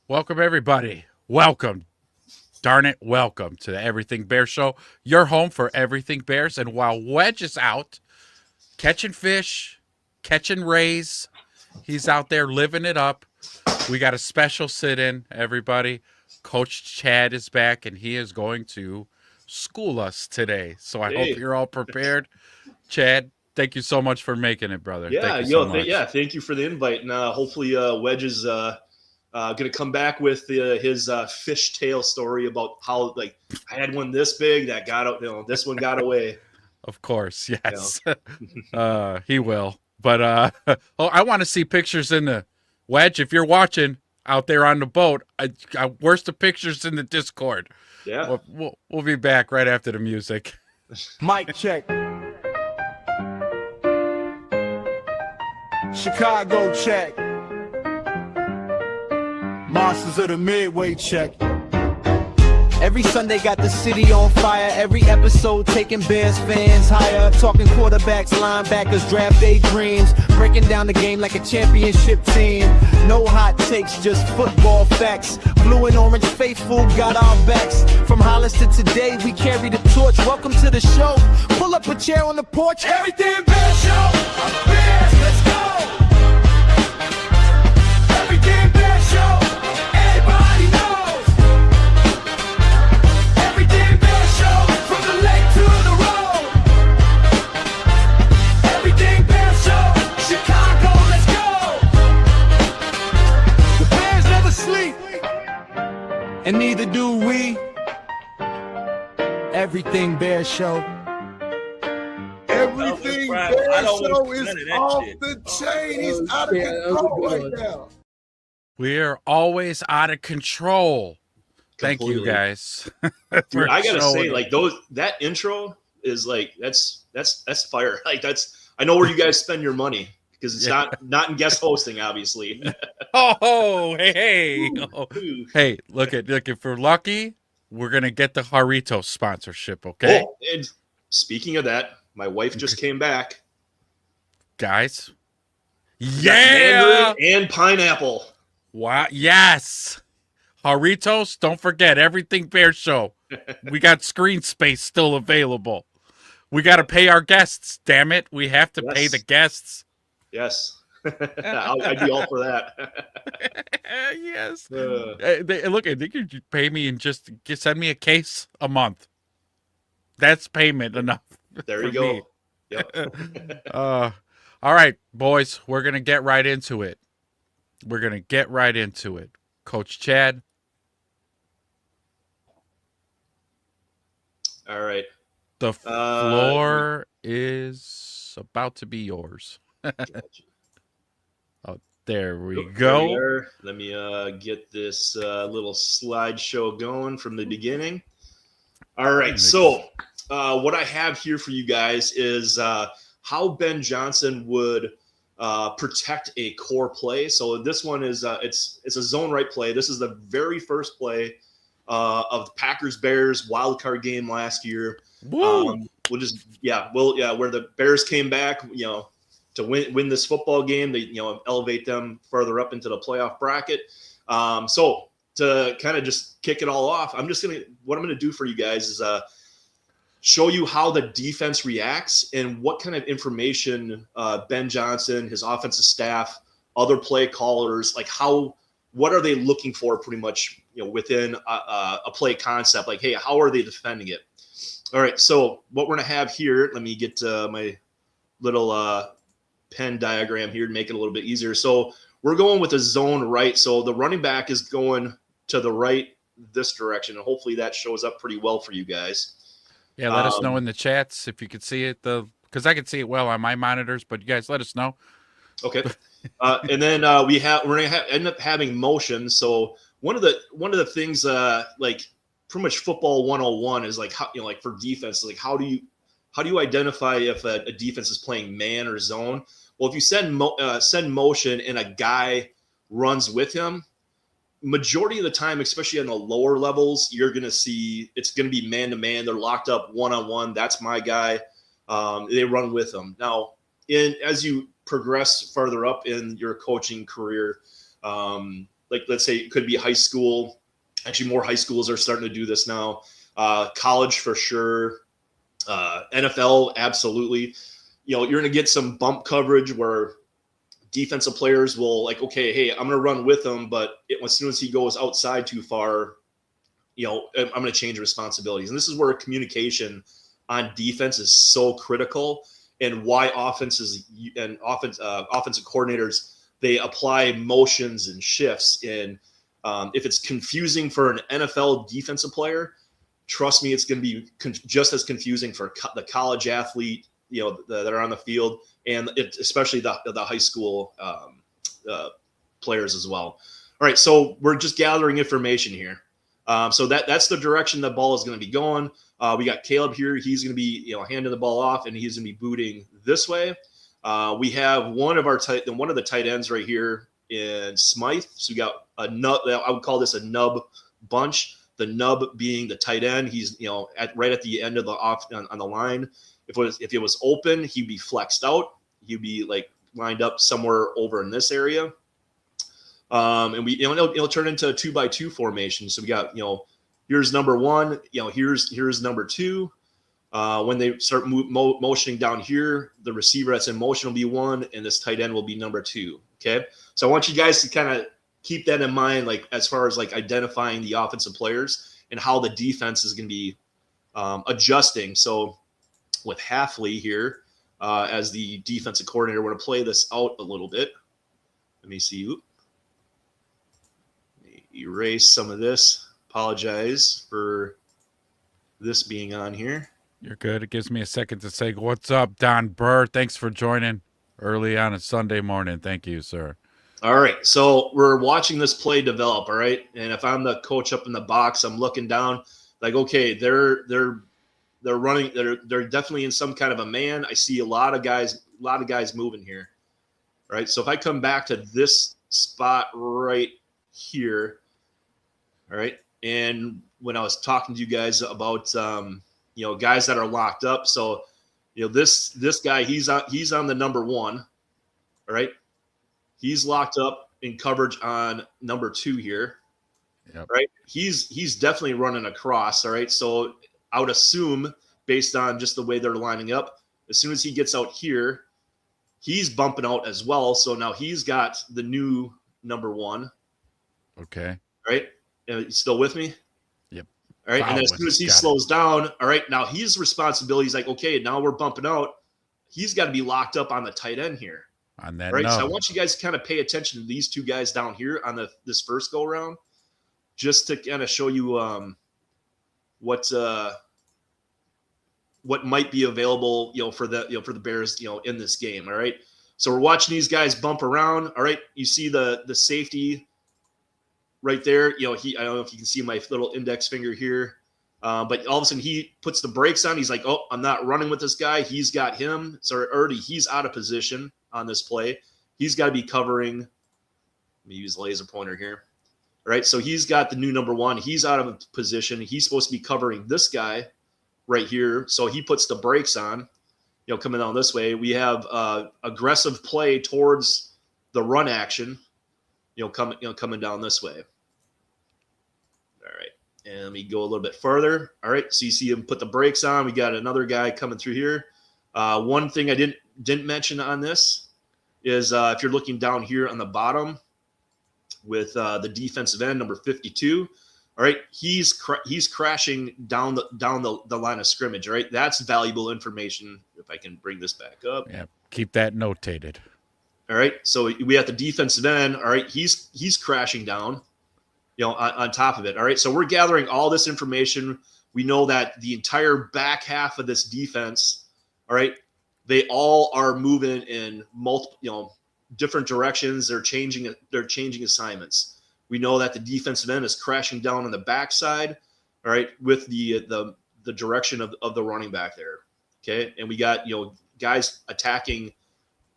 Welcome, everybody. Welcome. Darn it, welcome to the Everything Bears Show, your home for everything Bears. And while Wedge is out catching fish, catching rays, he's out there living it up. We got a special sit-in, everybody. Coach Chad is back, and he is going to school us today. So I hope you're all prepared. Chad, thank you so much for making it, brother. Yeah, thank you so much. thank you for the invite. And hopefully Wedge is going to come back with his fishtail story about how, like, I had one this big that got out, this one got away. Of course, yes. He will. But I want to see pictures in the Wedge. If you're watching out there on the boat, where's the pictures in the Discord? Yeah. We'll be back right after the music. Mic check. Chicago check. Monsters of the Midway check. Every Sunday got the city on fire. Every episode taking Bears fans higher. Talking quarterbacks, linebackers, draft day dreams. Breaking down the game like a championship team. No hot takes, just football facts. Blue and orange faithful got our backs. From Hollis to today, we carry the torch. Welcome to the show. Pull up a chair on the porch. Everything Bears show. Bears, let's go. Everything Bears show. Everybody knows. Everything Bears show. From the lake to the road. Everything Bears show. Chicago, let's go. The Bears never sleep. And neither do we. Everything Bears show. Everything Bears show is off the chain. He's out of control right now. We're always out of control. Thank you, guys. Dude, I gotta say, like, that intro is like that's fire. Like, I know where you guys spend your money because it's not in guest hosting, obviously. Hey. Hey, look, if we're lucky, we're gonna get the Jarritos sponsorship, okay? Oh, and speaking of that, my wife just came back. Guys. Yeah! Mandarin and pineapple. Wow, yes. Jarritos, don't forget, Everything Bears Show. We got screen space still available. We got to pay our guests, damn it. We have to pay the guests. Yes. I'd be all for that. Yes. Look, they could pay me and just send me a case a month. That's payment enough. There you go. Yep. All right, boys, we're going to get right into it. Coach Chad. All right. The floor is about to be yours. Oh, there we go. Let me get this little slideshow going from the beginning. All right. So what I have here for you guys is how Ben Johnson would protect a core play. So this one is it's a zone right play. This is the very first play of the Packers-Bears wildcard game last year. Where the Bears came back, to win this football game, they elevate them further up into the playoff bracket. So to kind of just kick it all off, what I'm gonna do for you guys is show you how the defense reacts and what kind of information Ben Johnson, his offensive staff, other play callers, like what are they looking for pretty much, within a play concept? Like, hey, how are they defending it? All right, so what we're going to have here, let me get my little pen diagram here to make it a little bit easier. So we're going with a zone right. So the running back is going to the right this direction, and hopefully that shows up pretty well for you guys. Yeah, let us know in the chats if you could see it, because I can see it well on my monitors, but you guys let us know. Okay. And then we're gonna end up having motion. So one of the things like pretty much football 101 is like how, like for defense, like how do you identify if a defense is playing man or zone? Well, if you send motion and a guy runs with him, majority of the time, especially on the lower levels, you're going to see it's going to be man-to-man. They're locked up one-on-one. That's my guy. They run with him. Now, as you progress further up in your coaching career, like let's say it could be high school. Actually, more high schools are starting to do this now. College for sure. NFL, absolutely. You're going to get some bump coverage where defensive players will like, okay, hey, I'm going to run with him, but as soon as he goes outside too far, I'm going to change responsibilities. And this is where communication on defense is so critical, and why offensive coordinators, they apply motions and shifts. And if it's confusing for an NFL defensive player, trust me, it's going to be just as confusing for the college athlete, that are on the field, and especially the high school players as well. All right, so we're just gathering information here. So that's the direction the ball is going to be going. We got Caleb here. He's going to be handing the ball off, and he's going to be booting this way. We have one of the tight ends right here in Smythe. So we got a nub. I would call this a nub bunch. The nub being the tight end. He's right at the end of the on the line. If it was open, he'd be flexed out. He'd be like lined up somewhere over in this area. And it'll turn into a 2x2 formation. So we got, here's number one, here's number two. When they start motioning down here, the receiver that's in motion will be one, and this tight end will be number two. Okay. So I want you guys to kind of keep that in mind, like as far as like identifying the offensive players and how the defense is going to be adjusting. So with Halfley here as the defensive coordinator, we're going to play this out a little bit. Let me see. Erase some of this. Apologize for this being on here. You're good. It gives me a second to say, what's up, Don Burr? Thanks for joining early on a Sunday morning. Thank you, sir. All right. So we're watching this play develop. All right. And if I'm the coach up in the box, I'm looking down like, okay, they're running. They're definitely in some kind of a man. I see a lot of guys moving here. All right. So if I come back to this spot right here. All right. And when I was talking to you guys about, guys that are locked up. So, this guy, he's on the number one. All right. He's locked up in coverage on number two here. Yep. Right. He's definitely running across. All right. So I would assume based on just the way they're lining up, as soon as he gets out here, he's bumping out as well. So now he's got the new number one. Okay. Right. You still with me? Yep. All right. And as soon as he slows down, all right, now his responsibility is like, okay, now we're bumping out. He's got to be locked up on the tight end here. On that. Right. So I want you guys to kind of pay attention to these two guys down here on this first go around, just to kind of show you what might be available, for the Bears, in this game. All right. So we're watching these guys bump around. All right. You see the safety right there, I don't know if you can see my little index finger here, but all of a sudden he puts the brakes on. He's like, oh, I'm not running with this guy. He's got him. So already he's out of position on this play. He's got to be covering. Let me use the laser pointer here. All right, so he's got the new number one. He's out of position. He's supposed to be covering this guy right here. So he puts the brakes on, coming down this way. We have aggressive play towards the run action, coming down this way. All right. And let me go a little bit further. All right. So you see him put the brakes on. We got another guy coming through here. One thing I didn't mention on this is if you're looking down here on the bottom with the defensive end, number 52. All right. He's crashing down the line of scrimmage. All right. That's valuable information. If I can bring this back up. Yeah. Keep that notated. All right, so we have the defensive end. All right, he's crashing down, on top of it. All right, so we're gathering all this information. We know that the entire back half of this defense, all right, they all are moving in multiple, different directions. They're changing assignments. We know that the defensive end is crashing down on the backside, all right, with the direction of the running back there. Okay, and we got guys attacking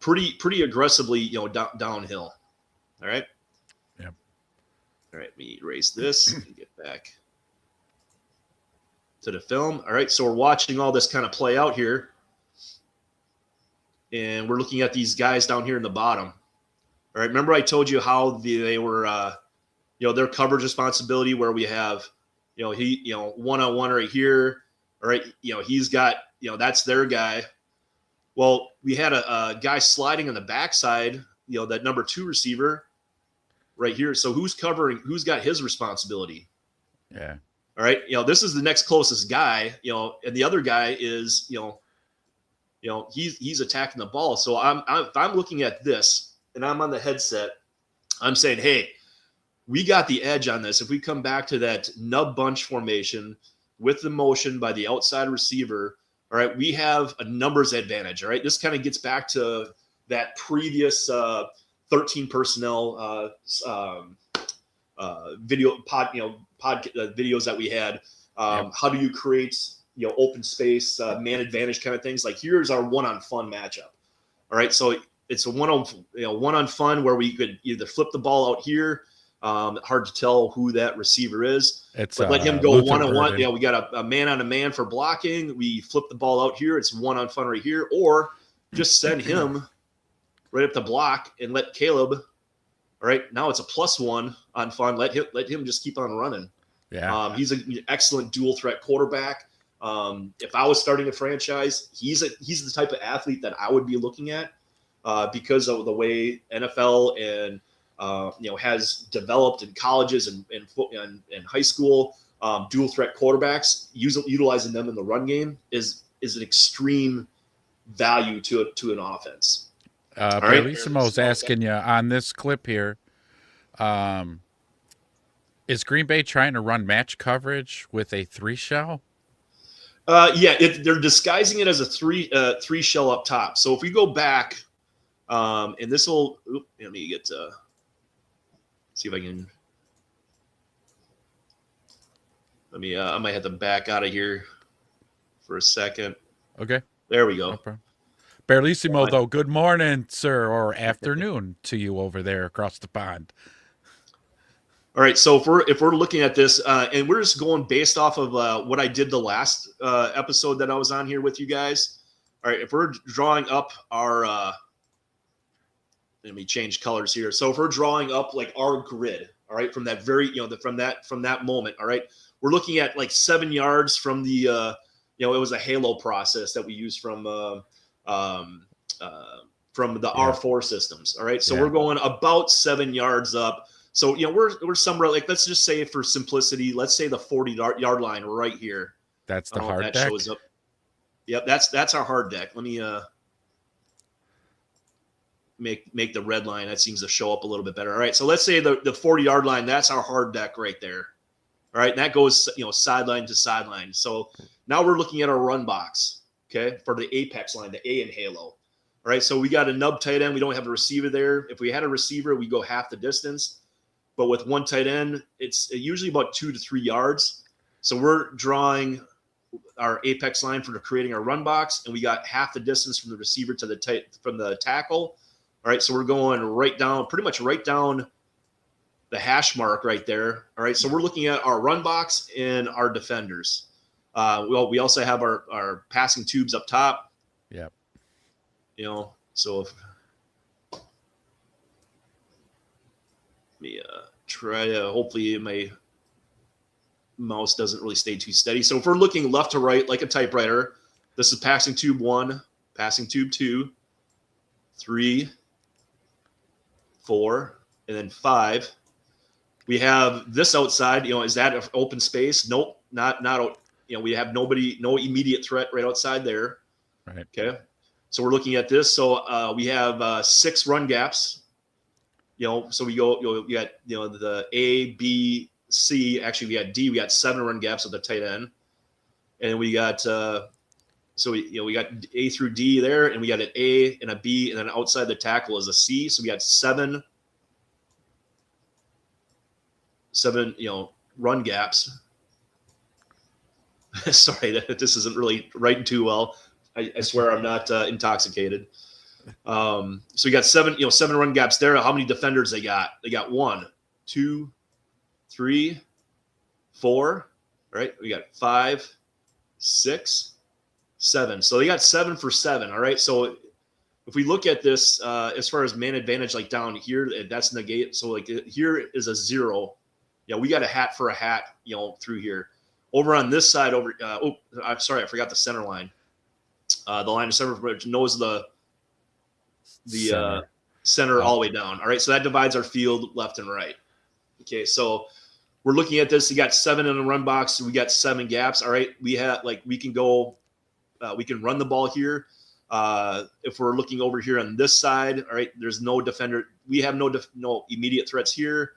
pretty aggressively, downhill. All right. Yep. All right. Let me erase this and get back to the film. All right. So we're watching all this kind of play out here. And we're looking at these guys down here in the bottom. All right. Remember I told you how they were their coverage responsibility where we have, one-on-one right here. All right. He's got, that's their guy. Well, we had a guy sliding on the backside, that number 2 receiver right here. So who's got his responsibility? Yeah. All right. This is the next closest guy, and the other guy is, he's attacking the ball. So if I'm looking at this and I'm on the headset, I'm saying, hey, we got the edge on this. If we come back to that nub bunch formation with the motion by the outside receiver, all right, we have a numbers advantage. All right. This kind of gets back to that previous 13 personnel videos that we had. How do you create, open space, man advantage kind of things? Like here's our one-on-fun matchup. All right. So it's a one-on-fun where we could either flip the ball out here. Hard to tell who that receiver is. But let him go one-on-one. We got a man-on-a-man for blocking. We flip the ball out here. It's one-on-fun right here. Or just send him right up the block and let Caleb. All right, now it's a +1 on fun. Let him just keep on running. Yeah, he's an excellent dual threat quarterback. If I was starting a franchise, he's the type of athlete that I would be looking at because of the way NFL and has developed in colleges and high school. Dual threat quarterbacks, utilizing them in the run game is an extreme value to an offense. Bellissimo's asking you on this clip here, is Green Bay trying to run match coverage with a 3 shell? They're disguising it as a three shell up top. So if we go back, and this will let me get to see if I can. I might have to back out of here for a second. Okay, there we go. No Bellissimo, though, good morning, sir, or afternoon to you over there across the pond. All right, so if we're looking at this, and we're just going based off of what I did the last episode that I was on here with you guys. All right, if we're drawing up our, let me change colors here. So if we're drawing up like our grid, all right, from that very, from that moment, all right, we're looking at like 7 yards from the, it was a halo process that we used from the R4 systems. All right. So we're going about 7 yards up. So, we're somewhere like, let's just say for simplicity, let's say the 40-yard line right here. That's the hard deck. Shows up. Yep. That's our hard deck. Let me make the red line. That seems to show up a little bit better. All right. So let's say the 40-yard line, that's our hard deck right there. All right. And that goes, sideline to sideline. So now we're looking at our run box. Okay. For the apex line, the A in Halo. All right. So we got a nub tight end. We don't have a receiver there. If we had a receiver, we go half the distance. But with one tight end, it's usually about 2 to 3 yards. So we're drawing our apex line for creating our run box, and we got half the distance from the receiver to from the tackle. All right. So we're going pretty much right down the hash mark right there. All right. So we're looking at our run box and our defenders. We also have our passing tubes up top. Yep. So if me try to, hopefully my mouse doesn't really stay too steady. So if we're looking left to right like a typewriter, this is passing tube 1, passing tube 2, 3, 4, and then 5. We have this outside, is that an open space? Nope, not we have no immediate threat right outside there. Right. Okay. So we're looking at this. So we have 6 run gaps. So we go, you got, the A, B, C. Actually, we got D. We got 7 run gaps at the tight end, and we got we got A through D there, and we got an A and a B, and then outside the tackle is a C. So we got 7 run gaps. Sorry, this isn't really writing too well. I swear I'm not intoxicated. So we got 7 run gaps there. How many defenders they got? They got 1, 2, 3, 4. Right? We got 5, 6, 7. So they got 7 for 7. All right. So if we look at this as far as man advantage, like down here, that's negate. So like here is a 0. we got a hat for a hat, through here. Over on this side, I'm sorry, I forgot the center line. The line of center knows the center all the way down. All right, so that divides our field left and right. Okay, so we're looking at this. You got 7 in the run box. We got 7 gaps. All right, we can go, we can run the ball here. If we're looking over here on this side, all right, there's no defender. We have no immediate threats here.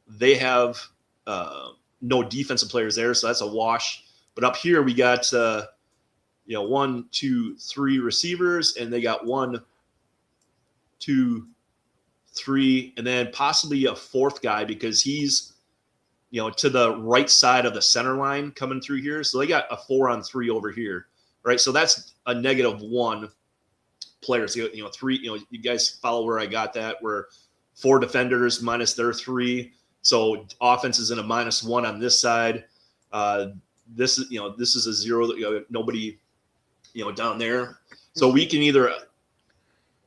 They have no defensive players there, so that's a wash. But up here we got 1, 2, 3 receivers, and they got 1, 2, 3, and then possibly a 4th guy because he's to the right side of the center line coming through here. So they got a 4-on-3 over here, right? So that's a -1 player. So 3. You guys follow where I got that? Where 4 defenders minus their 3. So offense is in a -1 on this side. This is a 0. Nobody, down there. So we can either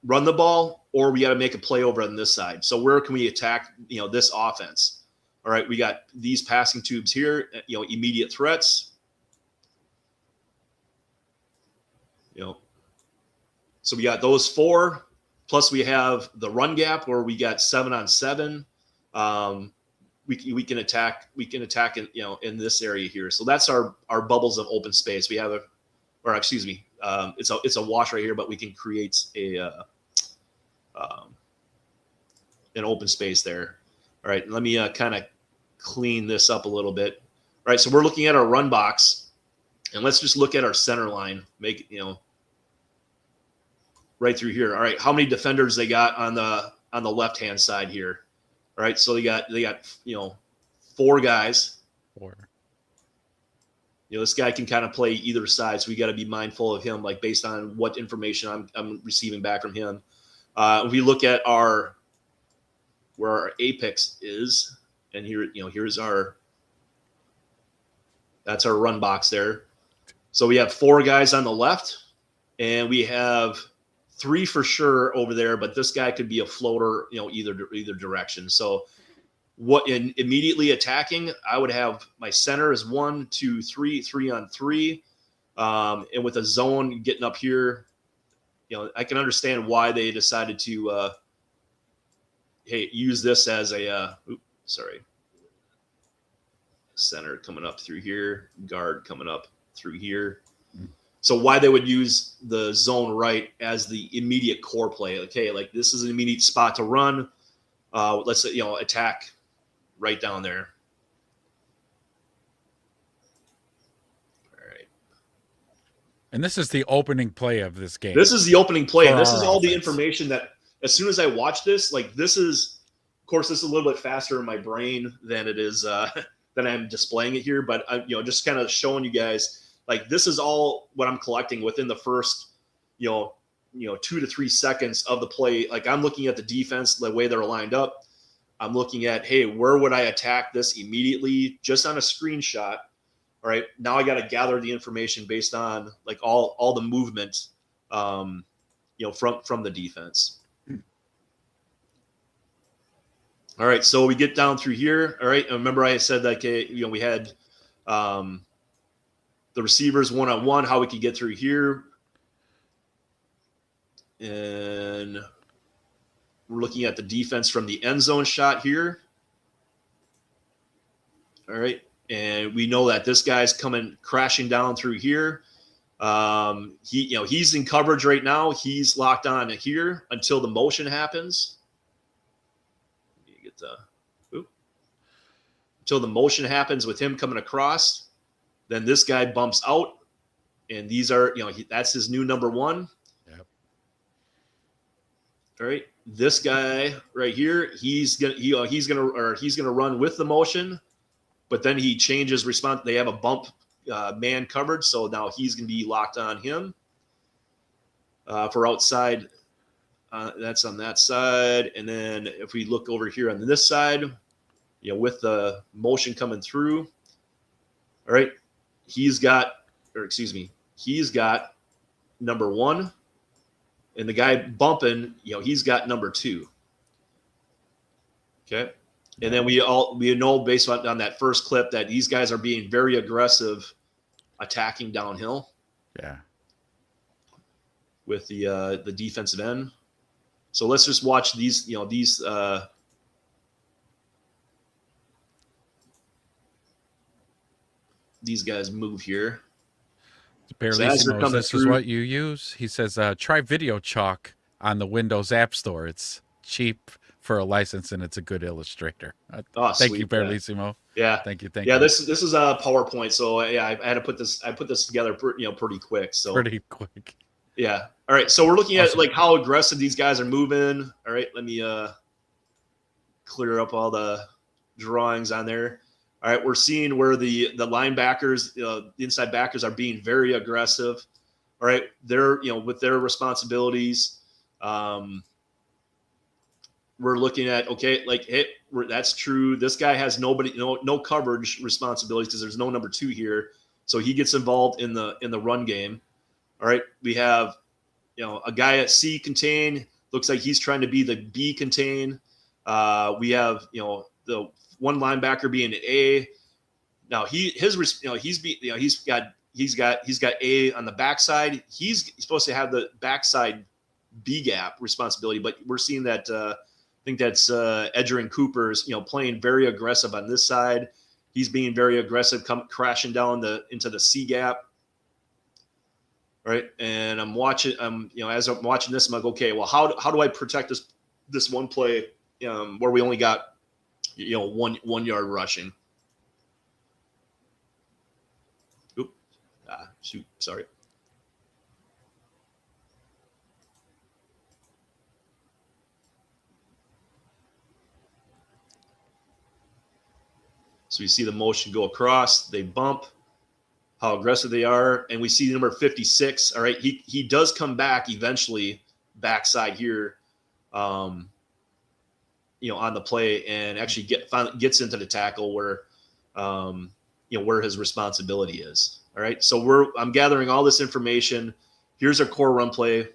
run the ball or we got to make a play over on this side. So where can we attack, this offense? All right, we got these passing tubes here, immediate threats. So we got those 4, plus we have the run gap where we got 7-on-7. We can attack in, in this area here. So that's our bubbles of open space. We have it's a wash right here, but we can create an open space there. All right, let me kind of clean this up a little bit. All right, so we're looking at our run box, and let's just look at our center line. Make it, right through here. All right, how many defenders they got on the left hand side here? All right, so they got 4 guys. 4. This guy can kind of play either side, so we got to be mindful of him, like based on what information I'm receiving back from him. We look at where our apex is, and here, that's our run box there. So we have 4 guys on the left, and we have 3 for sure over there, but this guy could be a floater, either direction. So what in immediately attacking, I would have my center is 1, 2, 3, 3-on-3. And with a zone getting up here, I can understand why they decided to, use this as a, center coming up through here, guard coming up through here. So why they would use the zone right as the immediate core play. Okay, like this is an immediate spot to run. Let's say, attack right down there. All right. And this is the opening play of this game. This is the opening play. And this is all the information that as soon as I watch this, like this is, of course, this is a little bit faster in my brain than it is, than I'm displaying it here. But I'm, just kind of showing you guys, like this is all what I'm collecting within the first, 2 to 3 seconds of the play. Like I'm looking at the defense, the way they're lined up. I'm looking at, hey, where would I attack this immediately just on a screenshot? All right, now I got to gather the information based on like all the movement, from the defense. All right, so we get down through here. All right, and remember I said that we had the receivers 1-on-1, how we could get through here, and we're looking at the defense from the end zone shot here. All right. And we know that this guy's coming crashing down through here. He's in coverage right now. He's locked on here until the motion happens. Until the motion happens with him coming across, then this guy bumps out, and these are, that's his new number 1. Yep. All right. This guy right here, he's gonna run with the motion, but then he changes response. They have a bump man covered, so now he's gonna be locked on him for outside. That's on that side, and then if we look over here on this side, with the motion coming through, all right, he's got number 1. And the guy bumping, he's got number 2. Okay. And then we know based on that first clip that these guys are being very aggressive attacking downhill. Yeah. With the defensive end. So let's just watch these guys move here. Barelissimo, this is what you use. He says, try Video Chalk on the Windows App Store. It's cheap for a license and it's a good illustrator. Thank you, Barelissimo. Yeah. Thank you. Yeah, this is a PowerPoint. So I had to put this together pretty quick. So pretty quick. Yeah. All right. So we're looking at like how aggressive these guys are moving. All right. Let me clear up all the drawings on there. All right. We're seeing where the linebackers, the inside backers are being very aggressive. All right. They're, with their responsibilities. We're looking at, okay, like, hey, that's true. This guy has no coverage responsibilities because there's no number 2 here. So he gets involved in the run game. All right. We have, a guy at C contain. Looks like he's trying to be the B contain. We have, the one linebacker being an A. Now he's got A on the backside. He's supposed to have the backside B gap responsibility, but we're seeing that. I think that's Edger and Cooper's, playing very aggressive on this side. He's being very aggressive, crashing down into the C gap. Right. And I'm watching, as I'm watching this, I'm like, okay, well, how do I protect this one play where we only got, 1 yard rushing? Oop. Shoot. Sorry. So you see the motion go across, they bump, how aggressive they are. And we see number 56. All right. He does come back eventually backside here, on the play and actually gets into the tackle where, where his responsibility is. All right. So I'm gathering all this information. Here's our core run play. All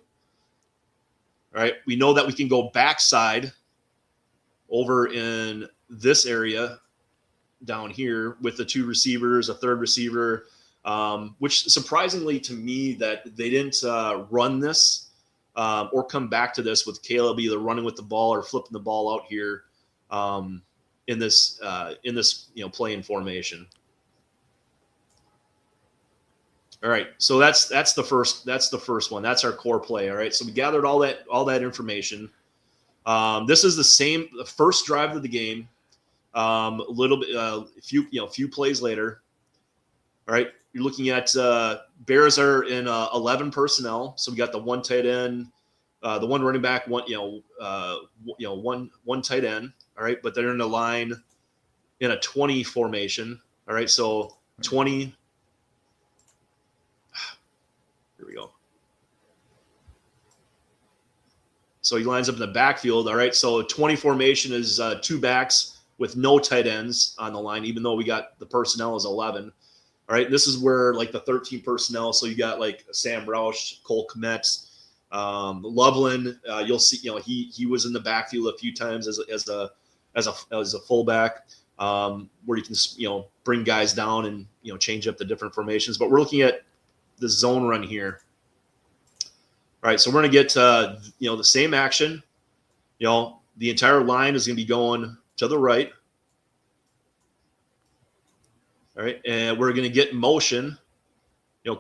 right. We know that we can go backside over in this area down here with the 2 receivers, a third receiver, which surprisingly to me that they didn't run this or come back to this with Caleb either running with the ball or flipping the ball out here in this play in formation. All right, so that's the first one. That's our core play. All right, so we gathered all that information. This is the first drive of the game. A little bit, a few plays later. All right, you're looking at Bears are in 11 personnel. So we got the 1 tight end, the 1 running back, one tight end. All right, but they're in a line in a 20 formation. All right, so 20. Here we go. So he lines up in the backfield. All right, so 20 formation is 2 backs with no tight ends on the line, even though we got the personnel is 11. All right, this is where like the 13 personnel. So you got like Sam Roush, Cole Kmet, Loveland. You'll see, he was in the backfield a few times as a fullback, where you can bring guys down and change up the different formations. But we're looking at the zone run here. All right, so we're going to get the same action. The entire line is going to be going to the right. All right, and we're going to get motion,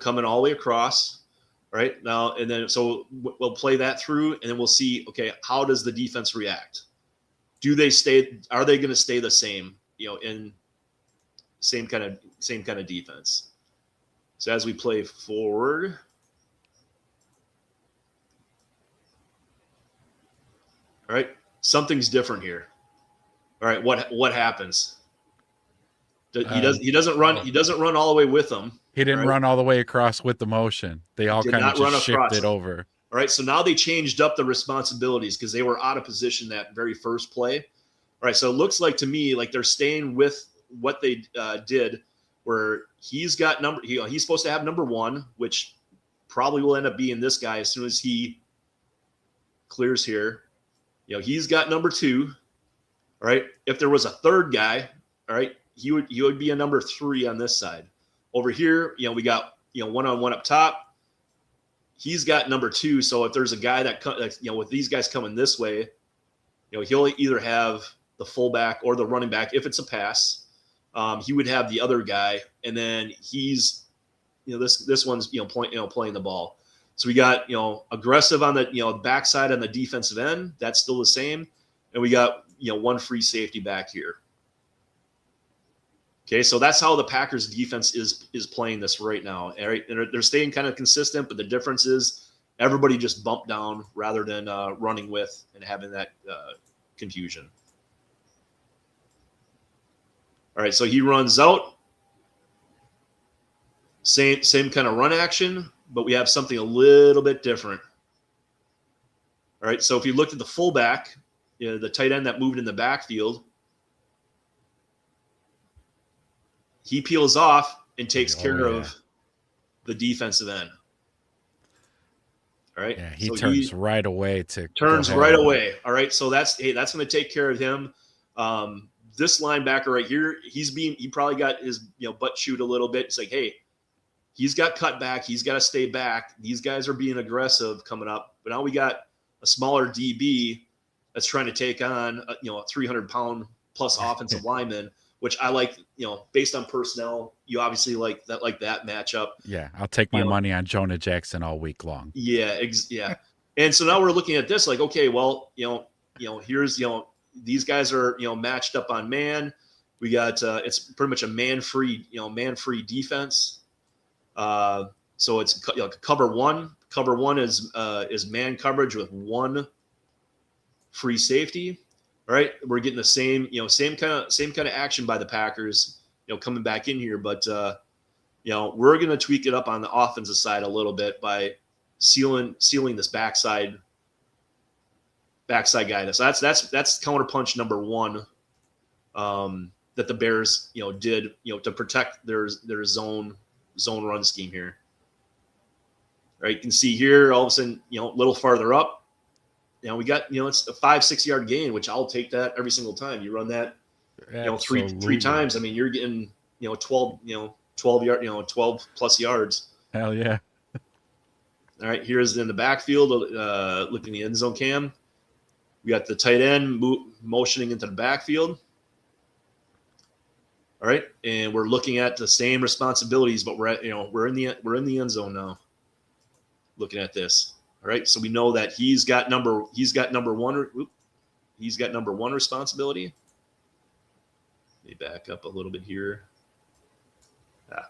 coming all the way across. All right, now, and then so we'll play that through, and then we'll see, okay, how does the defense react? Are they going to stay the same, in same kind of defense? So as we play forward, all right, something's different here. All right, what happens? He doesn't run all the way with them. He didn't run all the way across with the motion. They all kind of just shifted over. All right, so now they changed up the responsibilities because they were out of position that very first play. All right, so it looks like to me like they're staying with what they did, where he's got he's supposed to have number 1, which probably will end up being this guy as soon as he clears here. He's got number 2. All right. If there was a third guy, all right, he would be a number 3 on this side. Over here, we got, one-on-one up top. He's got number 2. So if there's a guy that, with these guys coming this way, he'll either have the fullback or the running back. If it's a pass, he would have the other guy. And then he's, this one's, playing the ball. So we got, aggressive on the, backside on the defensive end. That's still the same. And we got, one free safety back here. Okay, so that's how the Packers defense is playing this right now. All right, and they're staying kind of consistent, but the difference is everybody just bumped down rather than running with and having that confusion. All right, so he runs out. Same kind of run action, but we have something a little bit different. All right, so if you looked at the fullback, the tight end that moved in the backfield, he peels off and takes care of the defensive end. All right. Yeah, he turns right away right away. All right. So that's going to take care of him. This linebacker right here, he probably got his butt chewed a little bit. It's like, hey, he's got cut back. He's got to stay back. These guys are being aggressive coming up. But now we got a smaller DB that's trying to take on a 300-pound plus offensive lineman, which I like, based on personnel. You obviously like that matchup. Yeah, I'll take my money on Jonah Jackson all week long. Yeah, yeah. And so now we're looking at this like, okay, well, here's, these guys are, matched up on man. We got it's pretty much a man-free defense. So it's cover one. Cover one is man coverage with one free safety. All right, we're getting the same kind of action by the Packers, coming back in here, but we're going to tweak it up on the offensive side a little bit by sealing this backside guy. So that's counterpunch number 1 that the Bears did to protect their zone run scheme here. All right, you can see here all of a sudden a little farther up. We got, it's a 5-6 yard gain, which I'll take that every single time. You run that, three times. I mean, you're getting, 12 plus yards. Hell yeah. All right. Here's in the backfield, looking the end zone cam. We got the tight end motioning into the backfield. All right. And we're looking at the same responsibilities, but we're in the end zone now. Looking at this. All right, so we know that he's got number 1. He's got number 1 responsibility. Let me back up a little bit here. All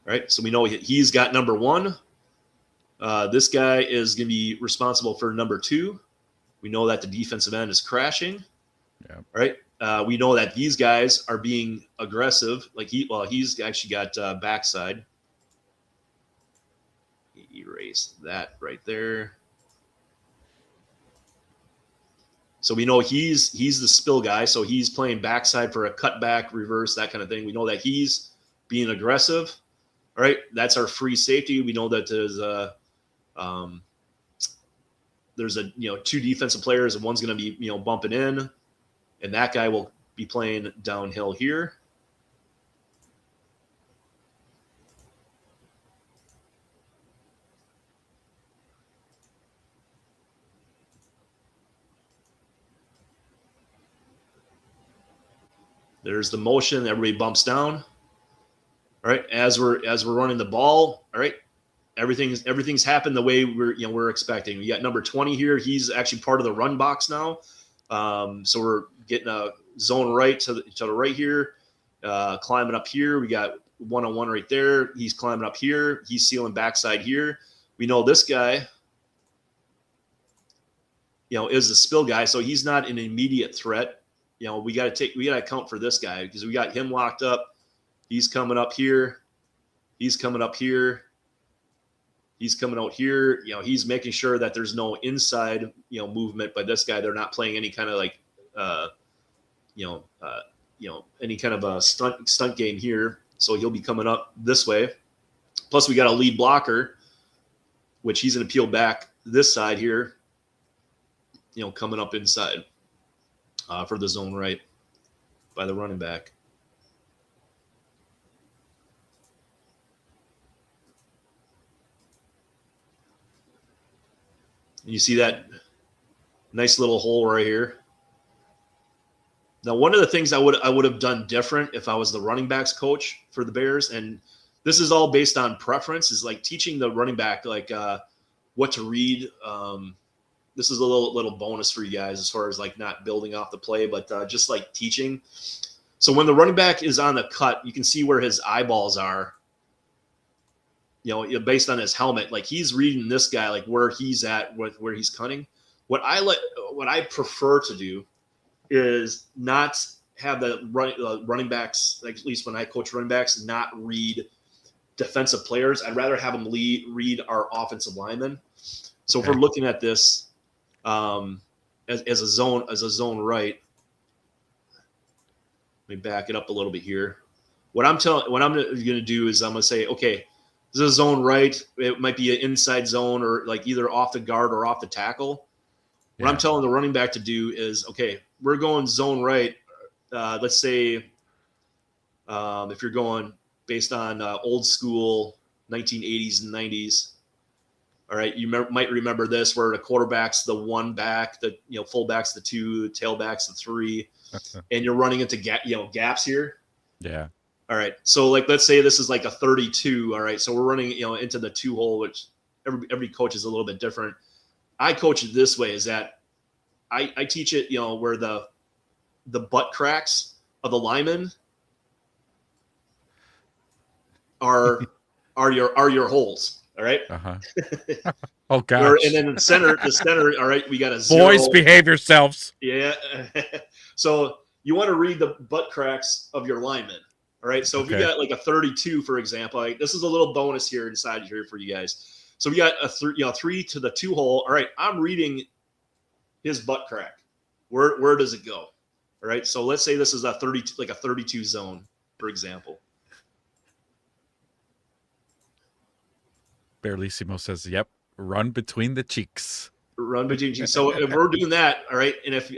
right, so we know he's got number 1. This guy is going to be responsible for number 2. We know that the defensive end is crashing. Yeah. All right. We know that these guys are being aggressive. Like he's actually got backside. Erase that right there. So we know he's the spill guy. So he's playing backside for a cutback, reverse, that kind of thing. We know that he's being aggressive. All right. That's our free safety. We know that there's a 2 defensive players and one's going to be bumping in, and that guy will be playing downhill here. There's the motion. Everybody bumps down. All right, as we're running the ball. All right, everything's happened the way we're expecting. We got number 20 here. He's actually part of the run box now. So we're getting a zone right to the right here, climbing up here. We got 1-on-1 right there. He's climbing up here. He's sealing backside here. We know this guy, is the spill guy, so he's not an immediate threat. We got to account for this guy because we got him locked up. He's coming up here. He's coming up here. He's coming out here. He's making sure that there's no inside, movement by this guy. They're not playing any kind of any kind of a stunt game here. So he'll be coming up this way. Plus we got a lead blocker, which he's going to peel back this side here, coming up inside for the zone right by the running back. And you see that nice little hole right here. Now, one of the things I would have done different if I was the running backs coach for the Bears, and this is all based on preference, is like teaching the running back what to read. This is a little bonus for you guys as far as like not building off the play, but just like teaching. So when the running back is on the cut, you can see where his eyeballs are. Based on his helmet, like he's reading this guy, like where he's at, where he's cutting. What I prefer to do is not have the running backs, like at least when I coach running backs, not read defensive players. I'd rather have them read our offensive linemen. So if we're looking at this as a zone right, let me back it up a little bit here. What I'm going to do is I'm going to say, okay, this is a zone right. It might be an inside zone or like either off the guard or off the tackle. What I'm telling the running back to do is, okay, we're going zone right. Let's say if you're going based on old school 1980s and 90s, all right, you might remember this where the quarterback's the one back, the fullback's the two, tailback's the three, and you're running into gaps here. Yeah. All right, so like let's say this is like a 32. All right, so we're running into the two hole, which every coach is a little bit different. I coach it this way: is that I teach it where the butt cracks of the linemen are your holes. All right. Oh gosh. And then the center. All right, we got a 0. Boys, behave yourselves. Yeah. So you want to read the butt cracks of your linemen. All right. So if you got like a 32, for example, this is a little bonus here inside here for you guys. So we got a 3 to the 2 hole. All right. I'm reading his butt crack. Where does it go? All right. So let's say this is a 32, like a 32 zone, for example. Barlissimo says, "Yep, run between the cheeks." Run between cheeks. So if we're doing that, all right, and if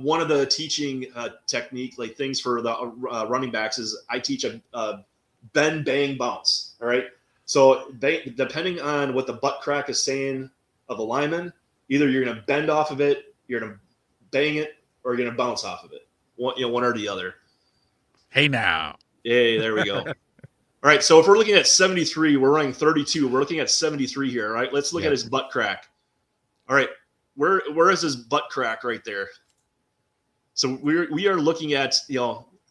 one of the teaching technique, like things for the running backs, is I teach a bend, bang, bounce. All right. So depending on what the butt crack is saying of the lineman, either you're going to bend off of it, you're going to bang it, or you're going to bounce off of it. One or the other. Hey now. Yeah, there we go. All right, so if we're looking at 73, we're running 32. We're looking at 73 here, all right? Let's look at his butt crack. All right, where is his butt crack right there? So we are looking at,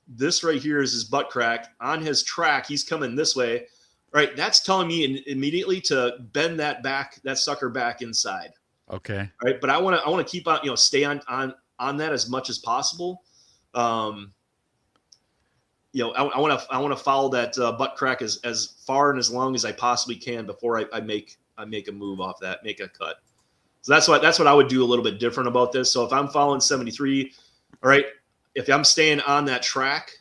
this right here is his butt crack. On his track, he's coming this way. All right, that's telling me immediately to bend that sucker back inside. Okay. All right, but I want to keep on, stay on that as much as possible. I want to follow that butt crack as far and as long as I possibly can before I make a move off that, make a cut. So that's what I would do a little bit different about this. So if I'm following 73, all right, if I'm staying on that track,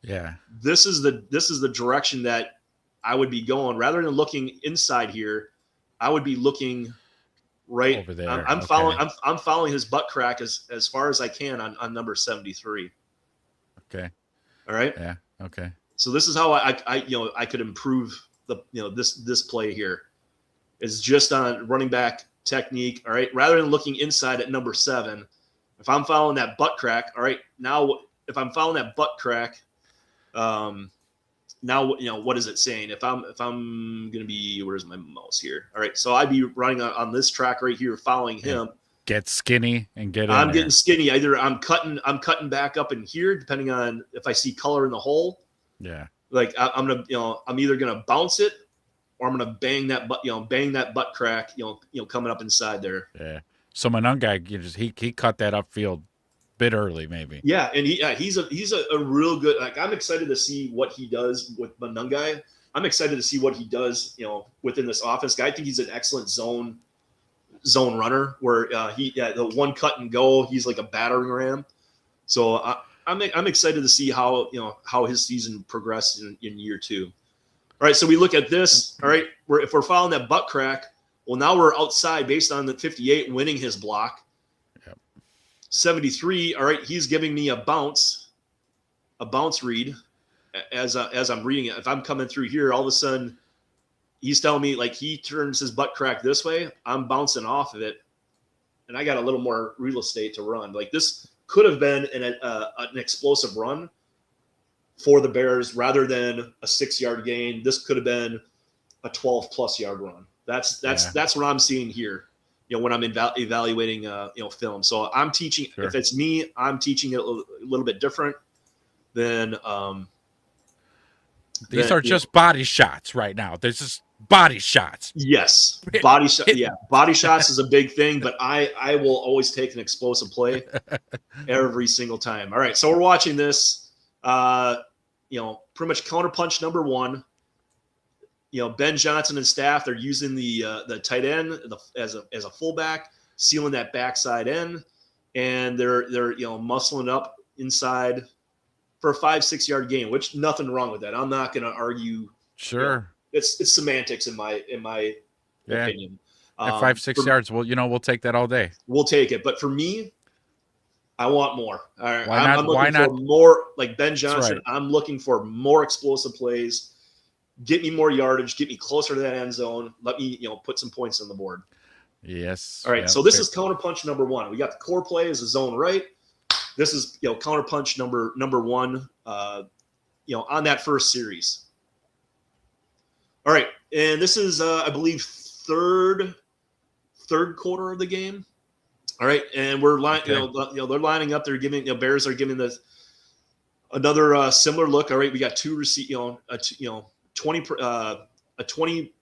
this is the direction that I would be going. Rather than looking inside here, I would be looking right over there. I'm following his butt crack as far as I can on number 73. Okay. All right. Yeah. Okay. So this is how I could improve this play here. It's just on running back technique. All right. Rather than looking inside at number 7, if I'm following that butt crack, all right. Now, if I'm following that butt crack, now what is it saying? If I'm gonna be, where's my mouse here? All right. So I'd be running on this track right here, following him. Get skinny and get in I'm there. getting skinny. Either I'm cutting back up in here, depending on if I see color in the hole. Yeah. Like I'm either gonna bounce it or I'm gonna bang that butt crack, coming up inside there. Yeah. So Manungai, he cut that upfield a bit early, maybe. Yeah, and he's a real good. Like I'm excited to see what he does with Manungai. I'm excited to see what he does, within this offense. I think he's an excellent zone runner where the one cut and go, he's like a battering ram. So I'm excited to see how his season progressed in year 2. All right, so we look at this. All right, if we're following that butt crack, well, now we're outside based on the 58 winning his block. Yep. 73. All right, he's giving me a bounce read as I'm reading it. If I'm coming through here, all of a sudden he's telling me like he turns his butt crack this way. I'm bouncing off of it, and I got a little more real estate to run. Like this could have been an explosive run for the Bears rather than a 6-yard gain. This could have been a 12+ yard run. That's what I'm seeing here. When I'm evaluating film. So I'm teaching. Sure. If it's me, I'm teaching it a little bit different than. These are just body shots right now. There's just body shots. Yes, body shot. Yeah, body shots is a big thing, but I will always take an explosive play every single time. All right, so we're watching this. Pretty much counterpunch number 1. Ben Johnson and staff, they're using the tight end as a fullback, sealing that backside end, and they're muscling up inside for a 5-6 yard gain, which nothing wrong with that. I'm not going to argue. Sure, it's semantics in my opinion. At 5-6 yards, we'll take that all day. We'll take it, but for me, I want more. All right, I'm looking for more like Ben Johnson. Right. I'm looking for more explosive plays. Get me more yardage. Get me closer to that end zone. Let me, put some points on the board. Yes. All right. So this is counterpunch number 1. We got the core play as a zone right. This is counterpunch number 1. On that first series. All right, and this is I believe third quarter of the game. All right, and we're they're lining up. They're giving Bears are giving this another similar look. All right, we got 2 20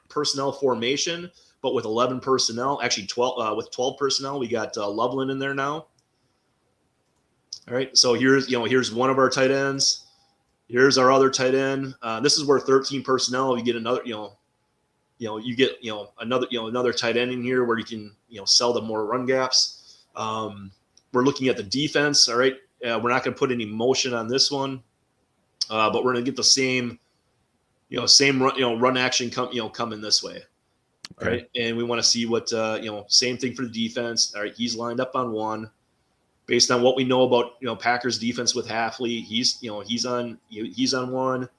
personnel formation, but with 11 personnel, actually 12 with 12 personnel. We got Loveland in there now. All right, so here's one of our tight ends. Here's our other tight end. This is where 13 personnel. You get another, you get another tight end in here where you can sell the more run gaps. We're looking at the defense. All right, we're not going to put any motion on this one. But we're going to get the same run action coming this way. Okay. All right. And we want to see what, same thing for the defense. All right. He's lined up on 1 based on what we know about, Packers defense with Halfley. He's on 1.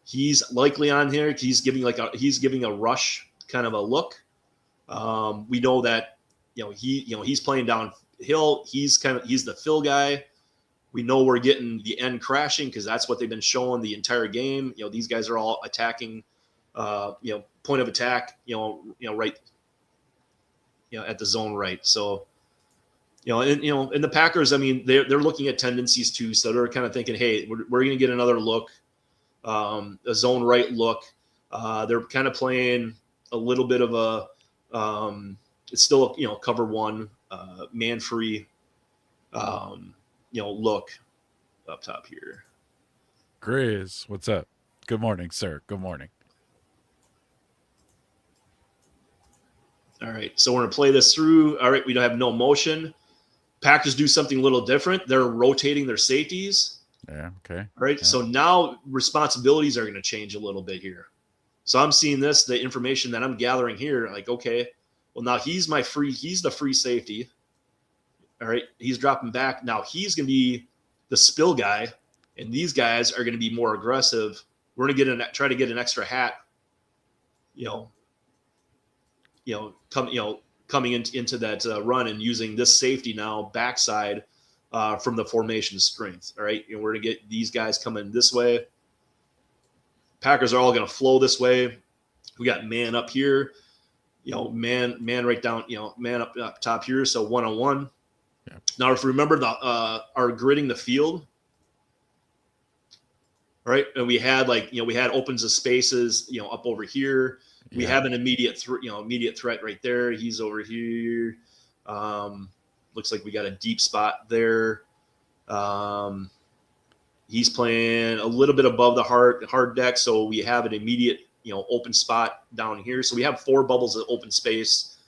He's likely on here. He's giving a rush kind of a look. We know that, he's playing downhill. He's the fill guy. We know we're getting the end crashing because that's what they've been showing the entire game. These guys are all attacking, point of attack, right, at the zone right. So, and the Packers, I mean, they're looking at tendencies too. So they're kind of thinking, hey, we're going to get another look, a zone right look. They're kind of playing a little bit of a, it's still, cover 1, man free. Look up top here. Grizz, what's up? Good morning, sir. Good morning. All right, so we're going to play this through. All right, we don't have no motion. Packers do something a little different. They're rotating their safeties. Yeah, okay. All right, so now responsibilities are going to change a little bit here. So I'm seeing the information that I'm gathering here, like, okay, well, now he's the free safety. All right, he's dropping back. Now he's going to be the spill guy, and these guys are going to be more aggressive. We're going to try to get an extra hat, coming into that run and using this safety now backside from the formation strength. All right, and we're going to get these guys coming this way. Packers are all going to flow this way. We got man up here, man right down, man up top here. So 1-on-1. Yeah. Now, if you remember our gridding the field, right? And we had we had opens of spaces, up over here. We have an immediate threat right there. He's over here. Looks like we got a deep spot there. He's playing a little bit above the hard deck, so we have an immediate open spot down here. So we have 4 bubbles of open space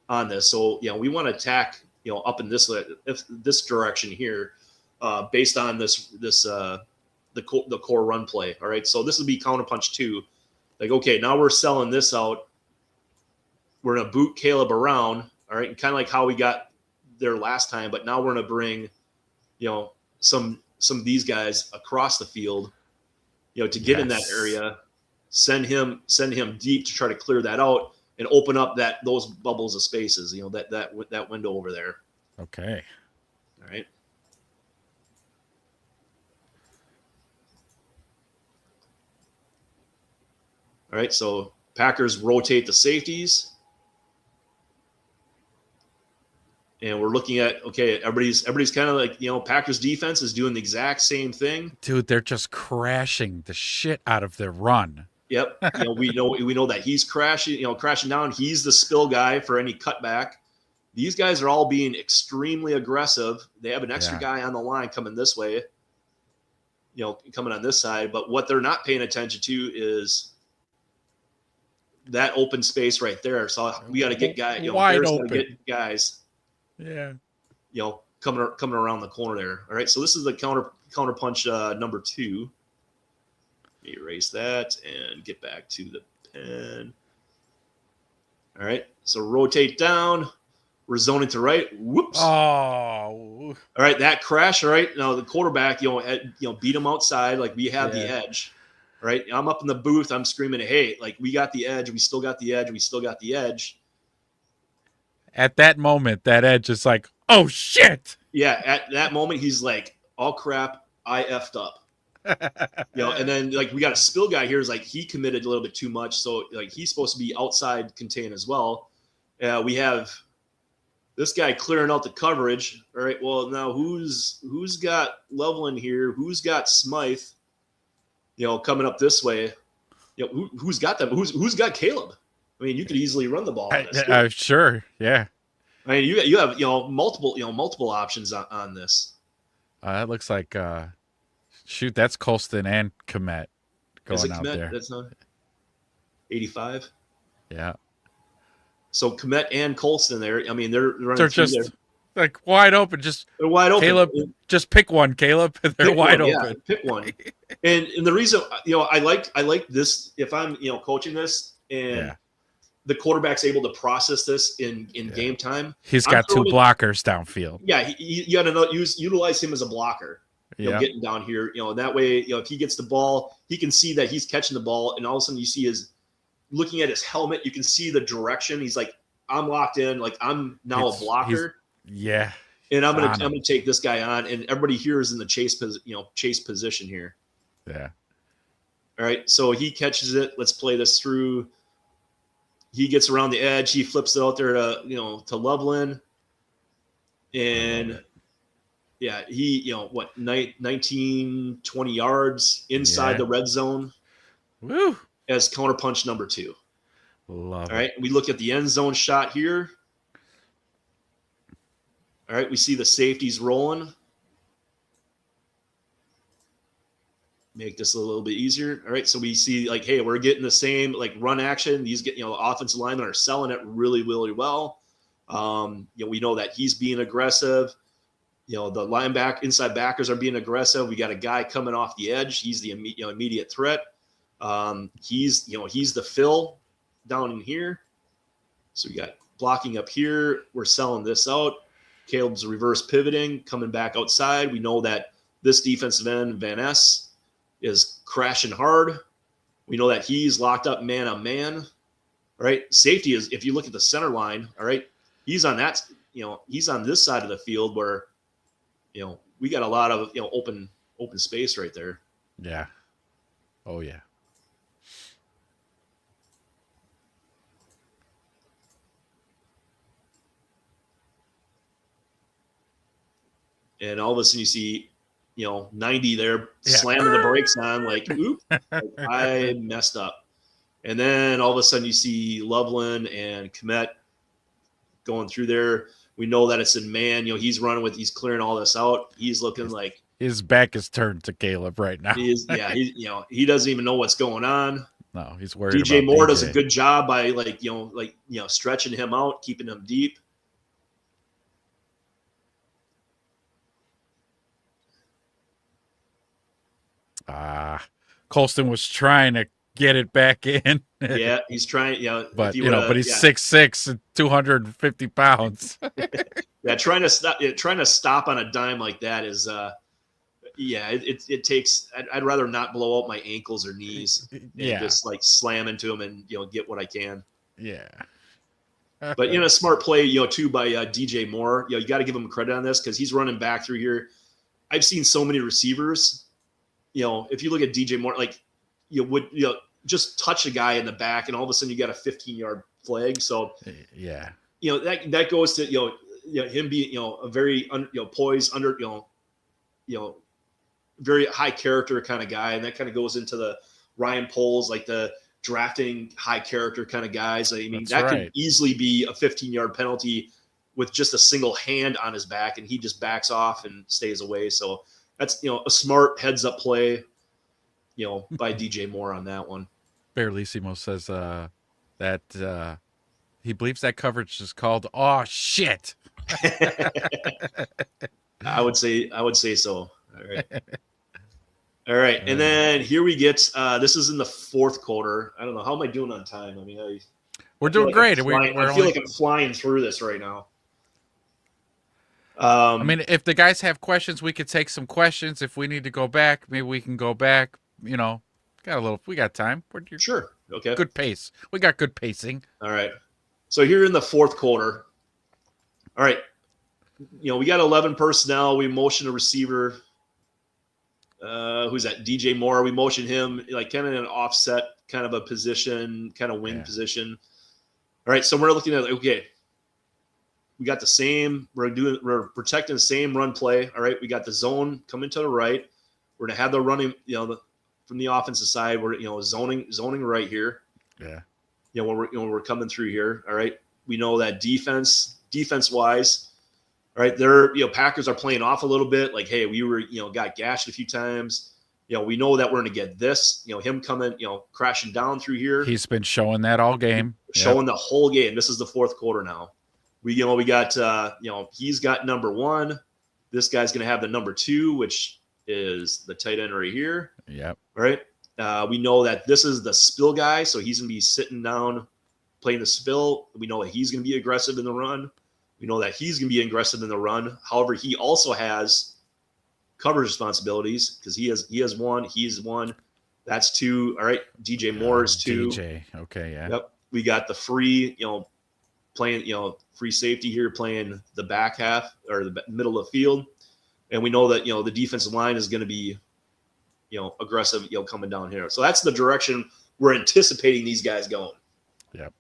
on this. So we want to attack up in this direction here, based on the core run play. All right, so this would be counterpunch 2. Like, okay, now we're selling this out. We're gonna boot Caleb around. All right, and kind of like how we got there last time, but now we're gonna bring, some of these guys across the field, to get in that area, send him deep to try to clear that out and open up those bubbles of spaces, that window over there. Okay. All right. All right, so Packers rotate the safeties. And we're looking at, okay, everybody's kind of like, Packers defense is doing the exact same thing. Dude, they're just crashing the shit out of their run. Yep. We know that he's crashing down. He's the spill guy for any cutback. These guys are all being extremely aggressive. They have an extra guy on the line coming this way, coming on this side. But what they're not paying attention to is that open space right there. So we got to get guys, wide open. Get guys. Yeah. Coming around the corner there. All right. So this is the counter punch number 2. Let me erase that and get back to the pen. All right. So rotate down. We're zoning to right. Whoops. Oh. All right. That crash. All right. Now the quarterback, beat him outside. Like we have the edge. All right. I'm up in the booth. I'm screaming, hey, like we got the edge. We still got the edge. We still got the edge. At that moment, that edge is like, oh, shit. Yeah, at that moment, he's like, oh, crap, I effed up. And then, like, we got a spill guy here. Is like, he committed a little bit too much. So, like, he's supposed to be outside contain as well. We have this guy clearing out the coverage. All right, well, now who's got Loveland here? Who's got Smythe, coming up this way? Who's got them? Who's got Caleb? I mean, you could easily run the ball on this. Sure, yeah. I mean, you have multiple options on this. That looks like shoot. That's Colston and Komet going out there. That's not 85. Yeah. So Komet and Colston there. I mean, they're running through just there. like wide open. They're wide open. Caleb, just pick one. Caleb, they're wide open. Yeah, pick one. and the reason I like this, if I'm coaching this and the quarterback's able to process this in game time. He's got 2 blockers downfield. Yeah, you got to utilize him as a blocker. Getting down here, that way, if he gets the ball, he can see that he's catching the ball, and all of a sudden you see looking at his helmet, you can see the direction. He's like, I'm locked in, like I'm now a blocker. Yeah. And I'm gonna take this guy on, and everybody here is in the chase position here. Yeah. All right, so he catches it. Let's play this through. He gets around the edge. He flips it out there to Loveland. And he, 19, 20 yards inside the red zone. Woo. As counterpunch number 2. Love All right. We look at the end zone shot here. All right. We see the safeties rolling. Make this a little bit easier. All right. So we see like, hey, we're getting the same like run action. These offensive linemen are selling it really, really well. We know that he's being aggressive. The inside backers are being aggressive. We got a guy coming off the edge. He's the immediate threat. He's the fill down in here. So we got blocking up here. We're selling this out. Caleb's reverse pivoting, coming back outside. We know that this defensive end, Van Ness, is crashing hard. We know that he's locked up man on man. All right. Safety is, if you look at the center line, all right, he's on that, he's on this side of the field where, we got a lot of, open space right there. Yeah. Oh, yeah. And all of a sudden you see, 90 there slamming the brakes on, like, oop, I messed up. And then all of a sudden you see Loveland and Komet going through there. We know that it's in man. He's running he's clearing all this out. He's looking like his back is turned to Caleb right now. He he doesn't even know what's going on. No, he's worried. DJ Moore does a good job by stretching him out, keeping him deep. Colston was trying to get it back in. Yeah, he's trying. But he's 6'6" and 250 pounds. Yeah, trying to stop on a dime like that is, it takes. I'd rather not blow out my ankles or knees and just like slam into them and get what I can. Yeah. But a smart play, too by DJ Moore. You got to give him credit on this because he's running back through here. I've seen so many receivers. If you look at DJ Moore, like just touch a guy in the back, and all of a sudden you got a 15-yard flag. So that goes to him being a very poised under very high character kind of guy, and that kind of goes into the Ryan Poles, like the drafting high character kind of guys. I mean, could easily be a 15-yard penalty with just a single hand on his back, and he just backs off and stays away. So that's a smart heads up play, by DJ Moore on that one. Berlissimo says that he believes that coverage is called "oh shit." I would say so. All right. And then here we get, this is in the fourth quarter. I don't know. How am I doing on time? I mean, we're doing great. I feel like I'm flying through this right now. I mean, if the guys have questions, we could take some questions. If we need to go back, maybe we can go back. We got time. Sure. Okay. Good pace. We got good pacing. All right. So here in the fourth quarter, all right, we got 11 personnel. We motion a receiver. Who's that? DJ Moore. We motion him like kind of in an offset kind of a position, kind of wing position. All right. So we're looking at, okay, we got the same, we're protecting the same run play. All right. We got the zone coming to the right. We're going to have the running, from the offensive side, we're, zoning right here. Yeah. When we're coming through here. All right. We know that defense wise, all right, Packers are playing off a little bit. Like, hey, we were, got gashed a few times. We know that we're going to get this, him coming, crashing down through here. He's been showing that all game. Showing the whole game. This is the fourth quarter now. We got, he's got number 1. This guy's going to have the number 2, which is the tight end right here. Yep. All right. We know that this is the spill guy. So he's going to be sitting down, playing the spill. We know that he's going to be aggressive in the run. We know that he's going to be aggressive in the run. However, he also has coverage responsibilities because he has 1. He's 1. That's 2. All right. DJ Moore is 2. DJ. Okay. Yeah. Yep. We got the free, playing, free safety here, playing the back half or the middle of the field. And we know that, the defensive line is going to be, aggressive, coming down here. So that's the direction we're anticipating these guys going. Yep.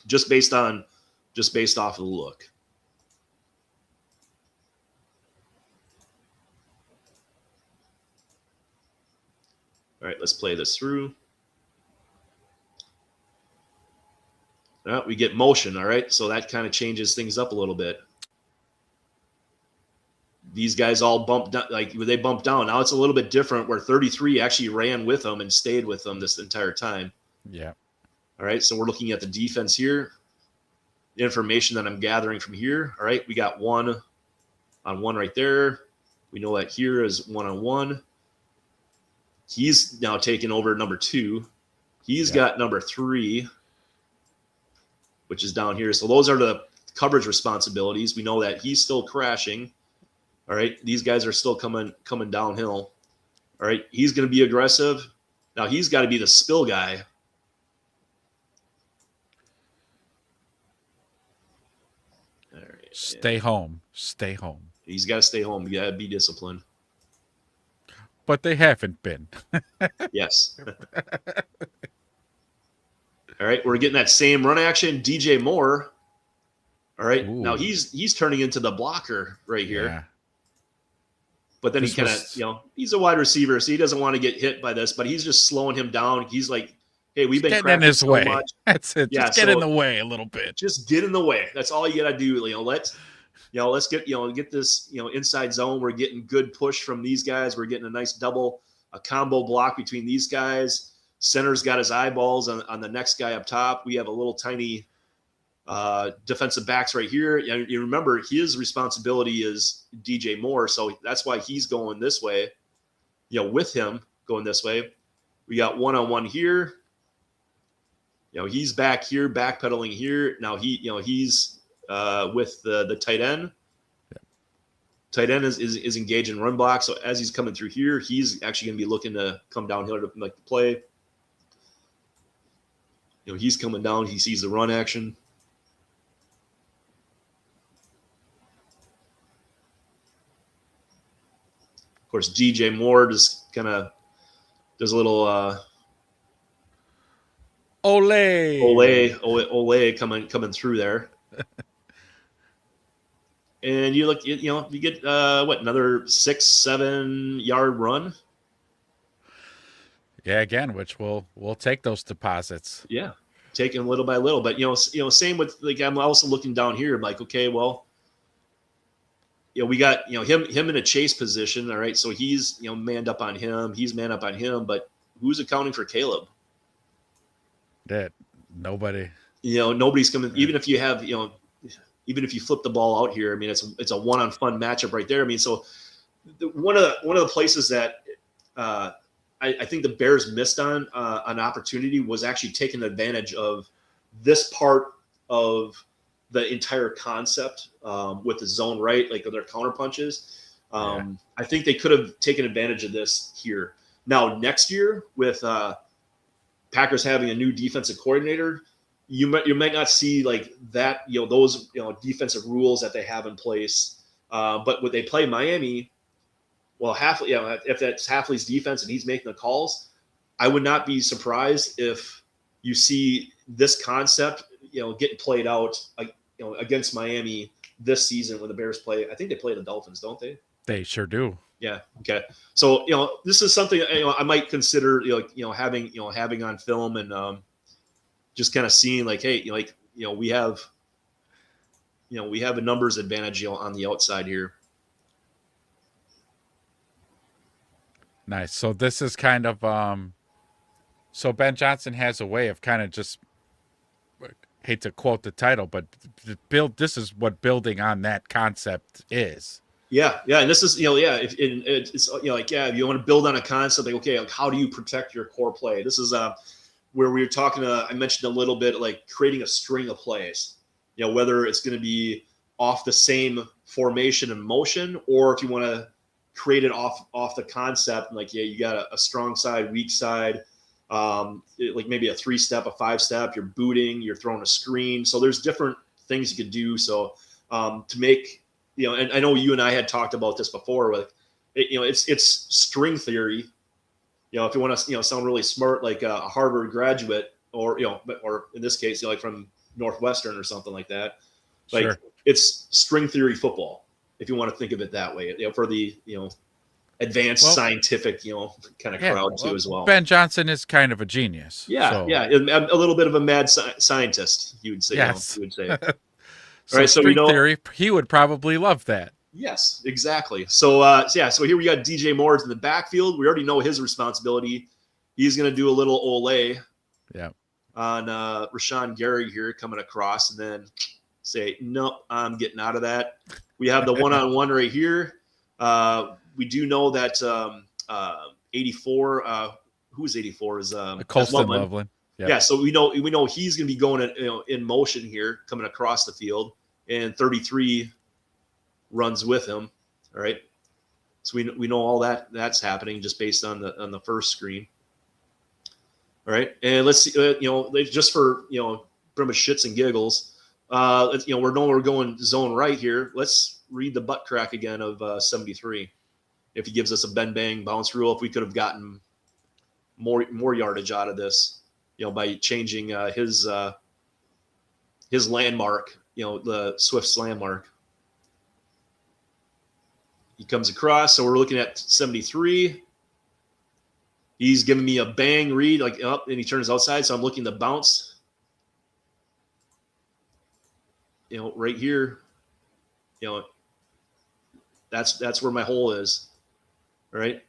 Just based off of the look. All right, let's play this through. We get motion, all right? So that kind of changes things up a little bit. These guys all bumped down, they bumped down. Now it's a little bit different where 33 actually ran with them and stayed with them this entire time. Yeah. All right, so we're looking at the defense here. The information that I'm gathering from here. All right, we got 1-on-1 right there. We know that here is 1-on-1. He's now taking over number 2. He's got number 3, which is down here. So those are the coverage responsibilities. We know that he's still crashing. All right, these guys are still coming downhill. All right, he's going to be aggressive. Now he's got to be the spill guy. All right. Stay home. Stay home. He's got to stay home. You got to be disciplined. But they haven't been. Yes. All right, we're getting that same run action. DJ Moore. All right, now he's turning into the blocker right here. Yeah. But then he kind of, he's a wide receiver, so he doesn't want to get hit by this, but he's just slowing him down. He's like, hey, we've been getting in his way. Much. That's it. Just get in the way a little bit. Just get in the way. That's all you got to do. Let's get this, inside zone. We're getting good push from these guys. We're getting a nice a combo block between these guys. Center's got his eyeballs on the next guy up top. We have a little tiny defensive backs right here. You remember his responsibility is DJ Moore, so that's why he's going this way, with him. going this way. We got one-on-one here. He's back here, backpedaling here. Now he's with the tight end. Tight end is engaged in run block. So as he's coming through here, he's actually going to be looking to come downhill to make the play. He's coming down. He sees the run action. Of course, DJ Moore just kind of does a little Olay coming through there. And you get another 6-7 yard run. Yeah, again, which we'll take those deposits. Yeah, taking little by little, but same with I'm also looking down here. I'm like, okay, well, we got him in a chase position. All right, so he's manned up on him. He's manned up on him, but who's accounting for Caleb? That nobody. Nobody's coming. Even if you have even if you flip the ball out here, I mean, it's a one-on-one matchup right there. I mean, so one of the places that I think the Bears missed on an opportunity was actually taking advantage of this part of the entire concept with the zone right, like their counter punches. I think they could have taken advantage of this here. Now, next year with Packers having a new defensive coordinator, you might not see like that, those defensive rules that they have in place. But when they play Miami, well, Hafley, if that's Hafley's defense and he's making the calls, I would not be surprised if you see this concept, getting played out, against Miami this season when the Bears play. I think they play the Dolphins, don't they? They sure do. Yeah. Okay. So this is something I might consider having on film and just kind of seeing like, hey, we have a numbers advantage on the outside here. Nice. So this is kind of so Ben Johnson has a way of kind of just, hate to quote the title, but this is what building on that concept is. Yeah, and this is if if you want to build on a concept, like okay, like how do you protect your core play? This is where we were talking. I mentioned a little bit like creating a string of plays. Whether it's going to be off the same formation and motion, or if you want to create it off the concept, like you got a strong side, weak side, like maybe a 3-step, a 5-step. You're booting, you're throwing a screen. So there's different things you could do. So to make and I know you and I had talked about this before. With it's string theory. If you want to sound really smart, like a Harvard graduate, or or in this case, like from Northwestern or something like that. Like sure. It's string theory football, if you want to think of it that way. For the advanced scientific kind of crowd too as well. Ben Johnson is kind of a genius. Yeah, a little bit of a mad scientist, you would say. Yes. You would say. So, right, so we know theory, he would probably love that. Yes, exactly. So so here we got DJ Moore in the backfield. We already know his responsibility. He's going to do a little Olay on Rashawn Gary here coming across, and then say, nope, I'm getting out of that. We have the one-on-one right here. We do know that 84, who's 84 is Colston Loveland. Yep. Yeah, so we know he's going to be going in motion here, coming across the field, and 33 runs with him. All right, so we know all that's happening just based on the first screen. All right, and let's see, just for pretty much shits and giggles, we're going zone right here. Let's read the butt crack again of 73. If he gives us a bend bang bounce rule, if we could have gotten more yardage out of this. By changing his landmark, the Swift's landmark. He comes across, so we're looking at 73. He's giving me a bang read, like up, and he turns outside, so I'm looking to bounce. Right here. That's where my hole is. All right.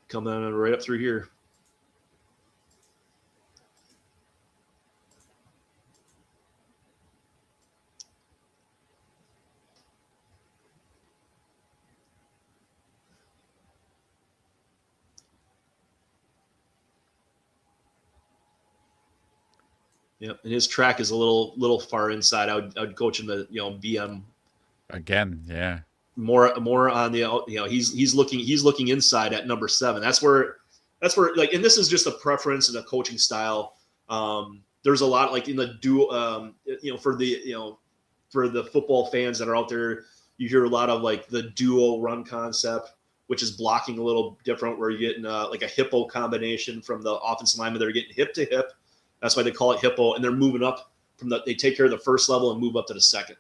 Coming right up through here. Yep, and his track is a little far inside. I would coach him to be on again. Yeah, more on the he's looking inside at number 7. That's where like, and this is just a preference and a coaching style. There's a lot like in the dual for the football fans that are out there, you hear a lot of like the duo run concept, which is blocking a little different, where you're getting like a hippo combination from the offensive lineman. They're getting hip to hip. That's why they call it hippo, and they're moving up they take care of the first level and move up to the second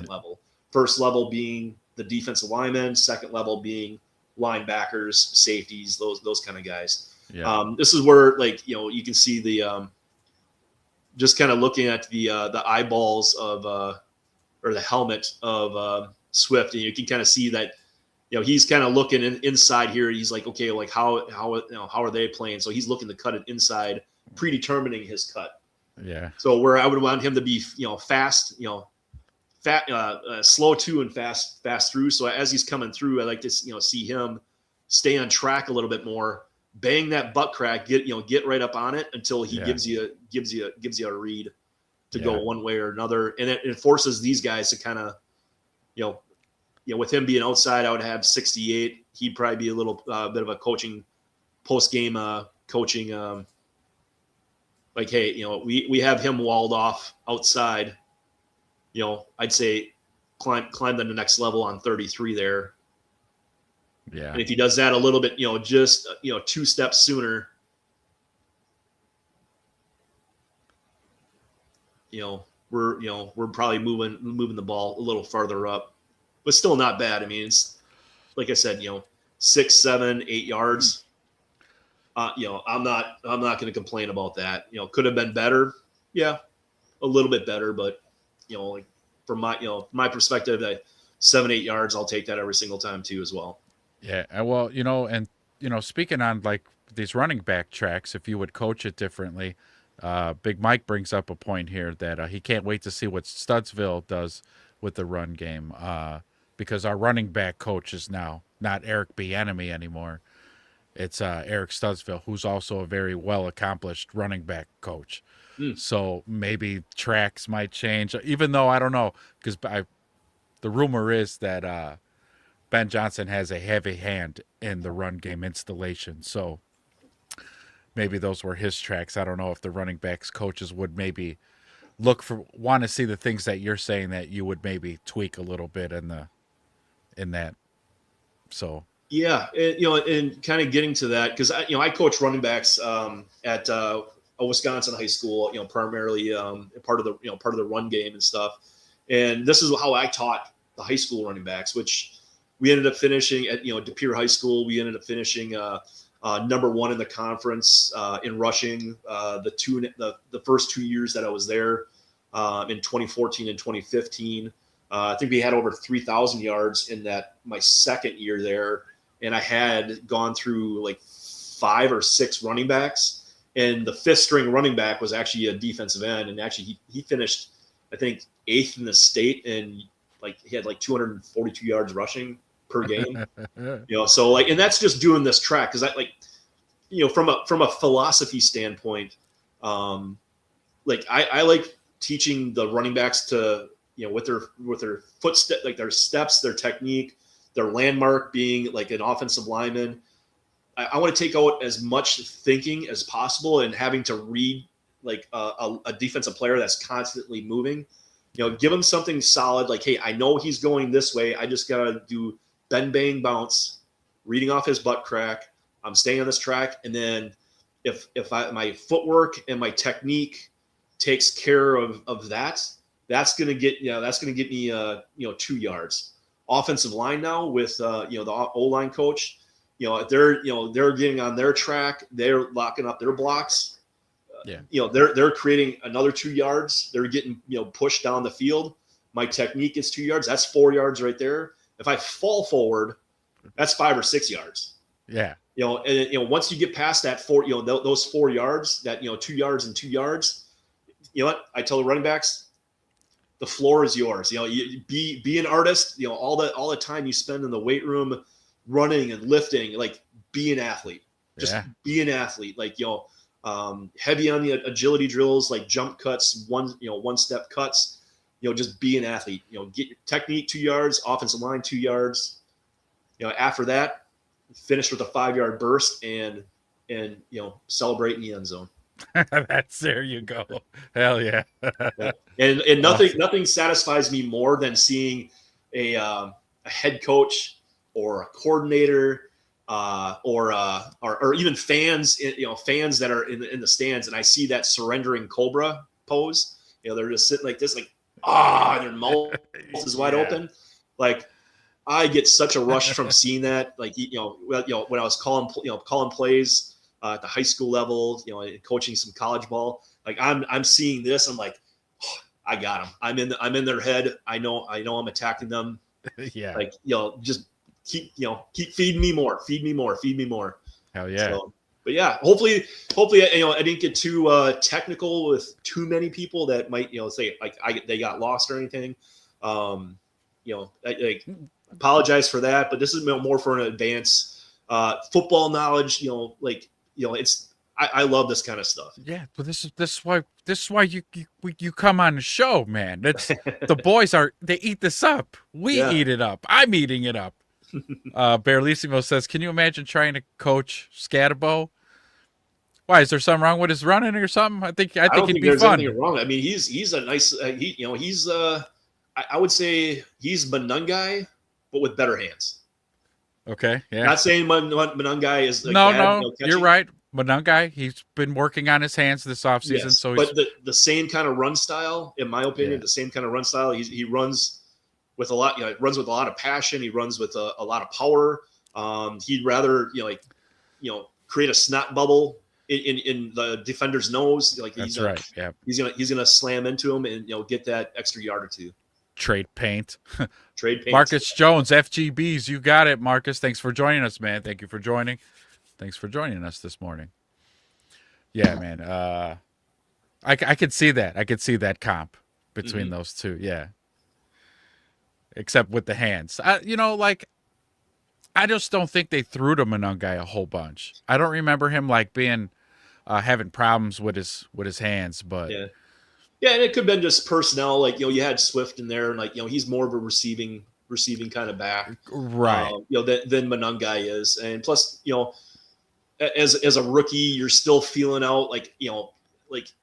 level. First level being the defensive linemen, second level being linebackers, safeties, those kind of guys. Yeah. This is where like you can see the just kind of looking at the eyeballs of or the helmet of Swift, and you can kind of see that he's kind of looking inside here. He's like, okay, like how are they playing? So he's looking to cut it inside, predetermining his cut. Yeah. So where I would want him to be, fast, slow to and fast through. So as he's coming through, I like to see him stay on track a little bit more, bang that butt crack, get right up on it until he gives you a read to go one way or another, and it forces these guys to kind of, with him being outside, I would have 68. He'd probably be a little bit of a coaching post game coaching. Like, hey, we have him walled off outside. I'd say climb to the next level on 33 there. Yeah. And if he does that a little bit, just 2 steps sooner, we're probably moving the ball a little farther up, but still not bad. I mean, it's like I said, 6, 7, 8 yards. I'm not going to complain about that. Could have been better. Yeah, a little bit better, but like from my perspective, that 7, 8 yards, I'll take that every single time too as well. Yeah. Well, and speaking on like these running back tracks, if you would coach it differently, Big Mike brings up a point here that he can't wait to see what Studsville does with the run game, because our running back coach is now not Eric Bieniemy anymore. It's Eric Studsville, who's also a very well-accomplished running back coach. So maybe tracks might change, even though I don't know, because the rumor is that Ben Johnson has a heavy hand in the run game installation. So maybe those were his tracks. I don't know if the running backs coaches would maybe want to see the things that you're saying that you would maybe tweak a little bit in that. So. Yeah, and kind of getting to that, because I coach running backs at a Wisconsin high school, primarily part of the run game and stuff. And this is how I taught the high school running backs, which we ended up finishing at De Pere High School. We ended up finishing number 1 in the conference in rushing the first 2 years that I was there in 2014 and 2015. I think we had over 3,000 yards in my second year there. And I had gone through like 5 or 6 running backs, and the 5th string running back was actually a defensive end. And actually he finished, I think, 8th in the state, and like he had like 242 yards rushing per game. So like, and that's just doing this track. Cause I like, from a philosophy standpoint, like I like teaching the running backs to, with their footstep, like their steps, their technique, their landmark being like an offensive lineman. I want to take out as much thinking as possible and having to read like a defensive player that's constantly moving. Give him something solid. Like, hey, I know he's going this way. I just got to do bend, bang, bounce, reading off his butt crack. I'm staying on this track. And then if my footwork and my technique takes care of that, that's going to get me 2 yards. Offensive line now with the O-line coach, they're getting on their track, they're locking up their blocks. They're creating another 2 yards. They're getting pushed down the field. My technique is 2 yards. That's 4 yards right there. If I fall forward, that's 5 or 6 yards. Yeah. Once you get past that 4, those 4 yards, that 2 yards and 2 yards, what I tell the running backs, the floor is yours. Be an artist. All the time you spend in the weight room, running and lifting, like be an athlete. Just be an athlete. Like heavy on the agility drills, like jump cuts, one step cuts. Just be an athlete. Get your technique 2 yards, offensive line 2 yards. After that, finish with a 5-yard burst and celebrate in the end zone. There you go. Hell yeah. And nothing satisfies me more than seeing a head coach or a coordinator or even fans, fans that are in the stands, and I see that surrendering cobra pose. They're just sitting like this, like and their mouth is wide open. Like, I get such a rush from seeing that. Like, when I was calling plays at the high school level, coaching some college ball, like I'm seeing this. I'm like, oh, I got them. I'm in their head. I know I'm attacking them. Yeah. Like, just keep feeding me more. Hell yeah. So, but yeah, hopefully, I didn't get too technical with too many people that might, say like they got lost or anything. I apologize for that, but this is more for an advanced football knowledge. It's I love this kind of stuff. Yeah, but this is why you come on the show, man. That's the boys they eat this up. We eat it up. I'm eating it up. Berlissimo says, "Can you imagine trying to coach Scatabo? Why, is there something wrong with his running or something? I think he'd be there's fun. Anything wrong. I mean, he's a nice. He's I would say he's Manungai, but with better hands. Okay, yeah. Not saying Manungai is like no. You're right. Manungai, he's been working on his hands this offseason. Yes, so but the same kind of run style, in my opinion, the same kind of run style. He runs with a lot. Runs with a lot of passion. He runs with a lot of power. He'd rather create a snot bubble in the defender's nose. Like, that's right. Yeah, he's gonna slam into him and get that extra yard or two. Trade paint. Marcus Jones, FGBs, you got it, Marcus. Thanks for joining us, man. Thank you for joining. Thanks for joining us this morning. Yeah, man. I could see that. I could see that comp between those two. Yeah. Except with the hands. I just don't think they threw to Manungai a whole bunch. I don't remember him being having problems with his hands, but yeah, and it could have been just personnel. Like, you had Swift in there, and he's more of a receiving kind of back, right? Than Manungai is, and plus, as a rookie, you're still feeling out, like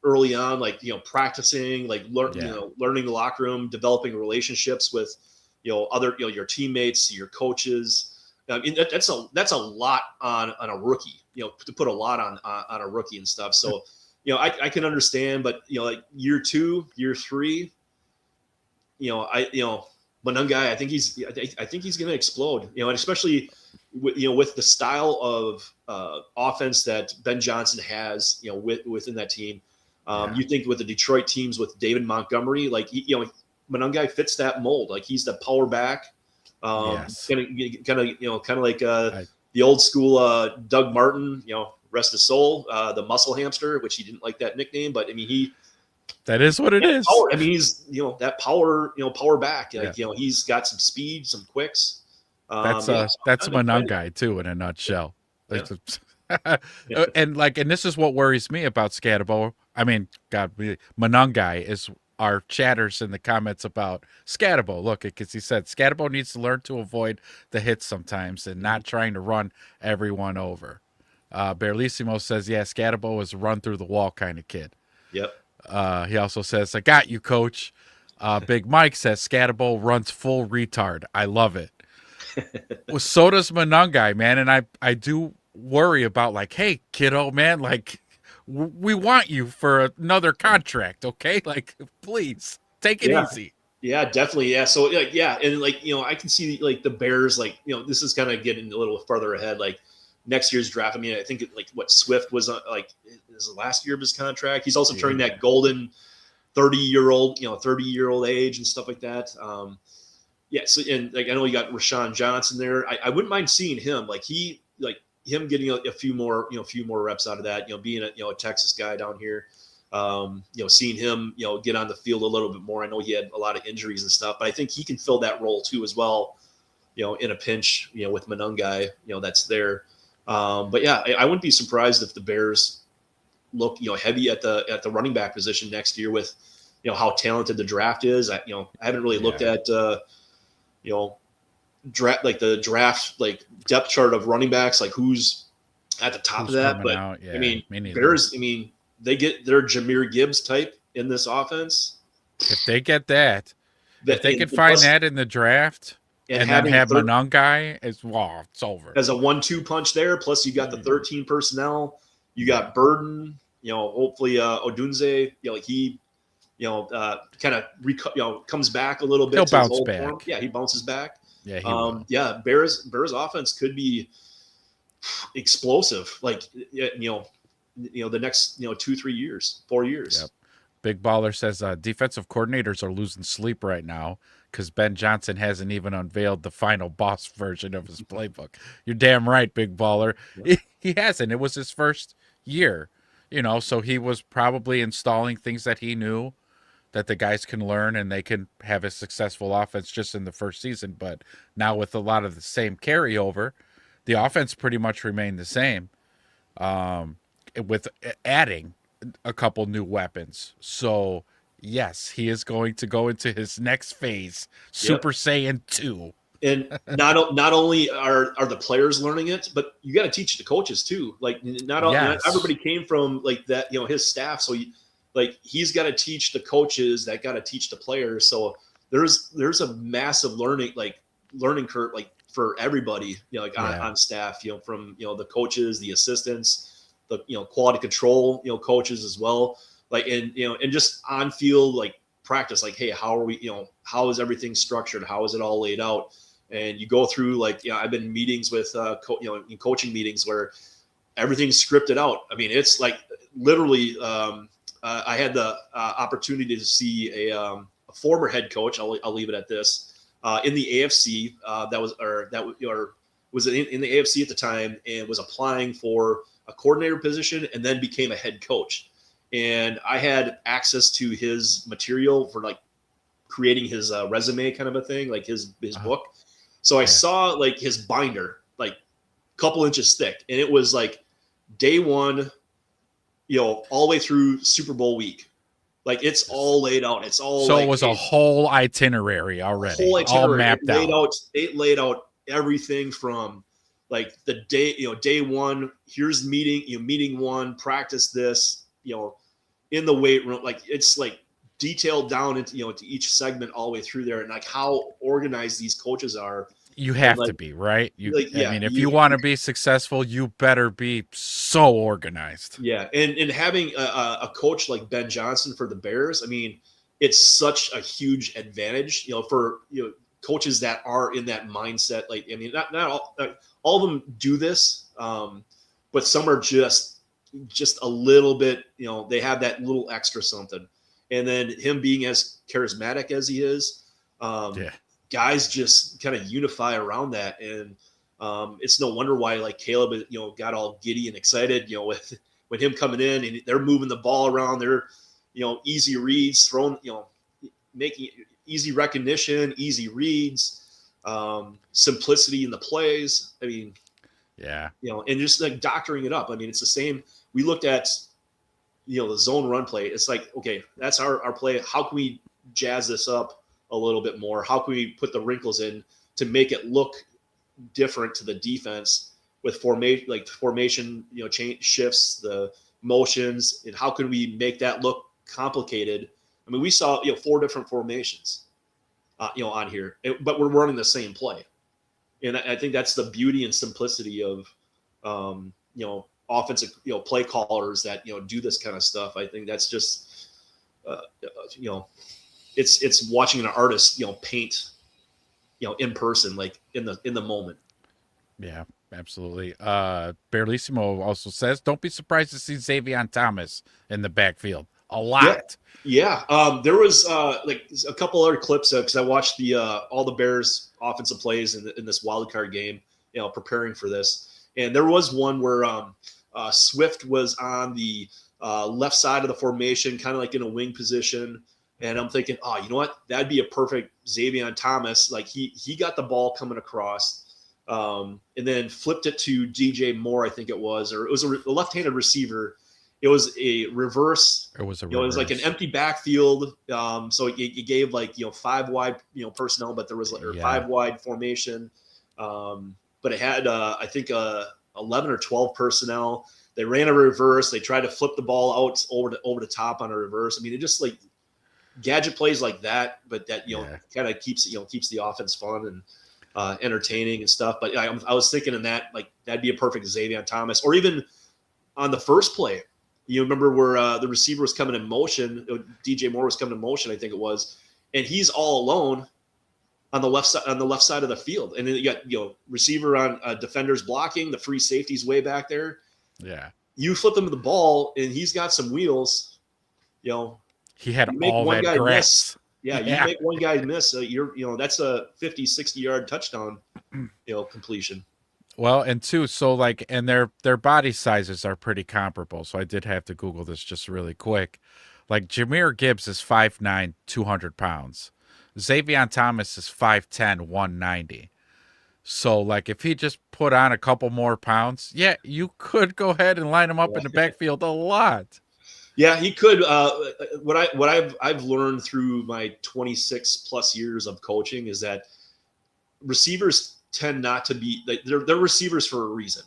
early on, practicing, learning the locker room, developing relationships with, other, your teammates, your coaches. I mean, that's a lot on a rookie, to put a lot on a rookie and stuff. So, I can understand, but year 2, year 3, Manungai, I think he's going to explode, and especially with the style of offense that Ben Johnson has, within that team. You think with the Detroit teams with David Montgomery, Manungai fits that mold. Like, he's the power back, kind of like the old school Doug Martin, rest his soul, the muscle hamster, which he didn't like that nickname, but I mean, that is what it is. Power. I mean, he's that power, power back. Like, he's got some speed, some quicks. That's Manungai too, in a nutshell. Yeah. And this is what worries me about Scatabo. I mean, Manungai is our chatters in the comments about Scatabo. Look, because he said Scatabo needs to learn to avoid the hits sometimes and not trying to run everyone over. Berlissimo says, yeah, Scatabo is a run through the wall kind of kid. Yep. He also says, I got you, coach. Big Mike says Scatabo runs full retard. I love it. Well, so does Manungai, man. And I do worry about, hey, kiddo, man, we want you for another contract, okay? Please take it easy. Yeah, definitely. Yeah. So, yeah. And I can see the Bears, this is kind of getting a little further ahead. Next year's draft. I mean, I think what Swift was is the last year of his contract. He's also turning that golden 30-year-old age and stuff like that. So, and I know you got Rashawn Johnson there. I wouldn't mind seeing him, him getting a few more reps out of that, being a Texas guy down here, seeing him, get on the field a little bit more. I know he had a lot of injuries and stuff, but I think he can fill that role too, as well, in a pinch, with Manungai, that's there. But yeah, I wouldn't be surprised if the Bears, look, heavy at the running back position next year with, how talented the draft is. I haven't really looked at, draft, like the draft, like depth chart of running backs, like who's at the top of that. But yeah, I mean, Bears, they get their Jahmyr Gibbs type in this offense. If they get that, if they can find that in the draft and then have Manungai, it's over. As a 1-2 punch there, plus you got the 13 personnel, you got Burden, hopefully Odunze, he kind of comes back a little bit. He'll bounce back. Form. Yeah, he bounces back. Yeah, he will. Yeah, Bears offense could be explosive. Like the next 2-3 years, 4 years. Yep. Big Baller says defensive coordinators are losing sleep right now because Ben Johnson hasn't even unveiled the final boss version of his playbook. You're damn right, Big Baller. Yeah. He hasn't. It was his first year, so he was probably installing things that he knew that the guys can learn and they can have a successful offense just in the first season. But now with a lot of the same carryover, the offense pretty much remained the same, with adding a couple new weapons. So yes, he is going to go into his next phase, Super Saiyan 2. And not only are the players learning it, but you got to teach the coaches too. Like not everybody came from like that, his staff. So he's got to teach the coaches that got to teach the players. So there's a massive learning curve, like for everybody, on staff, from, the coaches, the assistants, the, quality control, coaches as well. Like, and just on field, like practice, like, hey, how are we, how is everything structured? How is it all laid out? And you go through, like, I've been in meetings with, in coaching meetings where everything's scripted out. I mean, it's like literally, I had the opportunity to see a former head coach. I'll leave it at this, in the AFC, was in the AFC at the time and was applying for a coordinator position and then became a head coach. And I had access to his material for like creating his resume kind of a thing, like his book. So I saw like his binder, like a couple inches thick, and it was like day one, all the way through Super Bowl week. Like it's all laid out. It's all so like, it was a whole itinerary already, all mapped out. It laid out everything from like the day, day one. Here's meeting, meeting one. Practice this, in the weight room. Like it's like detailed down into to each segment all the way through there, and like how organized these coaches are. You have to be, right? I mean, if you want to be successful, you better be so organized. Yeah, and having a coach like Ben Johnson for the Bears, I mean, it's such a huge advantage, for coaches that are in that mindset. Like, I mean, not all of them do this, but some are just a little bit, they have that little extra something. And then him being as charismatic as he is, guys just kind of unify around that. And it's no wonder why like Caleb, got all giddy and excited, with him coming in and they're moving the ball around. They're, easy reads, throwing, making easy recognition, easy reads, simplicity in the plays. I mean, and just like doctoring it up. I mean, it's the same. We looked at, the zone run play. It's like, okay, that's our play. How can we jazz this up a little bit more? How can we put the wrinkles in to make it look different to the defense with formation, change shifts, the motions, and how can we make that look complicated? I mean, we saw, 4 different formations, on here, but we're running the same play. And I think that's the beauty and simplicity of, offensive, play callers that, do this kind of stuff. I think that's just, it's watching an artist, paint, in person, like in the moment. Yeah, absolutely. Barlissimo also says, don't be surprised to see Xavier Thomas in the backfield a lot. Yeah. There was like a couple other clips because I watched the all the Bears offensive plays in this wild card game, preparing for this. And there was one where Swift was on the left side of the formation, kind of like in a wing position. And I'm thinking, oh, you know what? That'd be a perfect Xavier Thomas. Like he got the ball coming across, and then flipped it to DJ Moore, I think it was, or it was a left-handed receiver. It was a reverse. It was a It was like an empty backfield. So it gave like 5 wide personnel, but there was like 5 wide formation. But it had I think 11 or 12 personnel. They ran a reverse. They tried to flip the ball out over the top on a reverse. I mean, it just like gadget plays like that, but that kind of keeps the offense fun and entertaining and stuff. But I was thinking in that, like, that'd be a perfect Xavier Thomas, or even on the first play. You remember where the receiver was coming in motion, DJ Moore was coming in motion, I think it was, and he's all alone on the left side of the field, and then you got receiver on defenders blocking, the free safety's way back there. Yeah, you flip him the ball, and he's got some wheels. He had all that grass. Yeah, you make one guy miss, that's a 50, 60-yard touchdown, completion. Well, and two, so like, and their body sizes are pretty comparable. So I did have to Google this just really quick. Like Jahmyr Gibbs is 5'9", 200 pounds. Xavier Thomas is 5'10", 190. So like, if he just put on a couple more pounds, you could go ahead and line him up in the backfield a lot. Yeah, he could. What I've learned through my 26 plus years of coaching is that receivers tend not to be like they're receivers for a reason.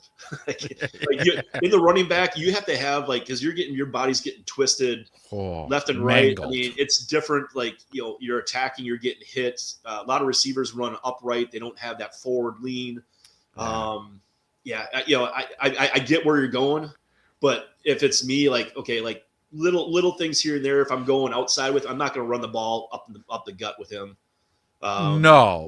In the running back, you have to have because your body's getting twisted left and right. Mangled. I mean, it's different. Like you're attacking, you're getting hit. A lot of receivers run upright; they don't have that forward lean. I get where you're going, but if it's me, little things here and there. If I'm going outside I'm not going to run the ball up the gut with him. No.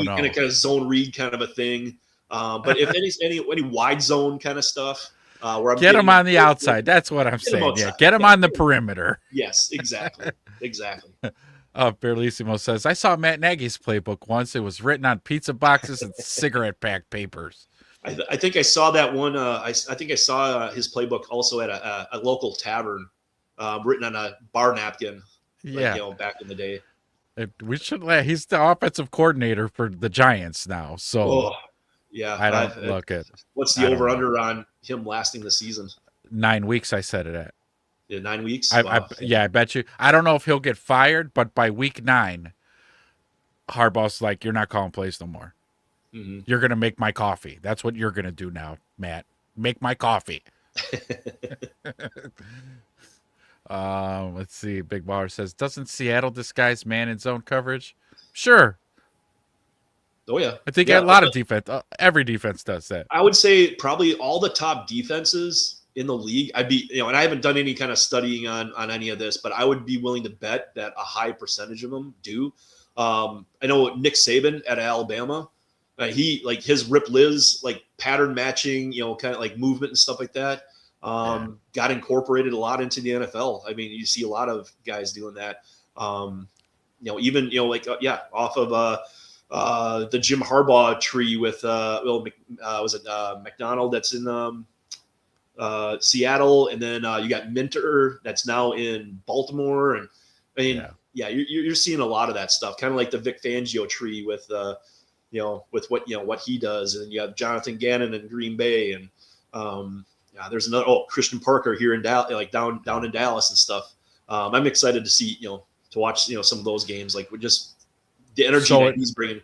Kind of zone read kind of a thing. But if any wide zone kind of stuff, where I'm get him on the outside. That's what I'm saying. Yeah, get him on the perimeter. Yes, exactly. Berlissimo says, I saw Matt Nagy's playbook once. It was written on pizza boxes and cigarette pack papers. I think I saw that one. I think I saw his playbook also at a local tavern, written on a bar napkin. Back in the day. We should. He's the offensive coordinator for the Giants now. So, I don't look at. What's the over under on him lasting the season? 9 weeks. I said it at. Yeah, 9 weeks. I bet you. I don't know if he'll get fired, but by week 9, Harbaugh's like, you're not calling plays no more. Mm-hmm. You're gonna make my coffee. That's what you're gonna do now, Matt. Make my coffee. Let's see. Big Baller says, doesn't Seattle disguise man in zone coverage? Sure. Oh yeah. I think a lot of defense. Every defense does that. I would say probably all the top defenses in the league. I'd be, and I haven't done any kind of studying on any of this, but I would be willing to bet that a high percentage of them do. I know Nick Saban at Alabama. He his Rip Liz pattern matching, kind of like movement and stuff like that. Got incorporated a lot into the NFL. I mean, you see a lot of guys doing that. Even off of the Jim Harbaugh tree with McDonald that's in Seattle, and then you got Minter that's now in Baltimore, and I mean, you're seeing a lot of that stuff, kind of like the Vic Fangio tree with with what he does, and you have Jonathan Gannon in Green Bay, and there's another Christian Parker here in Dallas, down in Dallas and stuff. I'm excited to see to watch some of those games, with just the energy that he's bringing.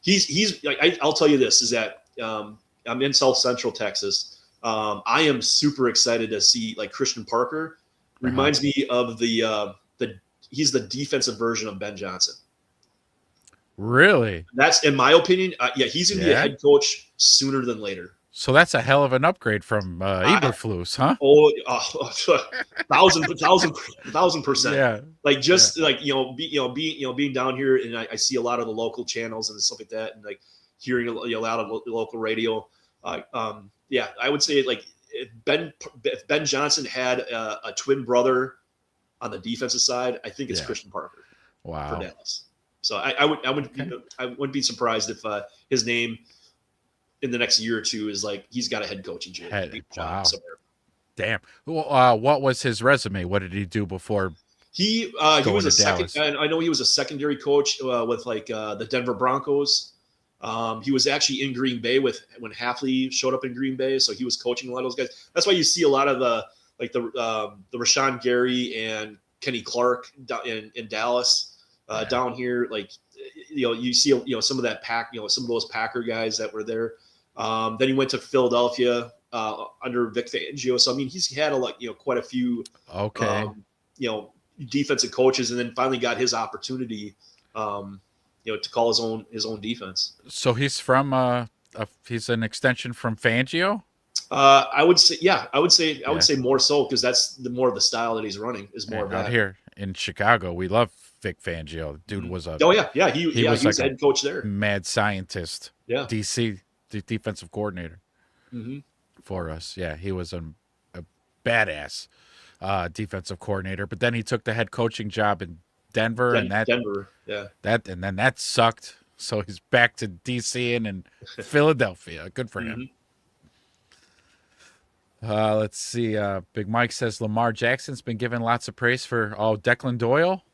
He's I'll tell you this is that I'm in South Central Texas. I am super excited to see Christian Parker. Reminds me of he's the defensive version of Ben Johnson. Really? That's in my opinion. He's gonna be a head coach sooner than later. So that's a hell of an upgrade from Eberflus, huh? 1,000%. Yeah. Being down here, and I see a lot of the local channels and stuff like that, and hearing a lot of local radio. I would say if Ben Johnson had a twin brother on the defensive side, I think it's Christian Parker. Wow. For Dallas. So I wouldn't be surprised if his name in the next year or two is he's got a head coaching job somewhere. Damn. What was his resume? What did he do before? He was a second. I know he was a secondary coach with the Denver Broncos. He was actually in Green Bay when Hafley showed up in Green Bay, so he was coaching a lot of those guys. That's why you see a lot of like the Rashawn Gary and Kenny Clark in Dallas, down here. Like, you see, some of that some of those Packer guys that were there. Then he went to Philadelphia under Vic Fangio. So I mean, he's had quite a few defensive coaches, and then finally got his opportunity, to call his own defense. So he's from he's an extension from Fangio. I would say more so, because that's the more of the style that he's running is more of that. Out here in Chicago, we love Vic Fangio. The dude was he was like head coach there, mad scientist. Yeah, DC, the defensive coordinator for us. Yeah, he was a badass defensive coordinator. But then he took the head coaching job in Denver, and that sucked. So he's back to DC and Philadelphia. Good for him. Let's see. Big Mike says Lamar Jackson's been given lots of praise for Declan Doyle.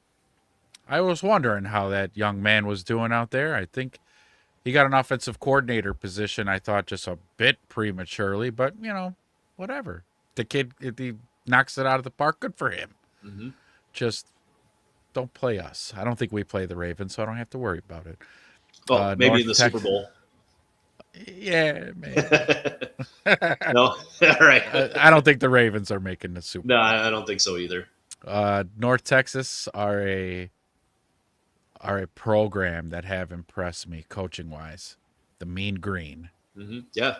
I was wondering how that young man was doing out there. I think he got an offensive coordinator position, I thought, just a bit prematurely, but whatever. The kid, if he knocks it out of the park, good for him. Just don't play us. I don't think we play the Ravens, so I don't have to worry about it. Oh, maybe in the Super Bowl. Yeah, maybe. No, all right. I don't think the Ravens are making the Super Bowl. No, I don't think so either. North Texas are a program that have impressed me coaching wise. The Mean Green. Yeah.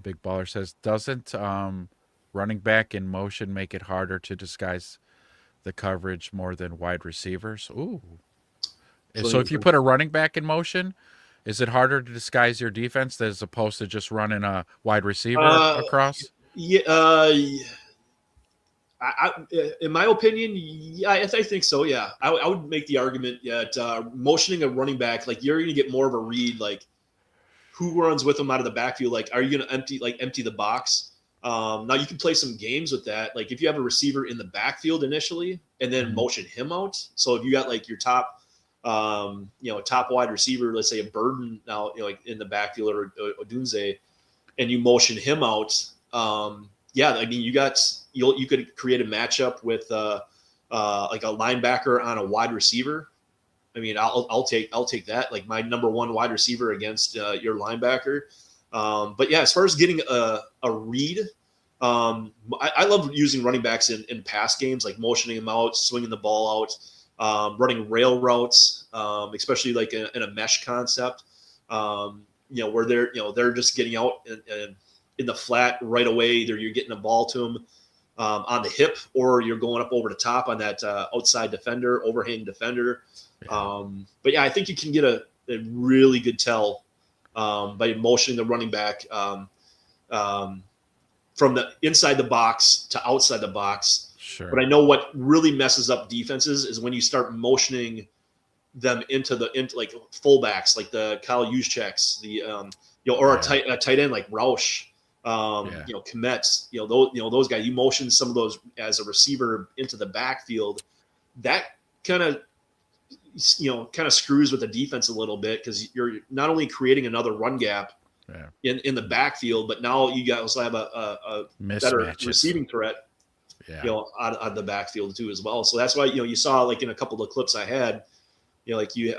Big Baller says, doesn't running back in motion make it harder to disguise the coverage more than wide receivers? Ooh. So if you put a running back in motion, is it harder to disguise your defense as opposed to just running a wide receiver across? Yeah. In my opinion, yeah, I think so. Yeah, I would make the argument that motioning a running back, like, you're going to get more of a read, like who runs with them out of the backfield. Like, are you going to empty the box? Now you can play some games with that. Like, if you have a receiver in the backfield initially and then motion him out. So if you got like your top wide receiver, let's say a Burden now, like in the backfield, or Odunze, and you motion him out. Yeah, I mean, you could create a matchup with like a linebacker on a wide receiver. I mean, I'll take that, like my number one wide receiver against your linebacker. But yeah, as far as getting a read, I love using running backs in pass games, like motioning them out, swinging the ball out, running rail routes, especially like in a mesh concept, where they're just getting out and in the flat right away. Either you're getting a ball to them on the hip, or you're going up over the top on that outside defender, overhang defender. But yeah, I think you can get a really good tell by motioning the running back from the inside the box to outside the box. Sure. But I know what really messes up defenses is when you start motioning them into like fullbacks, like the Kyle Juszczyks, or a tight end like Roush, Komet, those guys. You motion some of those as a receiver into the backfield. That kind of screws with the defense a little bit, because you're not only creating another run gap in the backfield, but now you guys also have a better receiving threat, out of the backfield too as well. So that's why you saw, like in a couple of clips I had, like you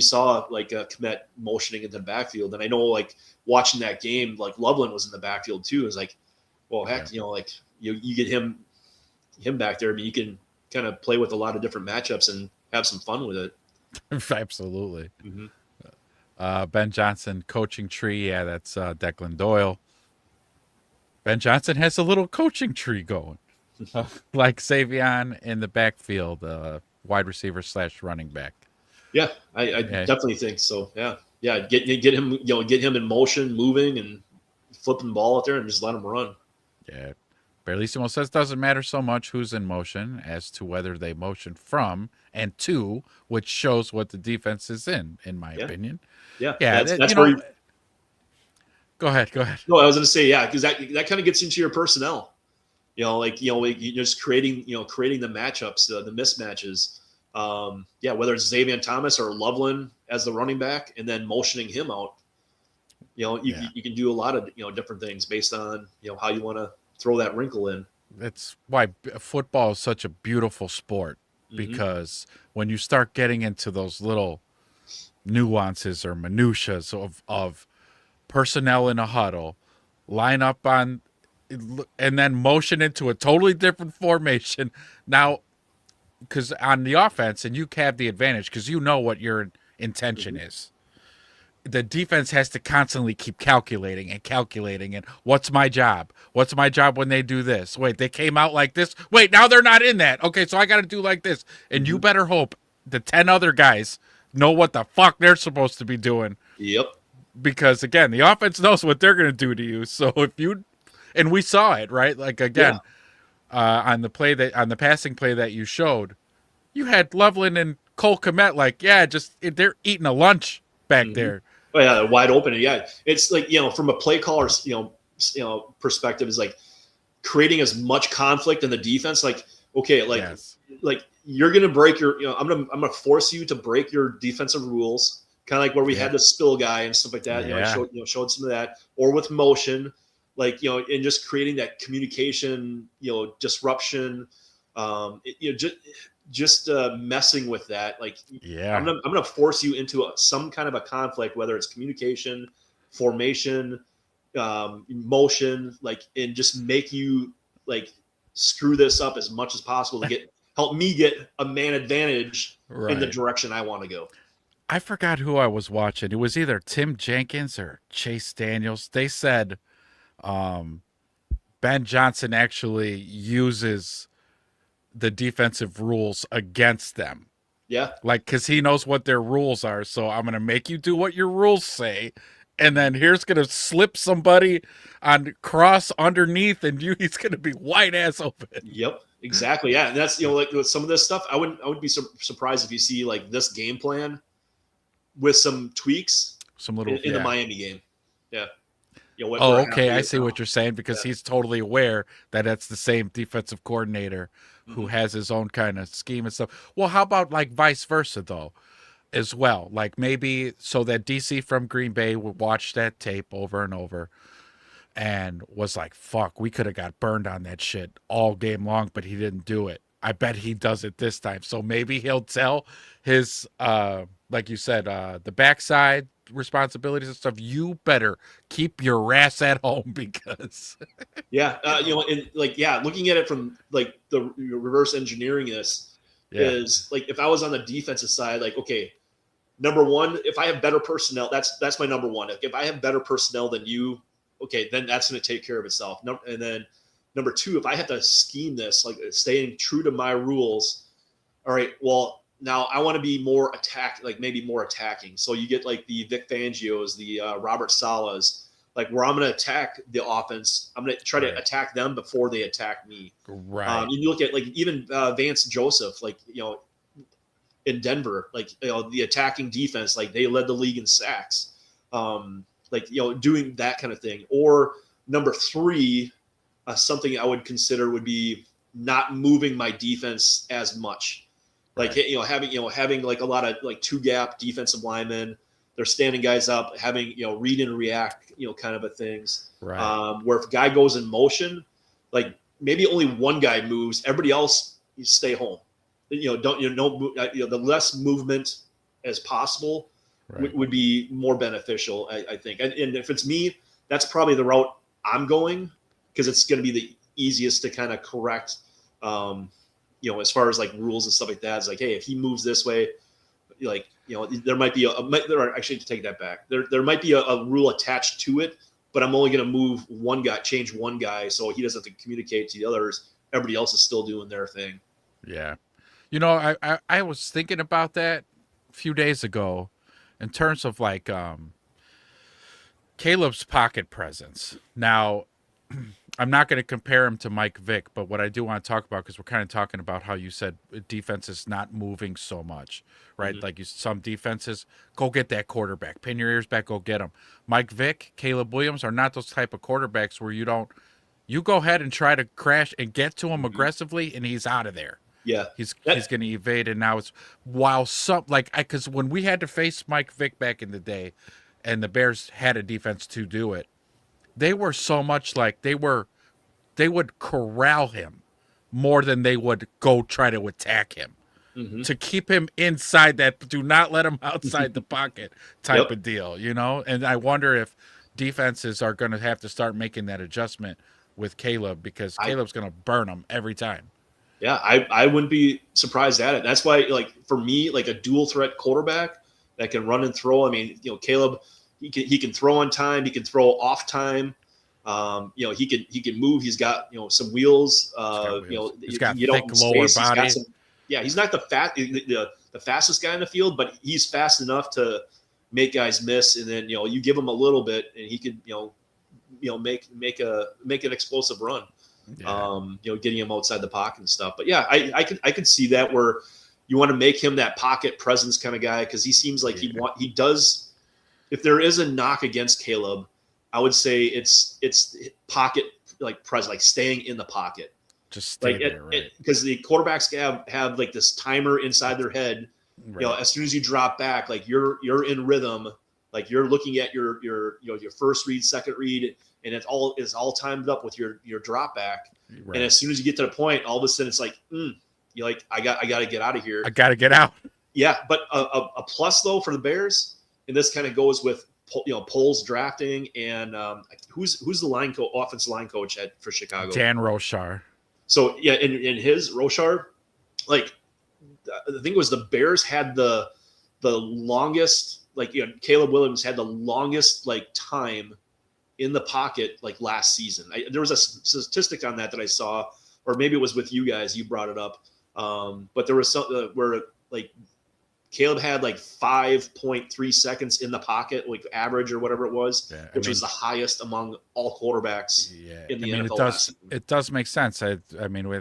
saw like Komet motioning in the backfield, and I know, like, watching that game, like Loveland was in the backfield too. It's like, well, heck, like you get him back there. I mean, you can kind of play with a lot of different matchups and have some fun with it. Absolutely. Ben Johnson, coaching tree. Yeah, that's Declan Doyle. Ben Johnson has a little coaching tree going, like Savion in the backfield, wide receiver / running back. Yeah, I definitely think so. Yeah. Get him, get him in motion, moving and flipping the ball out there, and just let him run. Yeah. Barlissimo says doesn't matter so much who's in motion as to whether they motion from and to, which shows what the defense is in my opinion. Yeah. That's where Go ahead. No, I was going to say, because that kind of gets into your personnel. Like you're just creating the matchups, the mismatches. Whether it's Xavier Thomas or Loveland as the running back, and then motioning him out. You can do a lot of different things based on how you want to throw that wrinkle in. That's why football is such a beautiful sport, because when you start getting into those little nuances or minutiae of personnel in a huddle, line up on, and then motion into a totally different formation. Now, because on the offense, and you have the advantage because you know what your intention is. The defense has to constantly keep calculating and what's my job? What's my job when they do this? Wait, they came out like this. Wait, now they're not in that. Okay, so I got to do like this. And you better hope the 10 other guys know what the fuck they're supposed to be doing. Yep. Because again, the offense knows what they're going to do to you. So if you, and we saw it, right? Like again, on the passing play that you showed, you had Loveland and Cole Kmet they're eating a lunch back there. Oh yeah, they're wide open. And yeah, it's like from a play caller's perspective, is like creating as much conflict in the defense. Like like you're gonna break your I'm gonna force you to break your defensive rules. Kind of like where we had the spill guy and stuff like that. Showed some of that, or with motion, and just creating that communication disruption. Just messing with that, I'm gonna force you into some kind of a conflict, whether it's communication, formation, motion, and just make you screw this up as much as possible to help me get a man advantage in the direction I want to go. I forgot who I was watching. It was either Tim Jenkins or Chase Daniels. They said Ben Johnson actually uses the defensive rules against them. Yeah. Because he knows what their rules are. So I'm going to make you do what your rules say. And then here's going to slip somebody on cross underneath, and he's going to be wide ass open. Yep, exactly. Yeah. And that's, with some of this stuff, I would be surprised if you see this game plan with some tweaks in the Miami game. Yeah. Okay. I see what you're saying, because he's totally aware that that's the same defensive coordinator who has his own kind of scheme and stuff. Well, how about vice versa though, as well? Maybe so that DC from Green Bay would watch that tape over and over and was like, fuck, we could have got burned on that shit all game long, but he didn't do it. I bet he does it this time. So maybe he'll tell his, like you said, the backside responsibilities and stuff, you better keep your ass at home, because looking at it from the reverse engineering this is if I was on the defensive side, okay, number one, if I have better personnel, that's my number one. If I have better personnel than you, okay, then that's going to take care of itself. And then number two, if I have to scheme this, staying true to my rules, all right, well, now I want to be more maybe more attacking. So you get the Vic Fangios, the Robert Salas, where I'm going to attack the offense. I'm going to try to attack them before they attack me. Right. You look at even Vance Joseph, in Denver, the attacking defense, they led the league in sacks, doing that kind of thing. Or number three, something I would consider would be not moving my defense as much. Having a lot of two gap defensive linemen, they're standing guys up, having read and react kind of a things. Right. Where if a guy goes in motion, maybe only one guy moves, everybody else you stay home. The less movement as possible would be more beneficial, I think. And if it's me, that's probably the route I'm going, because it's going to be the easiest to kind of correct. As far as rules and stuff like that, it's hey, if he moves this way, there might be actually, to take that back, there might be a rule attached to it, but I'm only going to move one guy, change one guy, so he doesn't have to communicate to the others. Everybody else is still doing their thing. Yeah. I was thinking about that a few days ago in terms of Caleb's pocket presence. Now, I'm not going to compare him to Mike Vick, but what I do want to talk about, because we're kind of talking about how you said defense is not moving so much, right? Some defenses, go get that quarterback, pin your ears back, go get him. Mike Vick, Caleb Williams are not those type of quarterbacks where you go ahead and try to crash and get to him aggressively, and he's out of there. Yeah, he's going to evade, and now it's because when we had to face Mike Vick back in the day, and the Bears had a defense to do it, they were so much like they would corral him more than they would go try to attack him. Mm-hmm. To keep him inside that, do not let him outside the pocket type of deal, you know? And I wonder if defenses are going to have to start making that adjustment with Caleb, because Caleb's going to burn them every time. Yeah, I wouldn't be surprised at it. That's why, like, for me, like a dual threat quarterback that can run and throw. I mean, Caleb, he can throw on time, he can throw off time. He can move. He's got some wheels. He's got thick lower body. He's not the fastest guy in the field, but he's fast enough to make guys miss. And then you give him a little bit, and he could make an explosive run. Yeah. Getting him outside the pocket and stuff. But yeah, I could see that where you want to make him that pocket presence kind of guy, because he seems like he does. If there is a knock against Caleb, I would say it's pocket like presence, like staying in the pocket. Just stay there, right? Because the quarterbacks have like this timer inside their head. Right. As soon as you drop back, like you're in rhythm, like you're looking at your first read, second read, and it's all timed up with your drop back. Right. And as soon as you get to the point, all of a sudden it's like, you're like, I got to get out of here. I got to get out. Yeah, but a plus though for the Bears, and this kind of goes with Poise drafting, and who's the offensive line coach for Chicago? Dan Rochar. So yeah, in his Rochar, like I think it was the Bears had the longest, like Caleb Williams had the longest like time in the pocket like last season. There was a statistic on that I saw, or maybe it was with you guys. You brought it up, but there was something where like Caleb had like 5.3 seconds in the pocket, like average or whatever it was, which was the highest among all quarterbacks in the NFL. It does make sense. I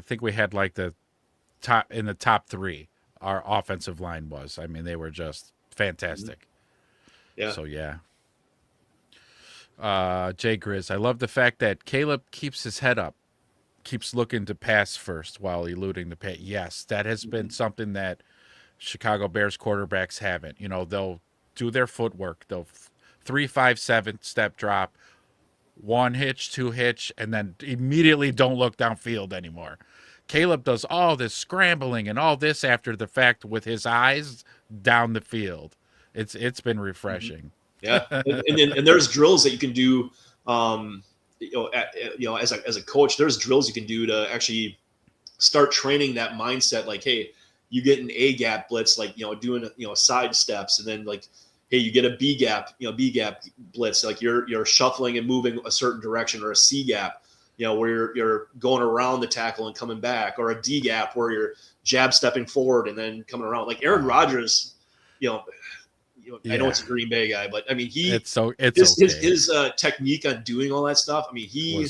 think we had like the top three. Our offensive line was. I mean, they were just fantastic. Yeah. So yeah. Jay Grizz, I love the fact that Caleb keeps his head up, keeps looking to pass first while eluding the pass. Yes, that has been something that Chicago Bears quarterbacks haven't. They'll do their footwork. They'll 3, 5, 7 step drop, 1 hitch, 2 hitch, and then immediately don't look downfield anymore. Caleb does all this scrambling and all this after the fact with his eyes down the field. It's been refreshing. Yeah, and there's drills that you can do. As a coach, there's drills you can do to actually start training that mindset. Like, hey, you get an A gap blitz, like doing side steps, and then like, hey, you get a B gap blitz, like you're shuffling and moving a certain direction, or a C gap, where you're going around the tackle and coming back, or a D gap where you're jab stepping forward and then coming around. Like Aaron Rodgers, I know it's a Green Bay guy, but I mean his technique on doing all that stuff. I mean he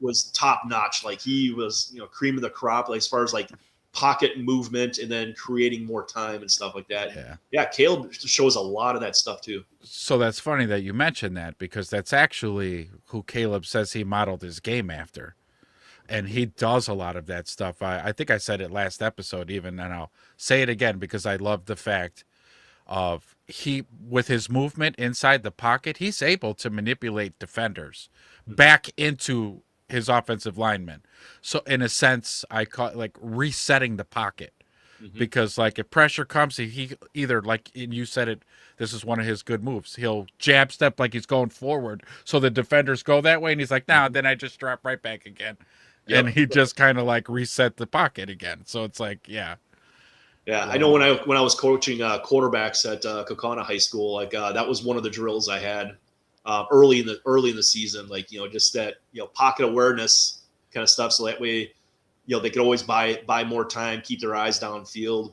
was top notch. Like he was cream of the crop, like as far as like pocket movement and then creating more time and stuff like that. Yeah, Caleb shows a lot of that stuff too. So that's funny that you mentioned that, because that's actually who Caleb says he modeled his game after. And he does a lot of that stuff. I think I said it last episode even, and I'll say it again because I love the fact of with his movement inside the pocket, he's able to manipulate defenders back into his offensive linemen. So in a sense, I call it like resetting the pocket, because like if pressure comes, he either, like you said it, this is one of his good moves. He'll jab step like he's going forward, so the defenders go that way, and he's like, nah, then I just drop right back again. Yep. And he just kind of like reset the pocket again. So it's like, yeah. I know when I was coaching quarterbacks at Kokana High School, like that was one of the drills I had early in the season, like just that pocket awareness kind of stuff, so that way they could always buy more time, keep their eyes downfield.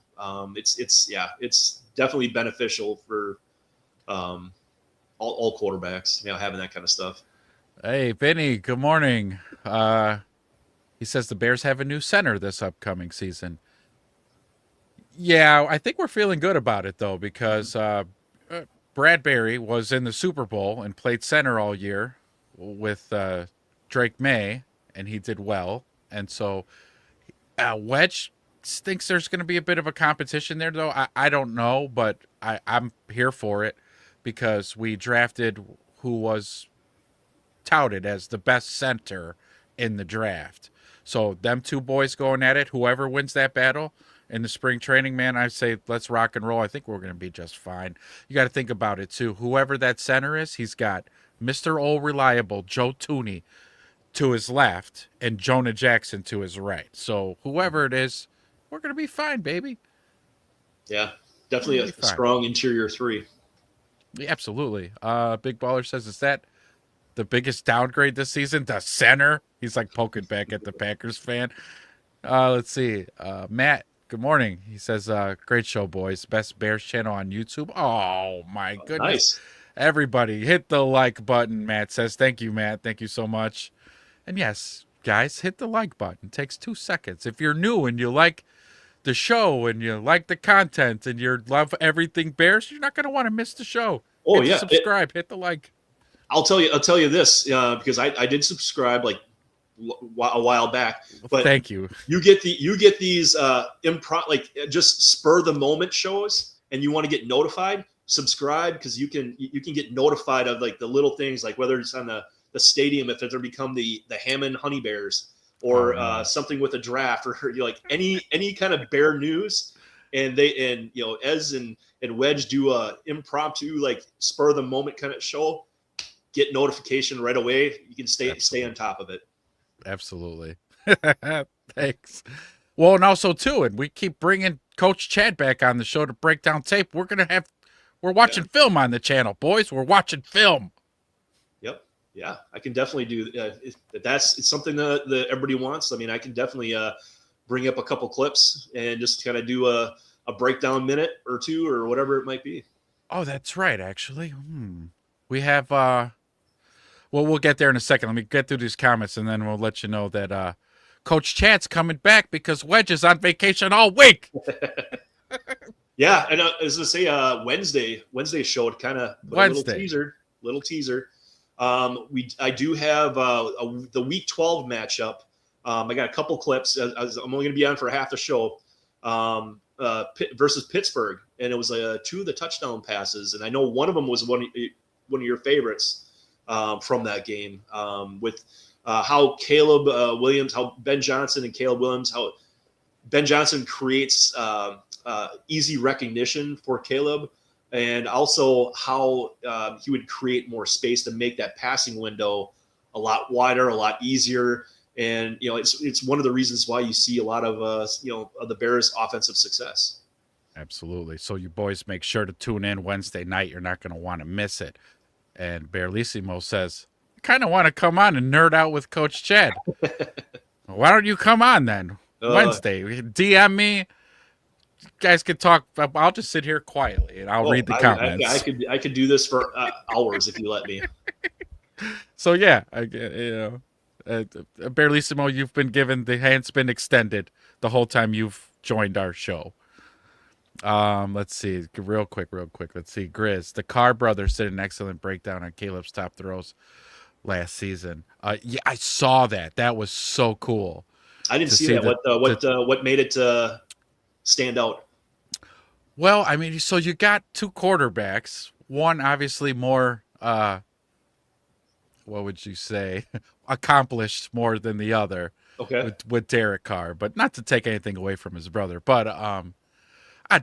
It's definitely beneficial for all quarterbacks, having that kind of stuff. Hey, Vinny, good morning. He says the Bears have a new center this upcoming season. Yeah, I think we're feeling good about it, though, because Bradbury was in the Super Bowl and played center all year with Drake May, and he did well. And so Wedge thinks there's going to be a bit of a competition there, though. I don't know, but I'm here for it. because we drafted who was touted as the best center in the draft. So them two boys going at it, whoever wins that battle in the spring training, man, I say let's rock and roll. I think we're going to be just fine. You got to think about it too. Whoever that center is, he's got Mr. Old Reliable, Joe Tooney, to his left and Jonah Jackson to his right. So whoever it is, we're going to be fine, baby. Yeah, definitely a strong interior three. Yeah, absolutely. Big Baller says, is that the biggest downgrade this season? The center? He's like poking back at the Packers fan. Let's see. Matt, good morning. He says, great show, boys. Best Bears channel on YouTube. Oh, my goodness. Nice. Everybody, hit the like button, Matt says. Thank you, Matt. Thank you so much. And yes, guys, hit the like button. It takes 2 seconds. If you're new and you like the show and you like the content and you love everything Bears, you're not going to want to miss the show. Oh, yeah. Subscribe, hit the like. I'll tell you this, because I did subscribe like a while back. But thank you. You get these improv, like just spur the moment shows, and you want to get notified. Subscribe, because you can get notified of like the little things, like whether it's on the stadium, if it's become the Hammond Honey Bears, or something with a draft, or like any kind of Bear news. And Ez and Wedge do a impromptu like spur the moment kind of show. Get notification right away. You can stay on top of it. Absolutely. Thanks. Well, and also too, and we keep bringing Coach Chad back on the show to break down tape. We're watching film on the channel, boys. We're watching film. Yep. Yeah, I can definitely do. It's something that everybody wants. I mean, I can definitely bring up a couple clips and just kind of do a breakdown minute or two or whatever it might be. Oh, that's right. Actually, we have. Well, we'll get there in a second. Let me get through these comments, and then we'll let you know that Coach Chad's coming back because Wedge is on vacation all week. Yeah, and as I say, Wednesday show, kind of a little teaser. I do have the Week 12 matchup. I got a couple clips. I'm only going to be on for half the show. Versus Pittsburgh, and it was 2 of the touchdown passes, and I know one of them was one of your favorites from that game, with how Caleb Williams, how Ben Johnson and Caleb Williams, how Ben Johnson creates easy recognition for Caleb, and also how he would create more space to make that passing window a lot wider, a lot easier. And it's one of the reasons why you see a lot of the Bears' offensive success. Absolutely. So you boys make sure to tune in Wednesday night. You're not going to want to miss it. And Bearlissimo says, I kind of want to come on and nerd out with Coach Chad. Why don't you come on then? Wednesday. DM me. You guys can talk. I'll just sit here quietly and I'll read the comments. I could do this for hours if you let me. So yeah, Bearlissimo, you've been given the hand's been extended the whole time you've joined our show. Let's see, real quick. Let's see, Grizz. The Carr brothers did an excellent breakdown on Caleb's top throws last season. Yeah, I saw that. That was so cool. I didn't see that. What made it stand out? Well, I mean, so you got 2 quarterbacks. One obviously more, what would you say, accomplished more than the other. Okay. With Derek Carr, but not to take anything away from his brother, but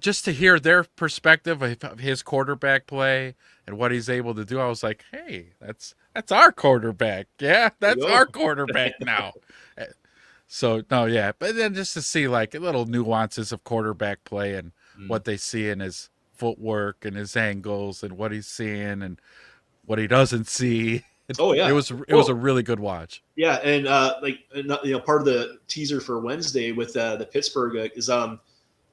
just to hear their perspective of his quarterback play and what he's able to do, I was like, hey, that's our quarterback. Yeah, that's our quarterback now. So, no, yeah. But then just to see like little nuances of quarterback play and what they see in his footwork and his angles and what he's seeing and what he doesn't see. Oh, yeah. It was a really good watch. Yeah, and part of the teaser for Wednesday with the Pittsburgh is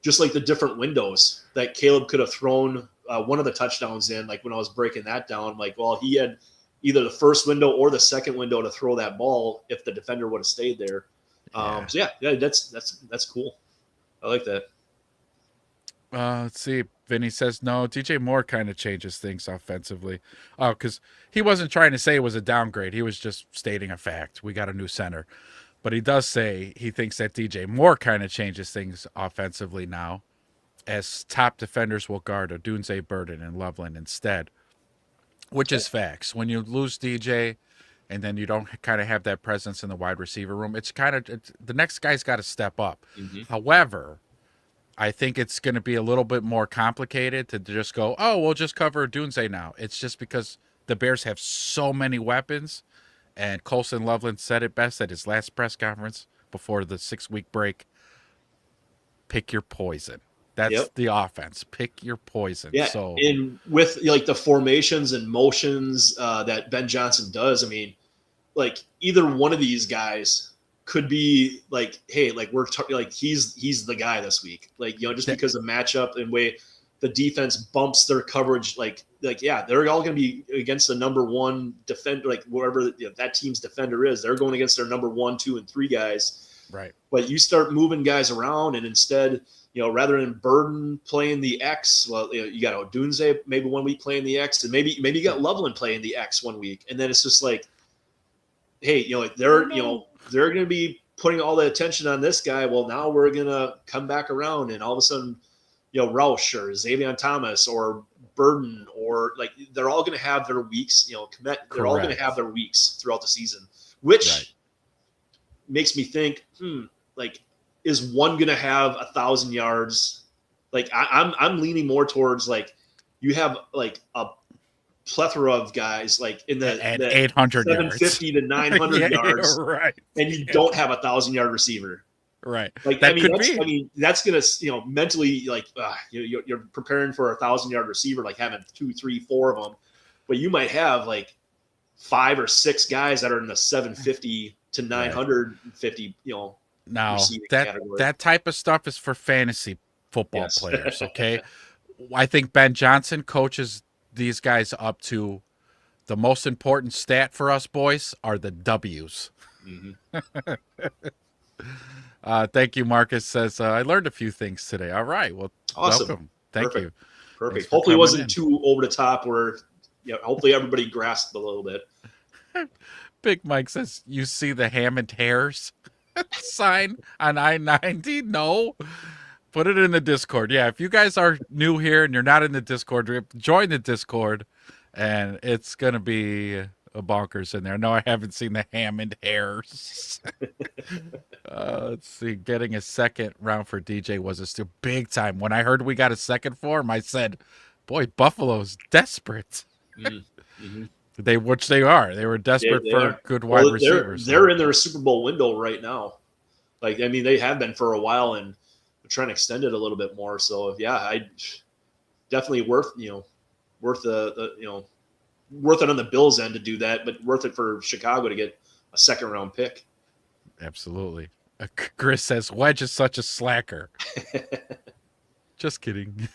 just like the different windows that Caleb could have thrown one of the touchdowns in. Like when I was breaking that down, like, well, he had either the first window or the second window to throw that ball if the defender would have stayed there. So yeah, that's cool. I like that. Let's see. Vinny says no. DJ Moore kind of changes things offensively. Oh, because he wasn't trying to say it was a downgrade. He was just stating a fact. We got a new center. But he does say he thinks that DJ Moore kind of changes things offensively now, as top defenders will guard Odunze Burden and Loveland instead. which is facts. When you lose DJ and then you don't kind of have that presence in the wide receiver room, it's kind of the next guy's got to step up. However, I think it's going to be a little bit more complicated to just go, oh, we'll just cover Dunze now. It's just because the Bears have so many weapons, and Colson Loveland said it best at his last press conference before the 6-week break. Pick your poison. That's the offense. Pick your poison. Yeah, so, and with like the formations and motions that Ben Johnson does, I mean, like either one of these guys could be like, hey, like like he's the guy this week. Like, you know, just because of matchup and way the defense bumps their coverage, like yeah, they're all going to be against the number one defender, like wherever that team's defender is. They're going against their number 1, 2, and 3 guys. Right. But you start moving guys around, and instead, you know, rather than Burden playing the X, well, you know, you got Odunze maybe one week playing the X, and maybe you got Loveland playing the X one week, and then it's just like, hey, you know, they're going to be putting all the attention on this guy. Well, now we're going to come back around, and all of a sudden, you know, Roush or Xavier Thomas or Burden, or like they're all going to have their weeks. You know, they're all going to have their weeks throughout the season, which makes me think, like, is one going to have 1,000 yards? Like I'm leaning more towards like you have like a plethora of guys like in the 800 750 to 900 yards, right? And you don't have 1,000-yard receiver, right? Like that could be. I mean, that's gonna, you know, mentally like you're preparing for a 1,000-yard receiver, like having 2, 3, 4 of them, but you might have like 5 or 6 guys that are in the 750 to 950, you know. Now that type of stuff is for fantasy football players, okay? I think Ben Johnson coaches these guys up to the most important stat for us boys are the W's. Thank you, Marcus says, I learned a few things today. All right, well, awesome. Welcome. Thank you. Perfect. Hopefully it wasn't too over the top where, you know, hopefully everybody grasped a little bit. Big Mike says, you see the Hammond hairs sign on I-90? No. Put it in the Discord. Yeah, if you guys are new here and you're not in the Discord, join the Discord, and it's going to be a bonkers in there. No, I haven't seen the Hammond hairs. Let's see. Getting a second round for DJ was a still big time. When I heard we got a second for him, I said, boy, Buffalo's desperate. Which they are. They were desperate for good wide receivers. They're in their Super Bowl window right now. Like, I mean, they have been for a while, and they're trying to extend it a little bit more. So, yeah, I definitely worth it on the Bills' end to do that, but worth it for Chicago to get a second-round pick. Absolutely. Chris says, Wedge is such a slacker. Just kidding.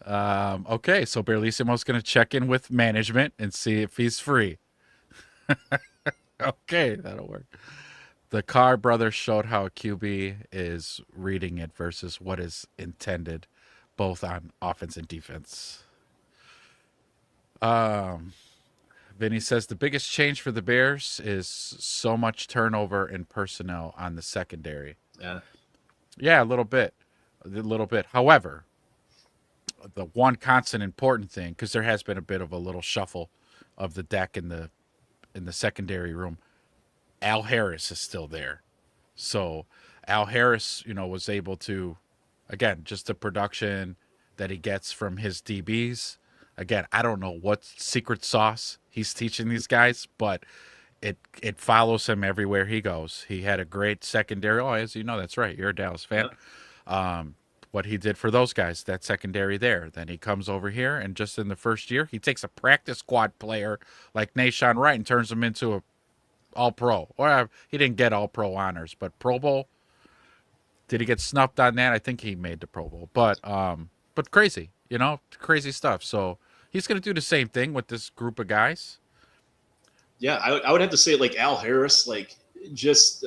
Okay, so Berlissimo's going to check in with management and see if he's free. Okay, that'll work. The Carr brothers showed how a QB is reading it versus what is intended, both on offense and defense. Vinny says the biggest change for the Bears is so much turnover in personnel on the secondary. Yeah, a little bit. However, the one constant important thing, because there has been a bit of a little shuffle of the deck in the secondary room, Al Harris is still there. So Al Harris, was able to, again, just the production that he gets from his DBs. Again, I don't know what secret sauce he's teaching these guys, but it follows him everywhere he goes. He had a great secondary. Oh, as you know, that's right. You're a Dallas fan. Yeah. What he did for those guys, that secondary there. Then he comes over here, and just in the first year, he takes a practice squad player like Nashawn Wright and turns him into a All-Pro. Or he didn't get All-Pro honors, but Pro Bowl. Did he get snubbed on that? I think he made the Pro Bowl. But crazy, crazy stuff. So he's going to do the same thing with this group of guys. Yeah, I would have to say, like, Al Harris, like, just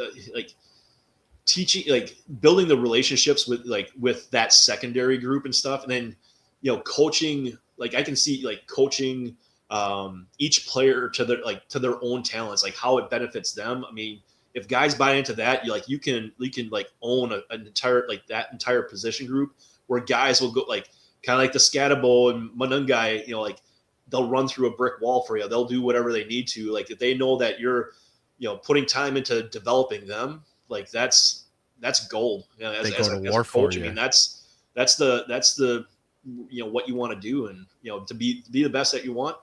teaching, like, building the relationships with that secondary group and stuff, and then coaching. Like, I can see coaching each player to their own talents, like how it benefits them. I mean, if guys buy into that, you can own an entire that entire position group, where guys will go kind of like the Scatabo and Manungai, they'll run through a brick wall for you. They'll do whatever they need to. Like, if they know that you're, putting time into developing them, like that's gold. They go to war for you. I mean, that's the what you want to do, and to be the best that you want.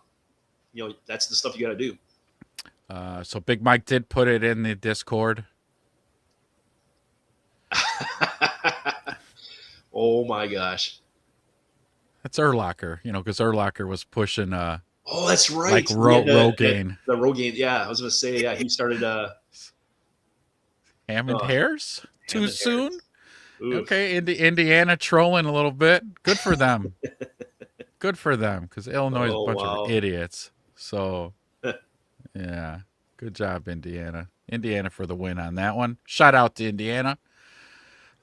That's the stuff you got to do. So Big Mike did put it in the Discord. Oh my gosh. That's Urlacher, because Urlacher was pushing oh, that's right. Like Rogaine. The Rogaine, yeah. I was gonna say, yeah, he started Hammond Hairs? Too Hammond soon? Oof. Okay, Indiana trolling a little bit. Good for them. Good for them, because Illinois is a bunch of idiots. So, yeah. Good job, Indiana. Indiana for the win on that one. Shout out to Indiana.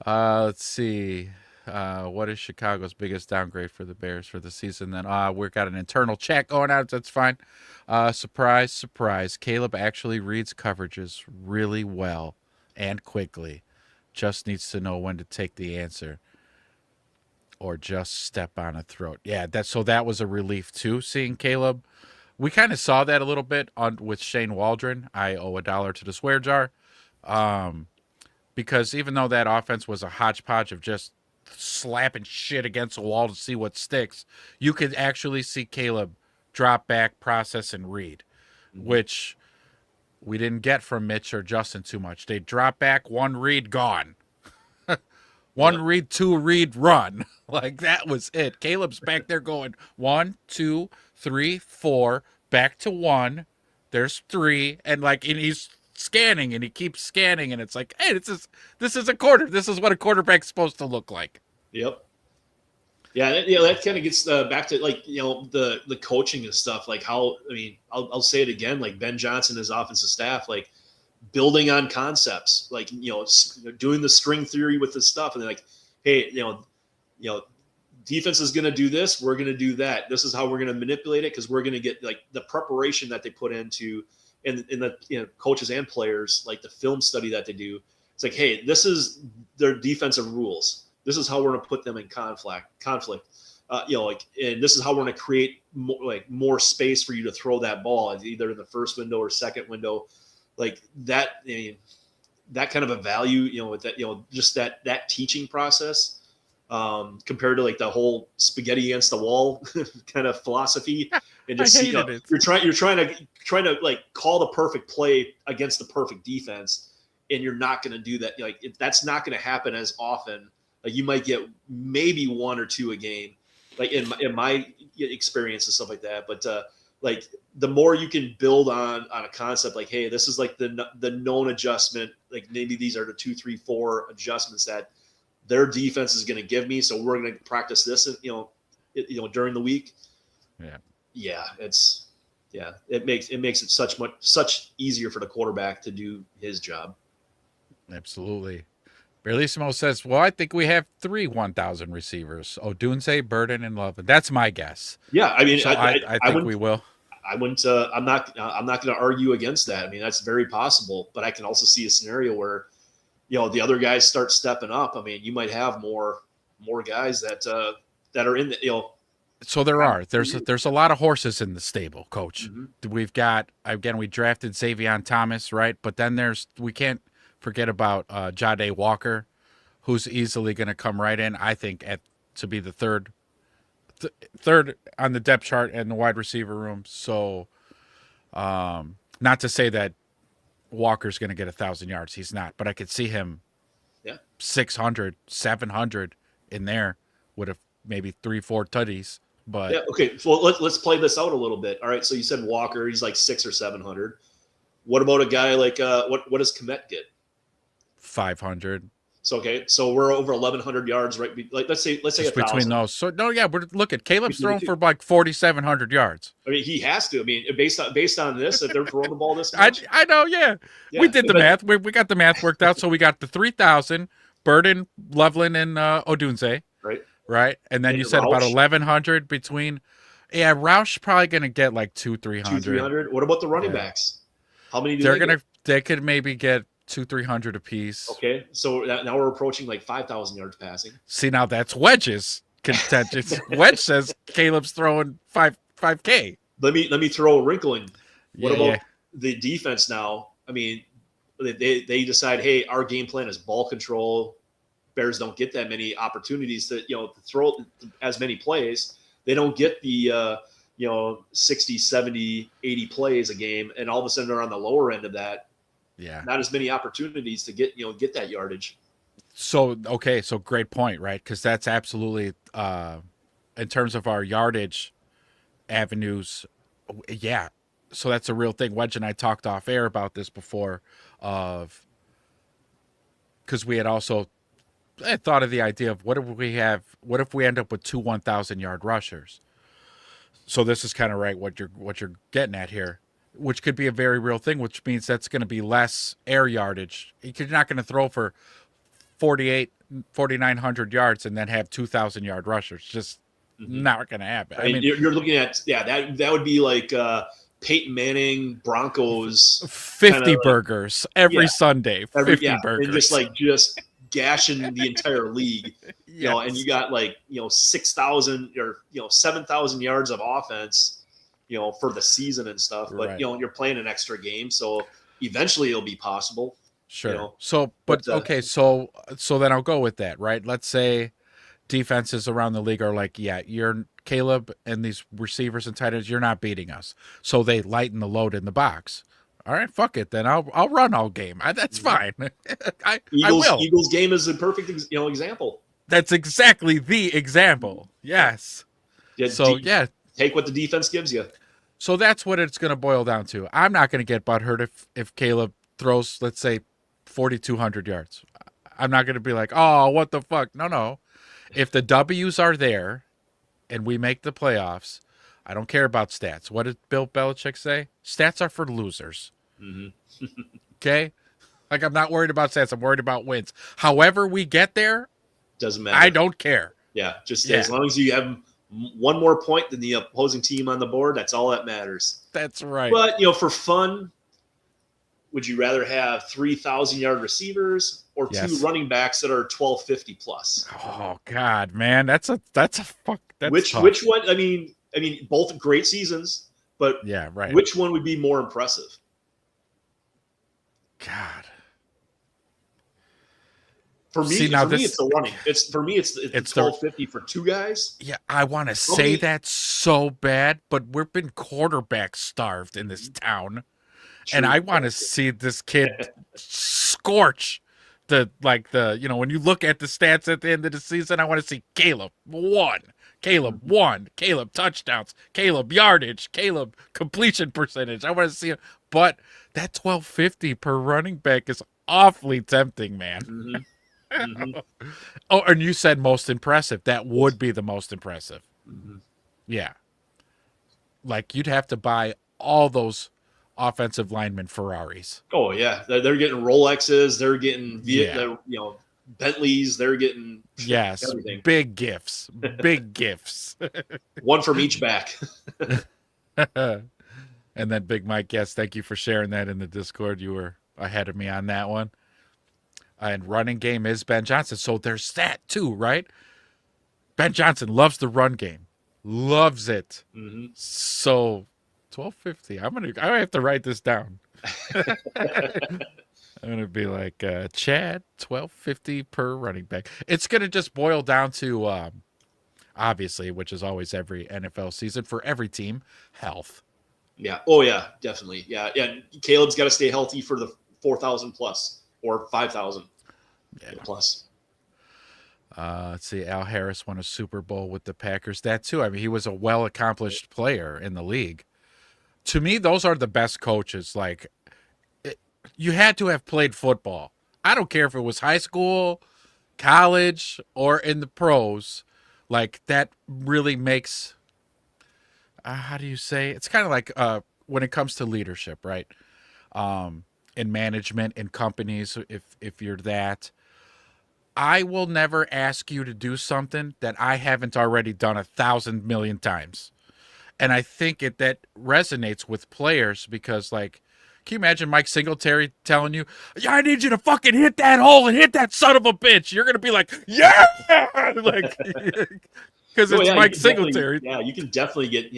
Let's see. What is Chicago's biggest downgrade for the Bears for the season? Then we've got an internal chat going on. That's fine. Surprise, surprise. Caleb actually reads coverages really well and quickly. Just needs to know when to take the answer or just step on a throat. Yeah, that was a relief too, seeing Caleb. We kind of saw that a little bit with Shane Waldron. I owe $1 to the swear jar. Because even though that offense was a hodgepodge of just slapping shit against the wall to see what sticks, you could actually see Caleb drop back, process, and read, which we didn't get from Mitch or Justin too much. They drop back, one read, gone. One read, two read, run. Like, that was it. Caleb's back there going 1, 2, 3, 4, back to 1. There's 3, and he's scanning, and he keeps scanning, and it's like, hey, this is a quarter. This is what a quarterback's supposed to look like. Yep. Yeah, that kind of gets back to the coaching and stuff. Like how, I mean, I'll say it again. Like Ben Johnson, his offensive staff, like building on concepts, like doing the string theory with this stuff, and they're like, hey, defense is going to do this, we're going to do that. This is how we're going to manipulate it, because we're going to get like the preparation that they put into in the coaches and players, like the film study that they do. It's like, hey, this is their defensive rules. This is how we're going to put them in conflict. And this is how we're going to create more space for you to throw that ball, either in the first window or second window, like that. I mean, that kind of a value, with that, just that teaching process, compared to like the whole spaghetti against the wall kind of philosophy, and just you're trying to like call the perfect play against the perfect defense, and you're not going to do that. Like that's not going to happen as often. Like you might get maybe 1 or 2 a game, like in my experience and stuff like that. But like the more you can build on a concept, like, hey, this is like the known adjustment. Like maybe these are the 2, 3, 4 adjustments that their defense is going to give me. So we're going to practice this, during the week. Yeah, it makes it such easier for the quarterback to do his job. Absolutely. Barlissimo says, well, I think we have 3 1,000 receivers. Odunze, Burden, and Love. That's my guess. Yeah, I mean, so I think we will. I wouldn't. I'm not going to argue against that. I mean, that's very possible. But I can also see a scenario where, the other guys start stepping up. I mean, you might have more guys that are in the. So there's a lot of horses in the stable, Coach. Mm-hmm. We've got, again, we drafted Xavion Thomas, right? But then we can't forget about Jade Walker, who's easily going to come right in, I think, to be the third on the depth chart and the wide receiver room. So not to say that Walker's going to get 1,000 yards. He's not. But I could see him 600, 700 in there with maybe 3-4 tutties. But okay. Well, let's play this out a little bit. All right. So you said Walker, he's like 600 or 700. What about a guy like what does Kmet get? 500. So okay, so we're over 1,100 yards, right? Like let's say just between those. So no, yeah, look at Caleb's throwing for like 4,700 yards. I mean, he has to. I mean, based on this, that they're throwing the ball this much. I know, yeah. We did the math. We got the math worked out. So we got the 3,000, Burden, Loveland, and Odunze. Right, and then you said about 1,100 between. Yeah, Roush probably going to get like 200-300. 200-300. What about the running backs? How many? They could maybe get 200-300 apiece. Okay, so now we're approaching like 5,000 yards passing. See, now that's Wedge's contention. Wedge says Caleb's throwing 5K. Let me throw a wrinkle in. What Yeah, about the defense now? I mean, they decide, hey, our game plan is ball control. Bears don't get that many opportunities to throw as many plays. They don't get the 60, 70, 80 plays a game, and all of a sudden they're on the lower end of that. Yeah. Not as many opportunities to get that yardage. So great point, right? Because that's absolutely in terms of our yardage avenues. Yeah. So that's a real thing. Wedge and I talked off air about this before, because we had also thought of the idea of what if we end up with 2 1,000-yard rushers. So this is kind of right what you're getting at here, which could be a very real thing, which means that's going to be less air yardage. You're not going to throw for 4,900 yards and then have 2,000-yard rushers. Just not going to happen. I mean, you're looking at that would be like Peyton Manning Broncos 50 burgers every Sunday. 50 burgers, and just gashing the entire league. Yes. And you got 6,000 or 7,000 yards of offense, for the season and stuff. But right. You're playing an extra game, so eventually it'll be possible. Sure. So then I'll go with that, right? Let's say defenses around the league are like, yeah, you're Caleb and these receivers and tight ends, you're not beating us. So they lighten the load in the box. All right, fuck it. Then I'll run all game. That's fine. I will. Eagles game is a perfect example. That's exactly the example. Yes. Yeah, take what the defense gives you. So that's what it's going to boil down to. I'm not going to get butthurt if Caleb throws, let's say, 4,200 yards. I'm not going to be like, oh, what the fuck? No. If the W's are there and we make the playoffs, I don't care about stats. What did Bill Belichick say? Stats are for losers. Mm-hmm. Okay? Like, I'm not worried about stats. I'm worried about wins. However we get there, doesn't matter. I don't care. Yeah, as long as you have one more point than the opposing team on the board, that's all that matters. That's right. But, for fun, would you rather have 3,000-yard receivers or two running backs that are 1,250 plus? Oh God, man, that's a fuck. That's which tough. Which one? I mean, both great seasons, but yeah, right. Which one would be more impressive? God. For me, it's the running. It's 1,250 for two guys. Yeah, I want to say that so bad, but we've been quarterback starved in this town. True. And I want to see this kid scorch when you look at the stats at the end of the season, I want to see Caleb 1, Caleb touchdowns, Caleb yardage, Caleb completion percentage. I want to see it. But that 1,250 per running back is awfully tempting, man. Mm-hmm. Mm-hmm. Oh, and you said most impressive. That would be the most impressive. Mm-hmm. Yeah. Like, you'd have to buy all those offensive lineman Ferraris. Oh yeah, they're getting Rolexes, they're getting Bentleys, they're getting everything. Big gifts, one from each back. And then Big Mike, yes, thank you for sharing that in the Discord. You were ahead of me on that one. And running game is Ben Johnson, so there's that too, right? Ben Johnson loves the run game, loves it. Mm-hmm. So 1,250. I have to write this down. I'm gonna be like Chad, 1,250 per running back. It's gonna just boil down to obviously, which is always every NFL season for every team, health. Yeah. Oh yeah, definitely. Yeah. Caleb's got to stay healthy for the 4,000 plus or 5,000 plus. Let's see. Al Harris won a Super Bowl with the Packers. That too. I mean, he was a well-accomplished player in the league. To me, those are the best coaches. Like, you had to have played football. I don't care if it was high school, college, or in the pros. Like, that really makes, how do you say? It's kind of like when it comes to leadership, right? In management, in companies, if you're that. I will never ask you to do something that I haven't already done 1,000 million times. And I think that resonates with players because, like, can you imagine Mike Singletary telling you, I need you to fucking hit that hole and hit that son of a bitch? You're going to be like, yeah! Like, because it's Mike Singletary. Yeah, you can definitely get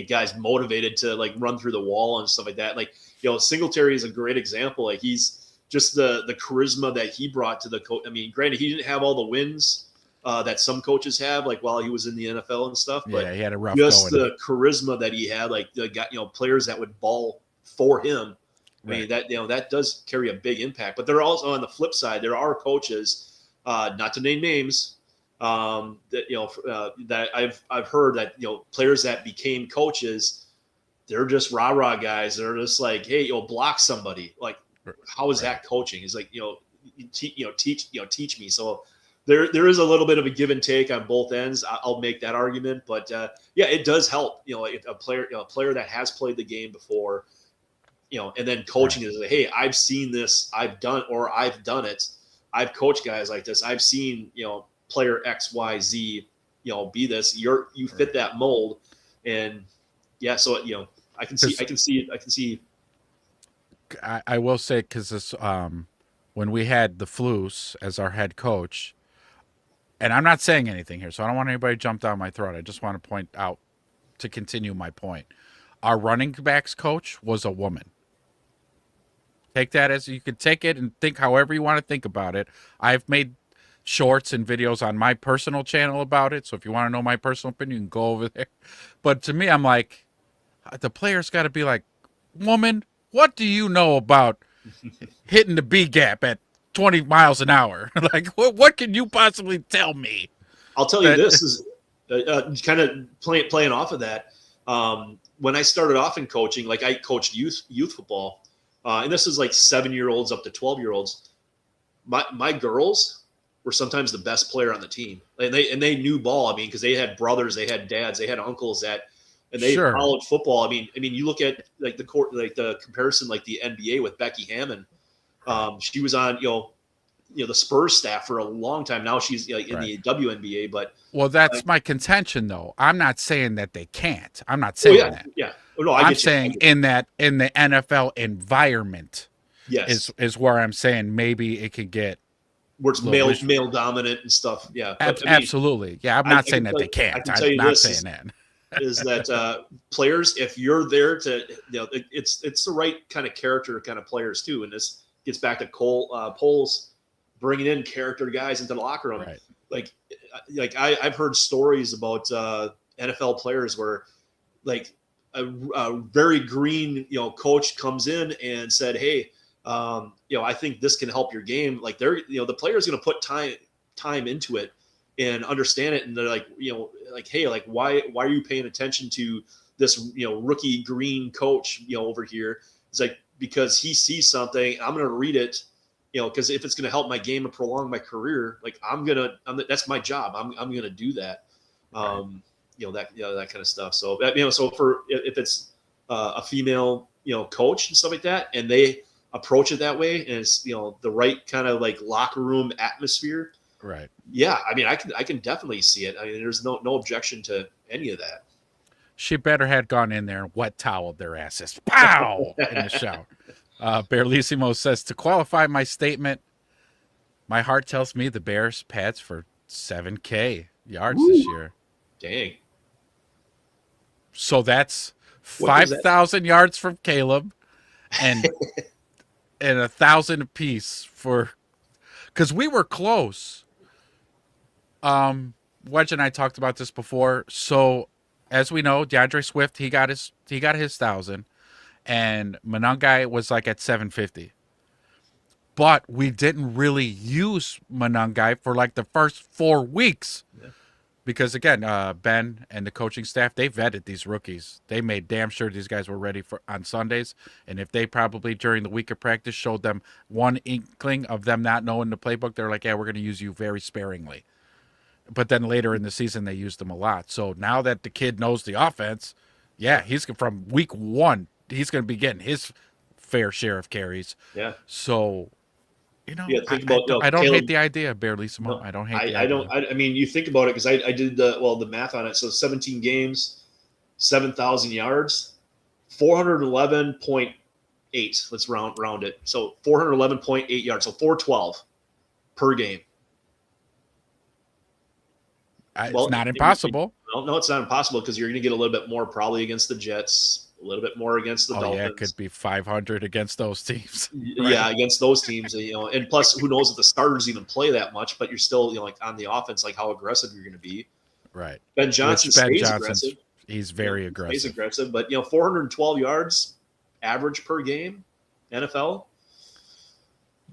guys motivated to like run through the wall and stuff like that. Like, Singletary is a great example. Like, he's just the charisma that he brought to the coach. I mean, granted, he didn't have all the wins that some coaches have, like while he was in the NFL and stuff. But yeah, he had a rough just going. The charisma that he had, like the players that would ball for him. I mean, that does carry a big impact. But there are also, on the flip side, there are coaches, not to name names, that I've heard that players that became coaches, they're just rah-rah guys. They're just like, hey, block somebody. Like, how is that coaching? It's like, teach me. So there is a little bit of a give and take on both ends. I'll make that argument, but it does help. If a player that has played the game before, and then coaching is like, hey, I've seen this, I've done it. I've coached guys like this. I've seen player X, Y, Z, be this. You fit that mold, and so I can see. I will say, because this when we had the Flus as our head coach, and I'm not saying anything here, so I don't want anybody to jump down my throat. I just want to point out, to continue my point, our running backs coach was a woman. Take that as you could take it and think however you want to think about it. I've made shorts and videos on my personal channel about it, so if you want to know my personal opinion, you can go over there. But to me, I'm like, the player's got to be like, woman, what do you know about hitting the B gap at 20 miles an hour? Like, what can you possibly tell me? I'll tell you, this is kind of playing off of that. When I started off in coaching, like I coached youth football, and this is like 7-year-olds up to 12-year-olds. My girls were sometimes the best player on the team, and they knew ball. I mean, because they had brothers, they had dads, they had uncles and they followed football. I mean, you look at like the comparison, like the NBA with Becky Hammon. She was on the Spurs staff for a long time. Now she's in the WNBA. But that's my contention, though. I'm not saying that they can't. I'm not saying that. Yeah. No, I'm saying in the NFL environment, yes, is where I'm saying maybe it could get where it's male dominant and stuff. Yeah, but, absolutely. Yeah, I'm not saying that they can't. I'm not saying that. Is that players, if you're there to, it's the right kind of character kind of players too. And this gets back to Poles bringing in character guys into the locker room. Right. Like I've heard stories about NFL players where like a very green coach comes in and said, hey, I think this can help your game. Like the player's going to put time into it and understand it, and they're like, hey, like why are you paying attention to this rookie green coach over here? It's like, because he sees something, I'm going to read it, because if it's going to help my game and prolong my career, like that's my job. I'm going to do that. That kind of stuff. So so if it's a female coach and stuff like that, and they approach it that way, and it's the right kind of like locker room atmosphere. Right. Yeah, I mean, I can definitely see it. I mean, there's no objection to any of that. She better had gone in there and wet toweled their asses. Pow! In the shower. Berlissimo says, to qualify my statement, my heart tells me the Bears pads for 7K yards this year. Dang. So that's 5,000 yards from Caleb and 1,000 apiece because we were close. Wedge and I talked about this before. So as we know, DeAndre Swift, he got his 1,000, and Manungai was like at 750. But we didn't really use Manungai for like the first 4 weeks. Yeah. Because again, Ben and the coaching staff, they vetted these rookies. They made damn sure these guys were ready on Sundays. And if they probably during the week of practice showed them one inkling of them not knowing the playbook, they're like, yeah, we're going to use you very sparingly. But then later in the season, they used them a lot. So now that the kid knows the offense, yeah, he's from week 1, he's going to be getting his fair share of carries. Yeah. So, think about, I don't hate the idea, Berlissimo. No, I don't hate the idea. I mean, you think about it, because I did the math on it. So 17 games, 7,000 yards, 411.8. Let's round it. So 411.8 yards. So 412 per game. It's not impossible. No, it's not impossible because you're going to get a little bit more probably against the Jets, a little bit more against the Dolphins. Yeah, it could be 500 against those teams. Yeah, against those teams, and plus, who knows if the starters even play that much? But you're still, like on the offense, like how aggressive you're going to be. Right. Ben Johnson stays aggressive. He's very aggressive. He's aggressive, but 412 yards average per game, NFL.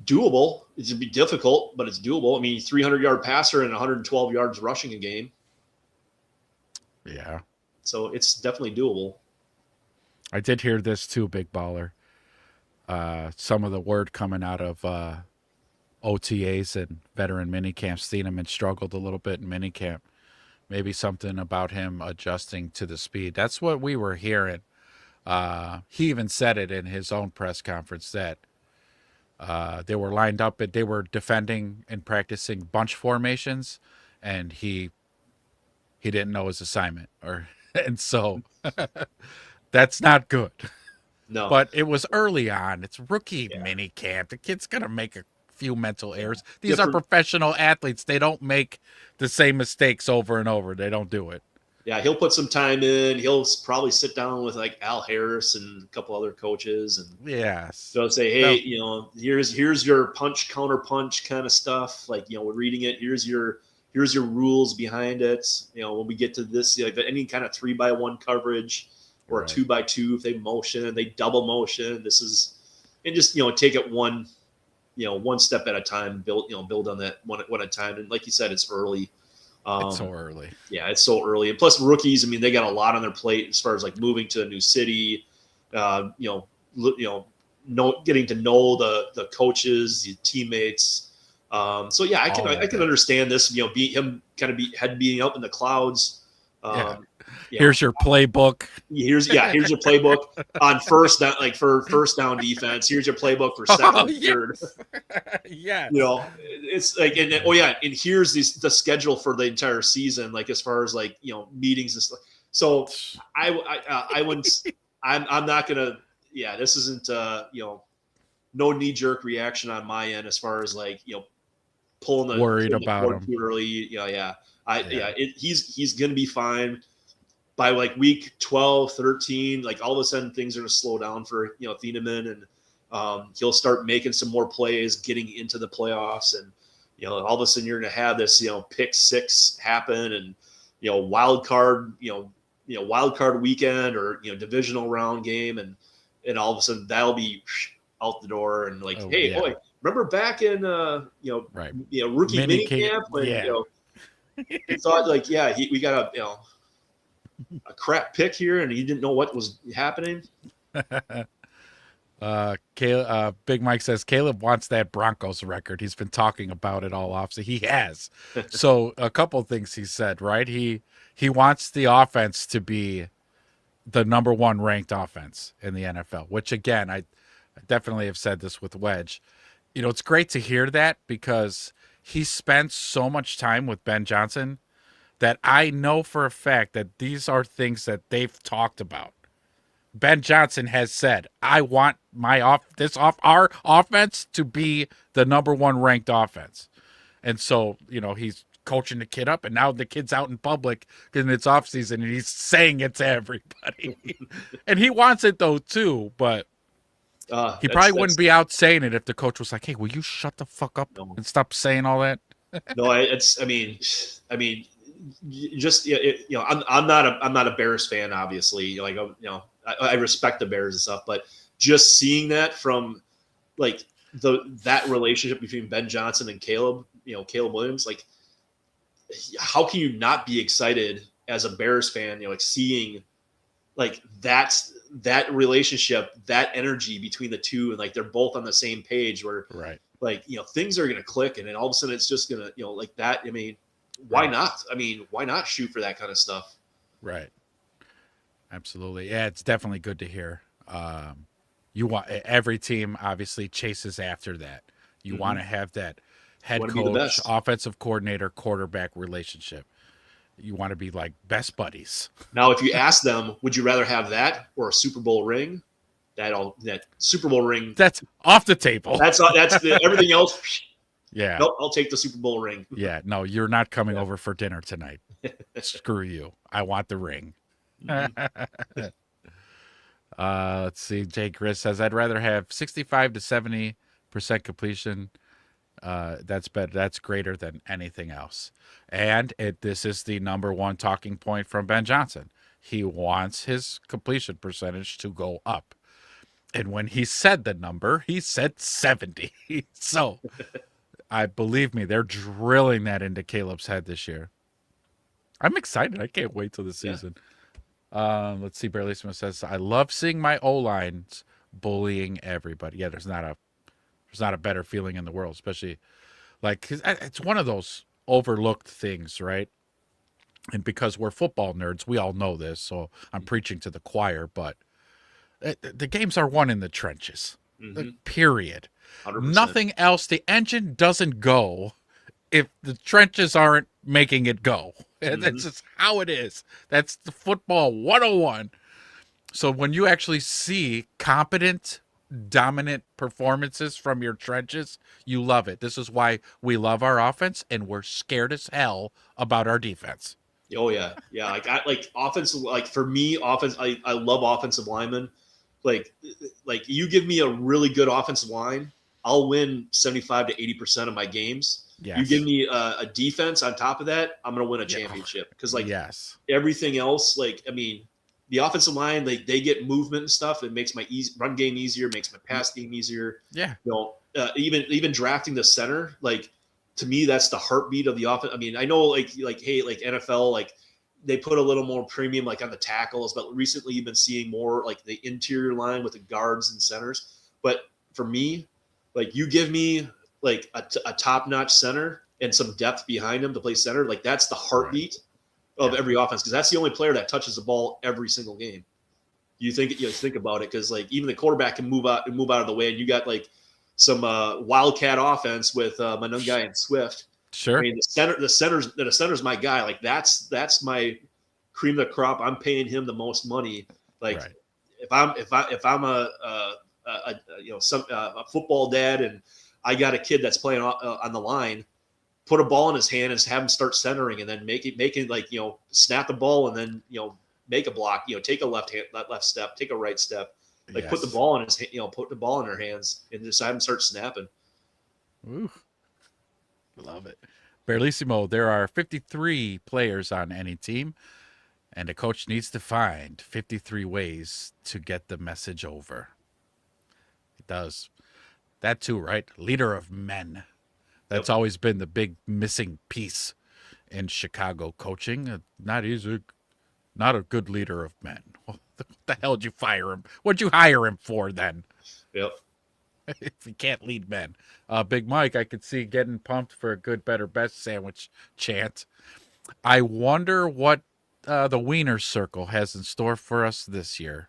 Doable. It's going to be difficult, but it's doable. I mean, 300-yard passer and 112 yards rushing a game. Yeah. So it's definitely doable. I did hear this too, Big Baller. Some of the word coming out of OTAs and veteran minicamps, Thieneman struggled a little bit in minicamp. Maybe something about him adjusting to the speed. That's what we were hearing. He even said it in his own press conference that they were lined up, they were defending and practicing bunch formations, and he didn't know his assignment, and so that's not good. No, but it was early on. It's rookie mini camp. The kid's gonna make a few mental errors. These are professional athletes. They don't make the same mistakes over and over. They don't do it. Yeah, he'll put some time in. He'll probably sit down with like Al Harris and a couple other coaches, and so say, hey, here's your punch, counter punch kind of stuff. Like, we're reading it. Here's your rules behind it. When we get to this, any kind of 3-by-1 coverage or a 2-by-2, if they motion, they double motion. This is, and just take it one step at a time. Build on that one at a time. And like you said, it's early. It's so early. Yeah, it's so early. And plus rookies, I mean, they got a lot on their plate as far as like moving to a new city, getting to know the coaches, the teammates. So yeah, I can understand this, him kind of being up in the clouds. Here's your playbook. Here's your playbook on first down, like for first down defense. Here's your playbook for second, third. Yeah. It's like, and here's the schedule for the entire season, like as far as like meetings and stuff. So I wouldn't. I'm not gonna. Yeah, this isn't no knee jerk reaction on my end as far as like pulling the worried about him too early. He's gonna be fine. By like week 12, 13, like all of a sudden things are going to slow down for, Thieneman, and he'll start making some more plays, getting into the playoffs. And, all of a sudden you're going to have this, pick six happen and, wild card weekend or, divisional round game. And all of a sudden that'll be out the door and like, boy, remember back in, rookie mini camp when, he thought like, we got a crap pick here, and he didn't know what was happening. Big Mike says Caleb wants that Broncos record. He's been talking about it all off. So he has. So a couple of things he said, right? He wants the offense to be the number 1 ranked offense in the NFL, which again, I definitely have said this with Wedge. It's great to hear that because he spent so much time with Ben Johnson that I know for a fact that these are things that they've talked about. Ben Johnson has said, I want our offense to be the number 1 ranked offense. And so, he's coaching the kid up, and now the kid's out in public because it's off season and he's saying it to everybody. And he wants it though too, but he probably wouldn't be out saying it if the coach was like, hey, will you shut the fuck up and stop saying all that? No, I mean, just I'm not a Bears fan, obviously. Like I respect the Bears and stuff, but just seeing that from like that relationship between Ben Johnson and Caleb Williams, like how can you not be excited as a Bears fan? Like seeing like that relationship, that energy between the two, and like they're both on the same page where like things are gonna click, and then all of a sudden it's just gonna like that. I mean. Why not? I mean, why not shoot for that kind of stuff? Right. Absolutely. Yeah, it's definitely good to hear. You want every team obviously chases after that. You want to have that head coach, offensive coordinator, quarterback relationship. You want to be like best buddies. Now, if you ask them, would you rather have that or a Super Bowl ring? That Super Bowl ring. That's off the table. That's everything else. Yeah. Nope, I'll take the Super Bowl ring. Yeah. No, you're not coming over for dinner tonight. Screw you. I want the ring. Mhm. Let's see. Jay Chris says, I'd rather have 65 to 70% completion. That's better. That's greater than anything else. And this is the number one talking point from Ben Johnson. He wants his completion percentage to go up. And when he said the number, he said 70. So I believe me, they're drilling that into Caleb's head this year. I'm excited. I can't wait till the season. Let's see. Barlissimo says, I love seeing my O-lines bullying everybody. Yeah, there's not a better feeling in the world, especially like 'cause it's one of those overlooked things, right? And because we're football nerds, we all know this. So I'm preaching to the choir, but the games are won in the trenches. Mm-hmm. Period. 100%. Nothing else. The engine doesn't go if the trenches aren't making it go. Mm-hmm. That's just how it is. That's the football 101. So when you actually see competent, dominant performances from your trenches, you love it. This is why we love our offense and we're scared as hell about our defense. Oh yeah. Like offensive, like for me, I love offensive linemen. Like you give me a really good offensive line, I'll win 75 to 80% of my games. Yes. You give me a defense on top of that, I'm going to win a championship. Because everything else, like, I mean, the offensive line, they get movement and stuff. It makes my run game easier, makes my pass game easier. Yeah. Even drafting the center, like, to me, that's the heartbeat of the offense. I mean, I know like NFL, like they put a little more premium like on the tackles, but recently you've been seeing more like the interior line with the guards and centers. But for me, like you give me like a top-notch center and some depth behind him to play center, like that's the heartbeat of every offense, because that's the only player that touches the ball every single game. You think about it, because like even the quarterback can move out of the way, and you got like some wildcat offense with Manungai and Swift. Sure. I mean, the center's my guy. Like that's my cream of the crop. I'm paying him the most money. Like if I'm a football dad and I got a kid that's playing on the line, put a ball in his hand and have him start centering, and then make it like, snap the ball and then, make a block, take a left step, take a right step, like put the ball in his, put the ball in their hands and just have him start snapping. Ooh, love it. Barlissimo, there are 53 players on any team, and a coach needs to find 53 ways to get the message over. He does. That too, right? Leader of men. That's always been the big missing piece in Chicago coaching. Not easy. Not a good leader of men. What the hell did you fire him? What'd you hire him for then? Yep. If he can't lead men. Big Mike, I could see getting pumped for a good, better, best sandwich chant. I wonder what the Wiener Circle has in store for us this year.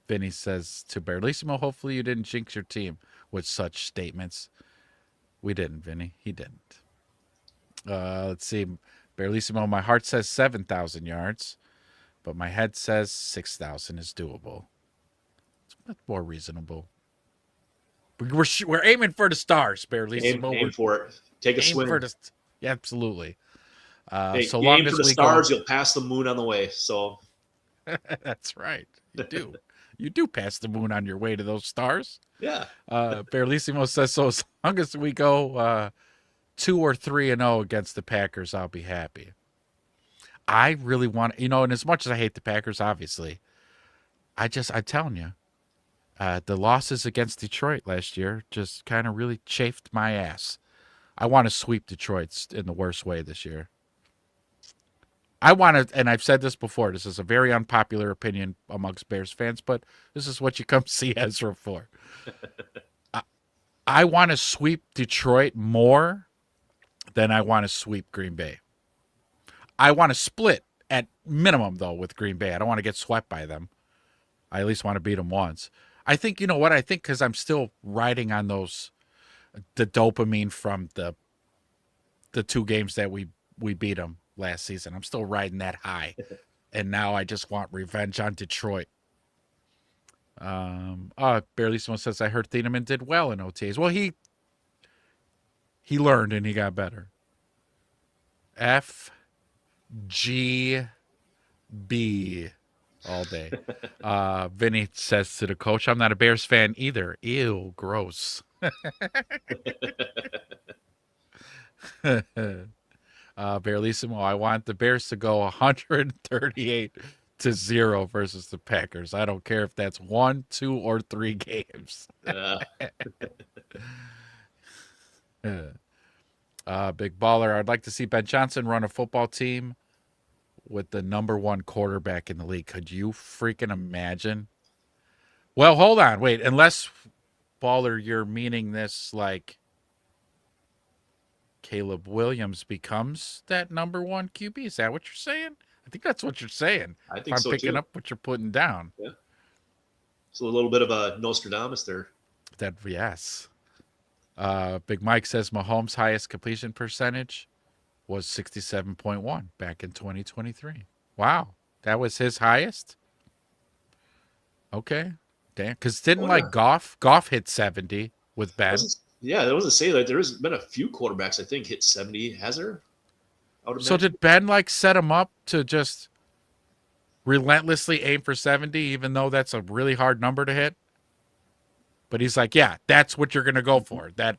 Vinny says to Barlissimo, hopefully you didn't jinx your team with such statements. We didn't, Vinny. He didn't. Let's see. Barlissimo, my heart says 7,000 yards, but my head says 6,000 is doable. It's more reasonable. We're aiming for the stars, Barlissimo. Aim for it. Take a swing. Yeah, absolutely. So long as for the stars, you'll pass the moon on the way. So that's right. You do. You do pass the moon on your way to those stars. Yeah. Barlissimo says, so as long as we go 2 or 3-0 against the Packers, I'll be happy. I really want, and as much as I hate the Packers, obviously, I'm telling you, the losses against Detroit last year just kind of really chafed my ass. I want to sweep Detroit in the worst way this year. I want to, and I've said this before, this is a very unpopular opinion amongst Bears fans, but this is what you come see Ezra for. I want to sweep Detroit more than I want to sweep Green Bay. I want to split at minimum, though, with Green Bay. I don't want to get swept by them. I at least want to beat them once. I think, you know what? I think because I'm still riding on the dopamine from the 2 games that we beat them last season. I'm still riding that high. And now I just want revenge on Detroit. Barely says, I heard Thieneman did well in OTAs. Well, he learned and he got better. FGB all day. Vinny says to the coach, I'm not a Bears fan either. Ew, gross. Barelissimo, I want the Bears to go 138-0 versus the Packers. I don't care if that's 1, 2, or 3 games. Big baller. I'd like to see Ben Johnson run a football team with the number 1 quarterback in the league. Could you freaking imagine? Well, hold on. Wait, unless, baller, you're meaning this like Caleb Williams becomes that number 1 QB. Is that what you're saying? I think that's what you're saying. I think I'm so picking too. up what you're putting down. Yeah. It's a little bit of a Nostradamus there. Yes. Big Mike says Mahomes' highest completion percentage was 67.1 back in 2023. Wow. That was his highest? Okay. Damn. Because didn't Goff hit 70 with Ben? That was to say that there's been a few quarterbacks, I think, hit 70. Has there? So did Ben set him up to just relentlessly aim for 70, even though that's a really hard number to hit? But he's like, yeah, that's what you're going to go for. That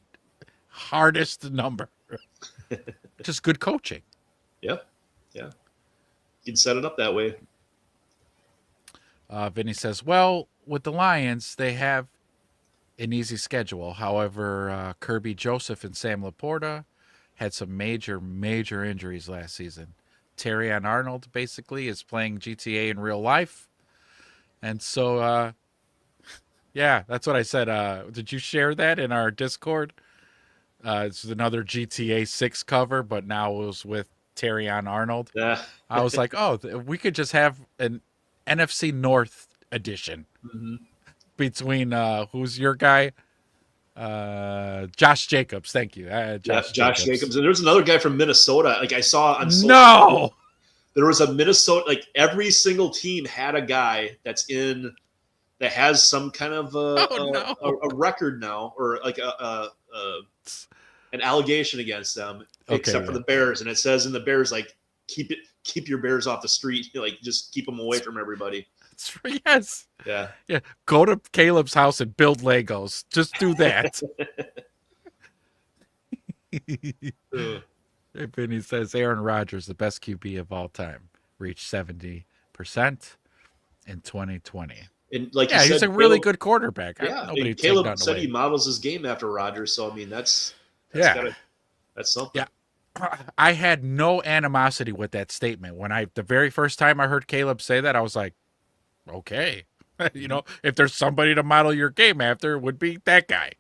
hardest number. Just good coaching. Yep. Yeah. You can set it up that way. Vinny says, well, with the Lions, they have an easy schedule. However, Kirby Joseph and Sam Laporta had some major injuries last season. Terrion Arnold basically is playing GTA in real life. And so, yeah, that's what I said. Did you share that in our Discord? It's another GTA 6 cover, but now it was with Terrion Arnold. Yeah. I was like, oh, we could just have an NFC North edition between who's your guy? Josh Jacobs. Thank you. Josh Jacobs. And there's another guy from Minnesota. Like I saw on social media, there was a Minnesota, like every single team had a guy that has some kind of a record now, or like an allegation against them, except for the Bears. And it says in the Bears, like, keep your Bears off the street. Like, just keep them away from everybody. Yes. Yeah. Yeah. Go to Caleb's house and build Legos. Just do that. Vinny says Aaron Rodgers, the best QB of all time, reached 70% in 2020. And like he's a really good quarterback. Yeah. Caleb said he models his game after Rodgers. So I mean, that's something. Yeah. I had no animosity with that statement. When the very first time I heard Caleb say that, I was like, okay, if there's somebody to model your game after, it would be that guy.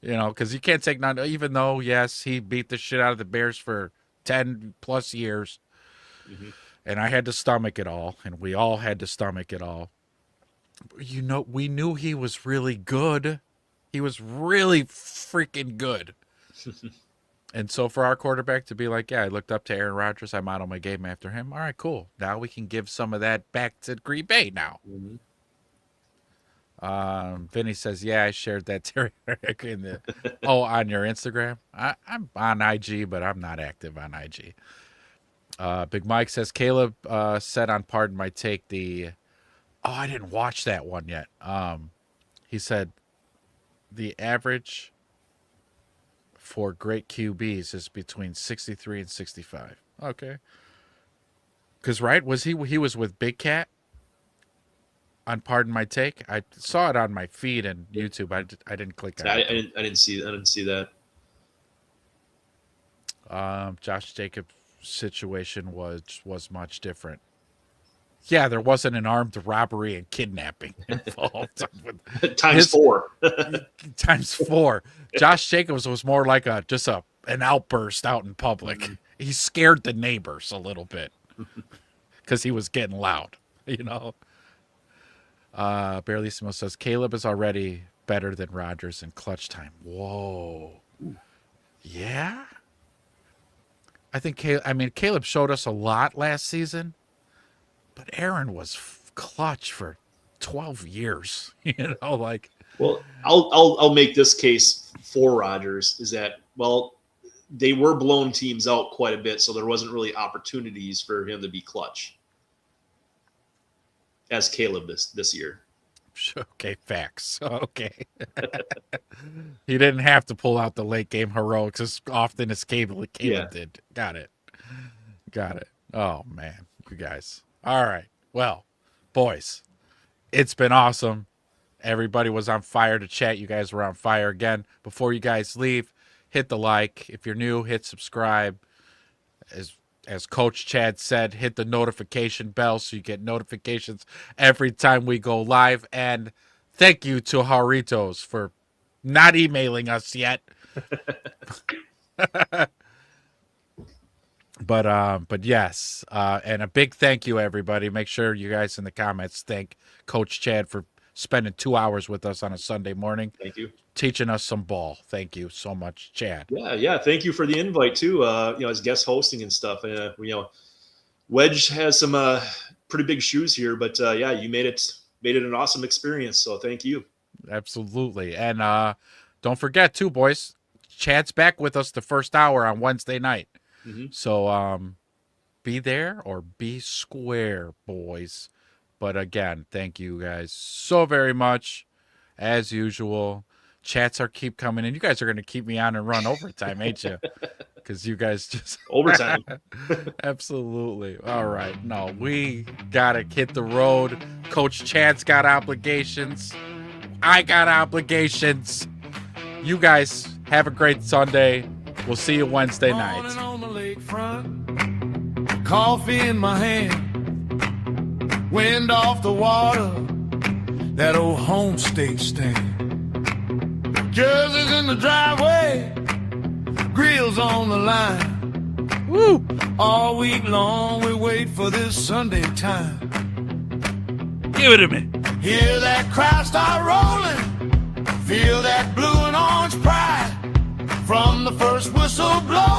Because you can't take none, even though, yes, he beat the shit out of the Bears for 10 plus years. And I had to stomach it all, and we all had to stomach it all. We knew he was really good. He was really freaking good. And so for our quarterback to be like, yeah, I looked up to Aaron Rodgers, I modeled my game after him. All right, cool. Now we can give some of that back to Green Bay now. Vinny says, yeah, I shared that on your Instagram. I'm on IG, but I'm not active on IG. Big Mike says, Caleb said on Pardon My Take I didn't watch that one yet. He said the average for great QBs is between 63 and 65. Okay. Because, right, he was with Big Cat on Pardon My Take? I saw it on my feed and YouTube. I didn't click on it. I didn't see that. Josh Jacobs' situation was much different. Yeah, there wasn't an armed robbery and kidnapping involved. Times 4. Times 4. Josh Jacobs was more like an outburst out in public. He scared the neighbors a little bit because he was getting loud, Barelissimo says, Caleb is already better than Rodgers in clutch time. Whoa. Yeah? I think Caleb showed us a lot last season. But Aaron was clutch for 12 years. You know, like. Well, I'll make this case for Rodgers is that, well, they were blowing teams out quite a bit, so there wasn't really opportunities for him to be clutch as Caleb this year. Okay, facts. Okay. He didn't have to pull out the late game heroics as often as Caleb did. Got it. Oh, man, you guys. All right. Well, boys, it's been awesome. Everybody was on fire to chat. You guys were on fire again. Before you guys leave, hit the like. If you're new, hit subscribe. As Coach Chad said, hit the notification bell so you get notifications every time we go live. And thank you to Haritos for not emailing us yet. But yes, and a big thank you, everybody. Make sure you guys in the comments thank Coach Chad for spending 2 hours with us on a Sunday morning. Thank you. Teaching us some ball. Thank you so much, Chad. Yeah. Thank you for the invite too. As guest hosting and stuff. Wedge has some pretty big shoes here, but you made it an awesome experience. So thank you. Absolutely. And don't forget too, boys, Chad's back with us the first hour on Wednesday night. Mm-hmm. So be there or be square, boys. But again, thank you guys so very much. As usual, chats keep coming in. You guys are going to keep me on and run overtime, ain't you? Because you guys just overtime. Absolutely. All right. No, we got to hit the road. Coach Chad's got obligations. I got obligations. You guys have a great Sunday. We'll see you Wednesday night. On the lakefront, coffee in my hand. Wind off the water, that old home state stand. Jerseys in the driveway, grills on the line. Woo! All week long we wait for this Sunday time. Give it to me. Hear that crowd start rolling, feel that blue and orange pride. From the first whistle blow